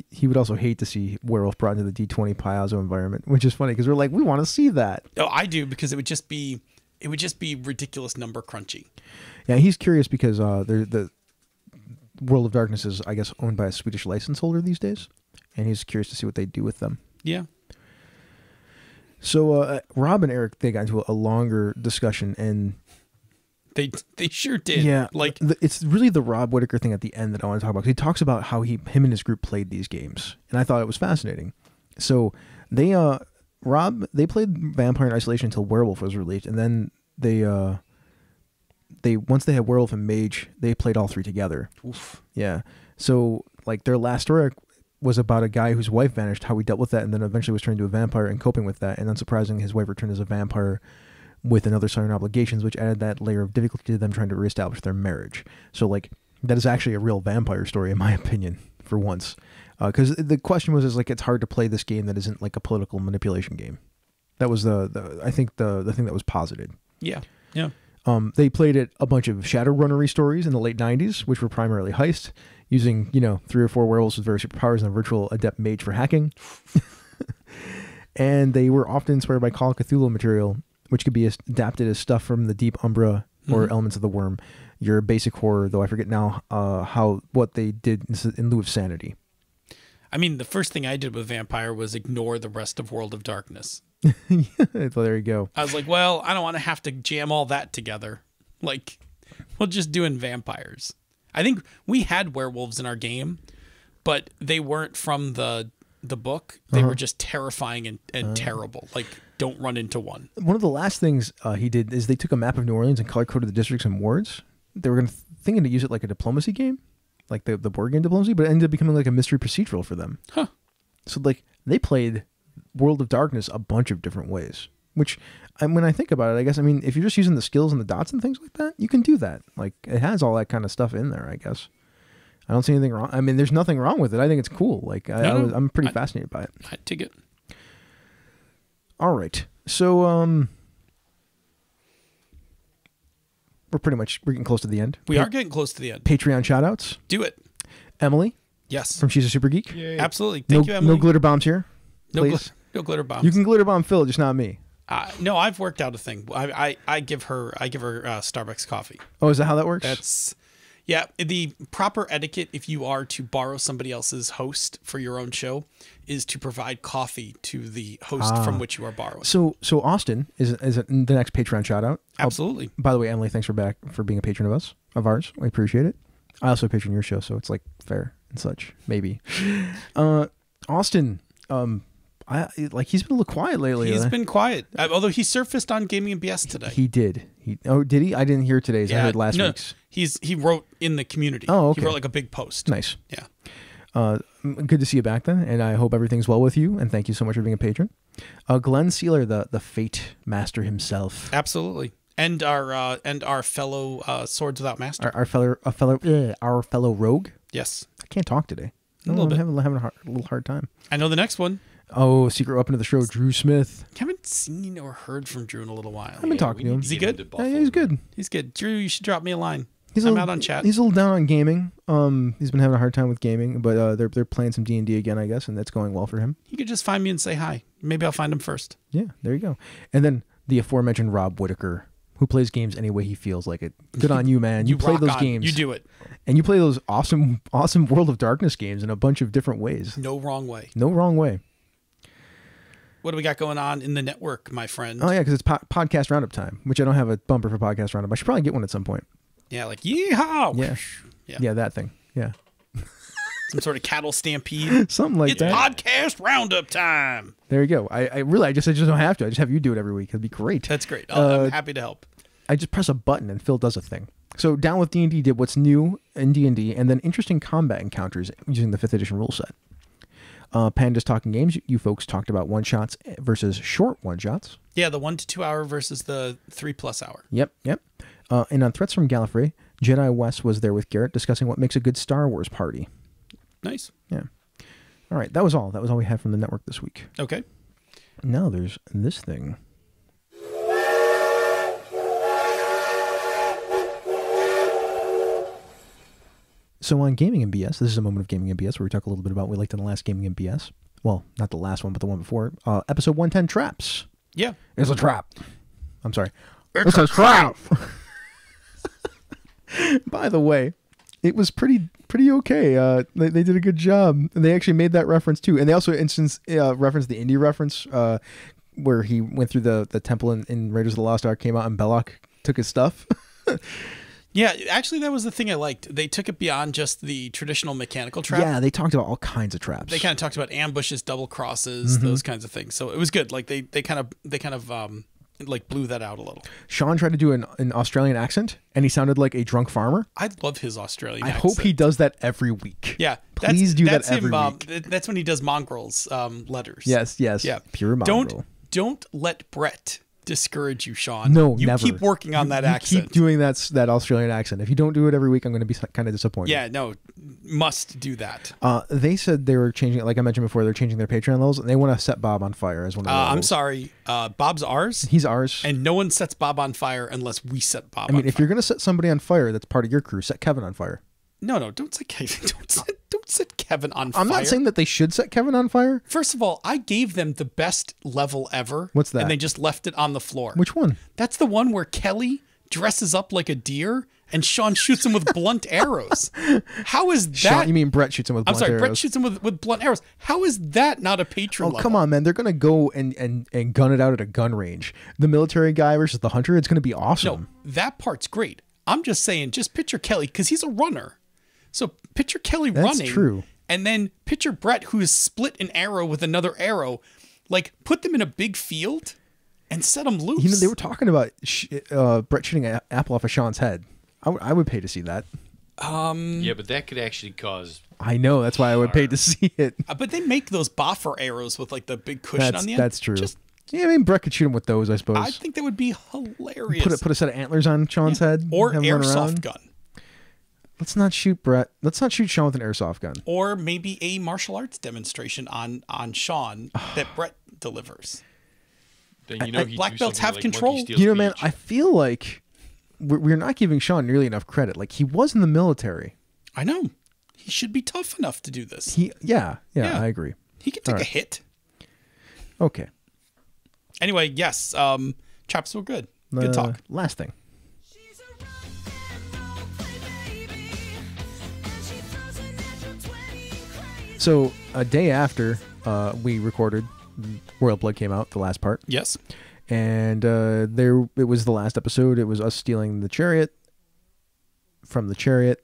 he would also hate to see Werewolf brought into the D20 Piazzo environment, which is funny because we're like, we want to see that. Oh, I do, because it would just be ridiculous number crunchy. Yeah, he's curious because the World of Darkness is, I guess, owned by a Swedish license holder these days, and he's curious to see what they do with them. Yeah. So Rob and Eric, they got into a longer discussion, and They sure did. yeah, like it's really the Rob Whitaker thing at the end that I want to talk about. 'Cause he talks about how him and his group played these games, and I thought it was fascinating. So they played Vampire in Isolation until Werewolf was released, and then they once they had Werewolf and Mage, they played all three together. Oof. Yeah. So like their last story was about a guy whose wife vanished, how he dealt with that, and then eventually was turned into a vampire and coping with that. And unsurprisingly, his wife returned as a vampire with another Southern Obligations, which added that layer of difficulty to them trying to reestablish their marriage. So like that is actually a real vampire story, in my opinion, for once. Because the question was, like, it's hard to play this game that isn't like a political manipulation game. That was I think the thing that was posited. Yeah. Yeah. They played it a bunch of Shadowrunnery stories in the late 90s, which were primarily heist, using, 3 or 4 werewolves with various superpowers and a virtual adept mage for hacking. And they were often inspired by Call of Cthulhu material, which could be adapted as stuff from the Deep Umbra or elements of the Worm. Your basic horror, though I forget now what they did in lieu of sanity. I mean, the first thing I did with Vampire was ignore the rest of World of Darkness. So there you go. I was like, well, I don't want to have to jam all that together. Like, we'll just do in vampires. I think we had werewolves in our game, but they weren't from the book. They were just terrifying and terrible. Like, don't run into one. One of the last things he did is they took a map of New Orleans and color-coded the districts and wards. They were thinking to use it like a diplomacy game, like the board game Diplomacy, but it ended up becoming like a mystery procedural for them. Huh. So like they played World of Darkness a bunch of different ways, which when I think about it, I guess, I mean, if you're just using the skills and the dots and things like that, you can do that. Like it has all that kind of stuff in there, I guess. I don't see anything wrong. I mean, there's nothing wrong with it. I think it's cool. Like I'm pretty fascinated by it. I dig it. All right. So, we're getting close to the end. We are getting close to the end. Patreon shoutouts. Do it. Emily. Yes. From She's a Super Geek. Yay. Absolutely. Thank you, Emily. No glitter bombs here. No Please. no glitter bombs. You can glitter bomb Phil, just not me. No, I've worked out a thing. I give her Starbucks coffee. Oh, is that how that works? That's the proper etiquette if you are to borrow somebody else's host for your own show is to provide coffee to the host from which you are borrowing. So Austin is the next Patreon shout out. Absolutely. By the way, Emily, thanks for being a patron of ours. I appreciate it. I also patron your show, so it's like fair and such. Maybe. Austin, he's been a little quiet lately. He's been quiet, although he surfaced on Gaming and BS today. He did. Did he? I didn't hear today's. I heard last week's. He wrote in the community. Oh, okay. He wrote like a big post. Nice. Yeah. Good to see you back then, and I hope everything's well with you. And thank you so much for being a patron. Glenn Sealer, the Fate Master himself. Absolutely. And our fellow Swords Without Master. Our fellow rogue. Yes. I can't talk today. A little bit. I'm having a little hard time. I know the next one. Oh, secret weapon of the show, Drew Smith. Haven't seen or heard from Drew in a little while. I've been talking to him. Is he good? Yeah, he's good. He's good. Drew, you should drop me a line. I'm out on chat. He's a little down on gaming. He's been having a hard time with gaming, but they're playing some D&D again, I guess, and that's going well for him. He could just find me and say hi. Maybe I'll find him first. Yeah, there you go. And then the aforementioned Rob Whitaker, who plays games any way he feels like it. Good on you, man. You play those games. You do it. And you play those awesome World of Darkness games in a bunch of different ways. No wrong way. No wrong way. What do we got going on in the network, my friend? Oh yeah, because it's podcast roundup time, which I don't have a bumper for podcast roundup. I should probably get one at some point. Yeah, like yeehaw. Yeah, that thing. Yeah, some sort of cattle stampede. Something like it's that. podcast roundup time. There you go. I just don't have to. I just have you do it every week. It'd be great. That's great. I'm happy to help. I just press a button and Phil does a thing. So Down with D&D did what's new in D&D and then interesting combat encounters using the 5th edition rule set. Panda's Talking Games, you folks talked about one-shots versus short one-shots. Yeah, the 1 to 2 hour versus the 3+ hour. Yep. And on Threats from Gallifrey, Jedi West was there with Garrett discussing what makes a good Star Wars party. Nice. Yeah. All right, that was all. That was all we had from the network this week. Okay. Now there's this thing. So on Gaming and BS, this is a moment of Gaming and BS where we talk a little bit about what we liked in the last Gaming and BS. Well, not the last one, but the one before. Episode 110, Traps. Yeah. It's a trap. I'm sorry. It's a trap. By the way, it was pretty okay. They did a good job. And they actually made that reference too. And they also referenced the indie reference where he went through the temple in Raiders of the Lost Ark, came out, and Belloc took his stuff. Yeah, actually, that was the thing I liked. They took it beyond just the traditional mechanical trap. Yeah, they talked about all kinds of traps. They kind of talked about ambushes, double crosses, those kinds of things. So it was good. Like they kind of like blew that out a little. Sean tried to do an Australian accent, and he sounded like a drunk farmer. I love his Australian I accent. hope he does that every week. Yeah, please do that every week. That's when he does mongrels letters. Yes. Yeah, pure mongrel. Don't let Brett discourage you, Sean. No, you never. keep working on that accent. Keep doing that Australian accent. If you don't do it every week, I'm going to be kind of disappointed. Yeah, no, must do that. They said they were changing, like I mentioned before, they're changing their Patreon levels, and they want to set Bob on fire as one of the levels. I'm sorry, Bob's ours. He's ours, and no one sets Bob on fire unless we set Bob. I mean, if you're going to set somebody on fire, that's part of your crew. Set Kevin on fire. No, don't set Kevin. Don't set Kevin on fire. I'm not saying that they should set Kevin on fire. First of all, I gave them the best level ever. What's that? And they just left it on the floor. Which one? That's the one where Kelly dresses up like a deer and Sean shoots him with blunt arrows. How is that? Sean, you mean Brett shoots him with blunt arrows? I'm sorry, Brett shoots him with blunt arrows. How is that not a patron level? Come on, man. They're going to go and gun it out at a gun range. The military guy versus the hunter, it's going to be awesome. No, that part's great. I'm just saying, just picture Kelly, because he's a runner. So picture Kelly running. That's true. And then picture Brett, who has split an arrow with another arrow. Like, put them in a big field and set them loose. You know, they were talking about Brett shooting an apple off of Sean's head. I would pay to see that. Yeah, but that could actually cause... I know. That's why I would pay to see it. But they make those boffer arrows with, like, the big cushion on the end. That's true. Yeah, I mean, Brett could shoot him with those, I suppose. I think that would be hilarious. Put a set of antlers on Sean's head. Or airsoft gun. Let's not shoot Brett. Let's not shoot Sean with an airsoft gun. Or maybe a martial arts demonstration on Sean that Brett delivers. Then you know black belts have control. You know, man, I feel like we're not giving Sean nearly enough credit. Like, he was in the military. I know. He should be tough enough to do this. Yeah, I agree. He can take a hit. Okay. Anyway, yes, chops were good. Good talk. Last thing. So a day after we recorded, Royal Blood came out, the last part. Yes. And it was the last episode. It was us stealing the chariot from the chariot.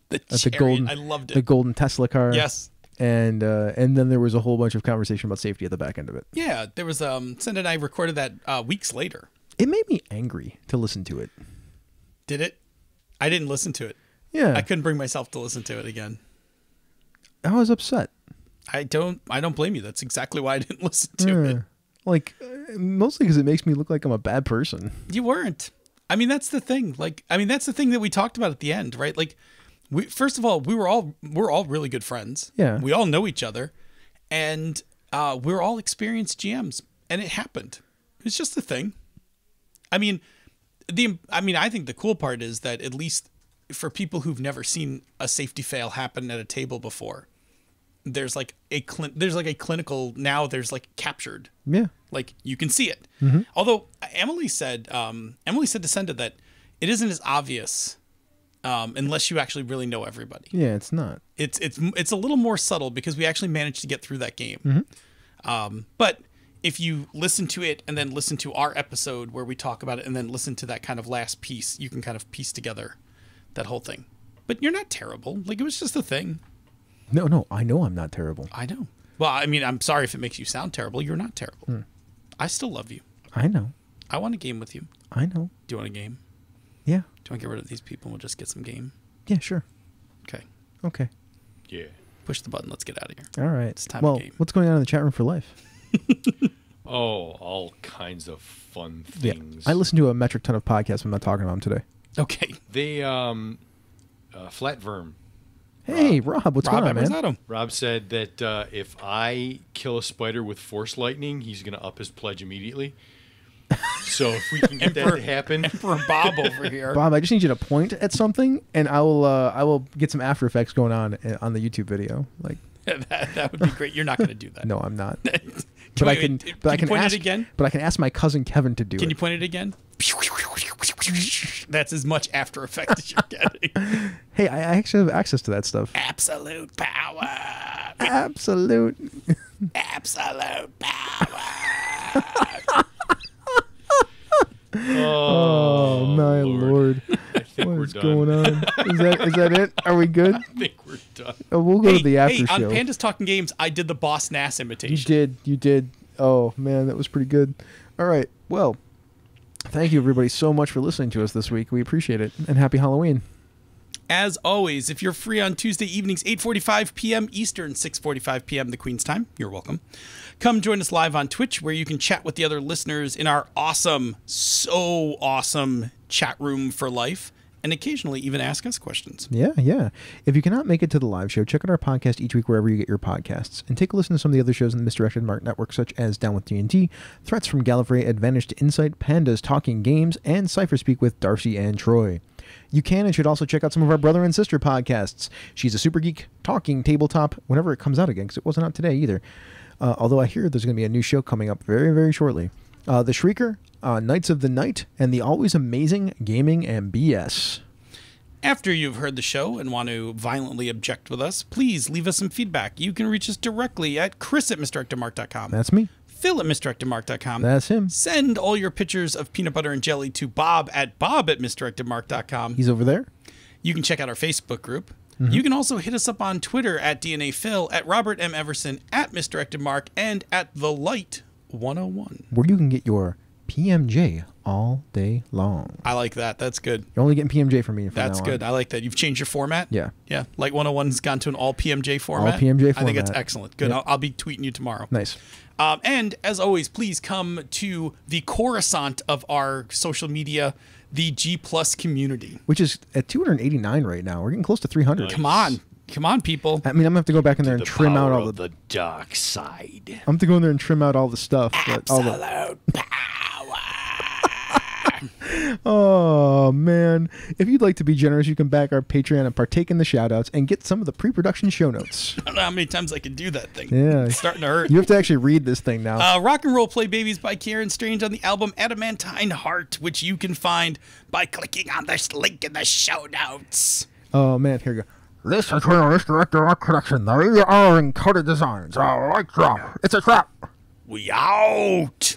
The golden, I loved it. The golden Tesla car. Yes. And then there was a whole bunch of conversation about safety at the back end of it. Yeah, there was Cinda and I recorded that weeks later. It made me angry to listen to it. Did it? I didn't listen to it. Yeah. I couldn't bring myself to listen to it again. I was upset. I don't blame you. That's exactly why I didn't listen to it. Like, mostly because it makes me look like I'm a bad person. You weren't. I mean, that's the thing. That's the thing that we talked about at the end, right? Like, first of all, we're all really good friends. Yeah. We all know each other, and we're all experienced GMs, and it happened. It's just a thing. I mean, I think the cool part is that at least for people who've never seen a safety fail happen at a table before, there's like a clinical, now there's like captured. Yeah. Like you can see it. Mm-hmm. Although Emily said to Senda that it isn't as obvious unless you actually really know everybody. Yeah, it's not. It's a little more subtle because we actually managed to get through that game. Mm-hmm. But if you listen to it and then listen to our episode where we talk about it and then listen to that kind of last piece, you can kind of piece together that whole thing. But you're not terrible. Like, it was just a thing. No, I know I'm not terrible. I know. Well, I mean, I'm sorry if it makes you sound terrible. You're not terrible. I still love you. I know. I want a game with you. I know. Do you want a game? Yeah. Do you want to get rid of these people and we'll just get some game? Yeah, sure. Okay. Okay. Yeah. Push the button. Let's get out of here. All right. It's time well, to game. what's going on in the chat room for life? Oh, all kinds of fun Yeah. things. I listened to a metric ton of podcasts. I'm not talking about them today. Okay. They, Flatverm. Hey, Rob, what's going on, man? Adam? Rob said that if I kill a spider with force lightning, he's going to up his pledge immediately. So if we can get that to happen. Emperor Bob over here. Bob, I just need you to point at something, and I will get some After Effects going on the YouTube video. Like that would be great. You're not going to do that. no, I'm not. But I can point ask it again. But I can ask my cousin Kevin to do Can it. you point it again? That's as much After Effects as you're getting. Hey, I actually have access to that stuff. Absolute power. Absolute. Absolute power. Oh my lord! I think What we're is done. going on? Is that it? Are we good? I think we're done. We'll go to the after on show. Pandas Talking Games, I did the Boss Nass You imitation. did. Oh man, that was pretty good. All right, well, thank you everybody so much for listening to us this week. We appreciate it, and happy Halloween. As always, if you're free on Tuesday evenings, 8:45 p.m. Eastern, 6:45 p.m. the Queen's time, you're welcome. Come join us live on Twitch, where you can chat with the other listeners in our awesome, so awesome chat room for life, and occasionally even ask us questions. Yeah. If you cannot make it to the live show, check out our podcast each week wherever you get your podcasts, and take a listen to some of the other shows in the Misdirected Mark Network, such as Down with D&D, Threats from Gallifrey, Advantage to Insight, Pandas Talking Games, and Cypher Speak with Darcy and Troy. You can and should also check out some of our brother and sister podcasts. She's a Super Geek, Talking Tabletop, whenever it comes out again, because it wasn't out today either. Although I hear there's going to be a new show coming up very, very shortly. The Shrieker, Knights of the Night, and the always amazing Gaming and BS. After you've heard the show and want to violently object with us, please leave us some feedback. You can reach us directly at chris@misdirectedmark.com. That's me. Phil at misdirectedmark.com. That's him. Send all your pictures of peanut butter and jelly to bob@misdirectedmark.com. He's over there. You can check out our Facebook group. You can also hit us up on Twitter at DNA Phil, at Robert M. Everson, at Misdirected Mark, and at The Light 101. Where you can get your PMJ all day long. I like that. That's good. You're only getting PMJ from me from That's now good. on. I like that. You've changed your format? Yeah. Yeah. Light 101's gone to an all PMJ format. All PMJ I think it's format. excellent. Good. Yep. I'll be tweeting you tomorrow. Nice. And as always, please come to the Coruscant of our social media, the G Plus community. Which is at 289 right now. We're getting close to 300. Come on. Come on, people. I mean, I'm going to have to go back in there and trim out all the dark side. I'm going to go in there and trim out all the stuff. Absolute power. Oh, man. If you'd like to be generous, you can back our Patreon and partake in the shout-outs and get some of the pre-production show notes. I don't know how many times I can do that thing. Yeah. It's starting to hurt. You have to actually read this thing now. Rock and Roll Play Babies by Karen Strange on the album Adamantine Heart, which you can find by clicking on this link in the show notes. Oh, man. Here we go. This is where this director art collection. There are encoded designs. Like drop. It's a trap. We out.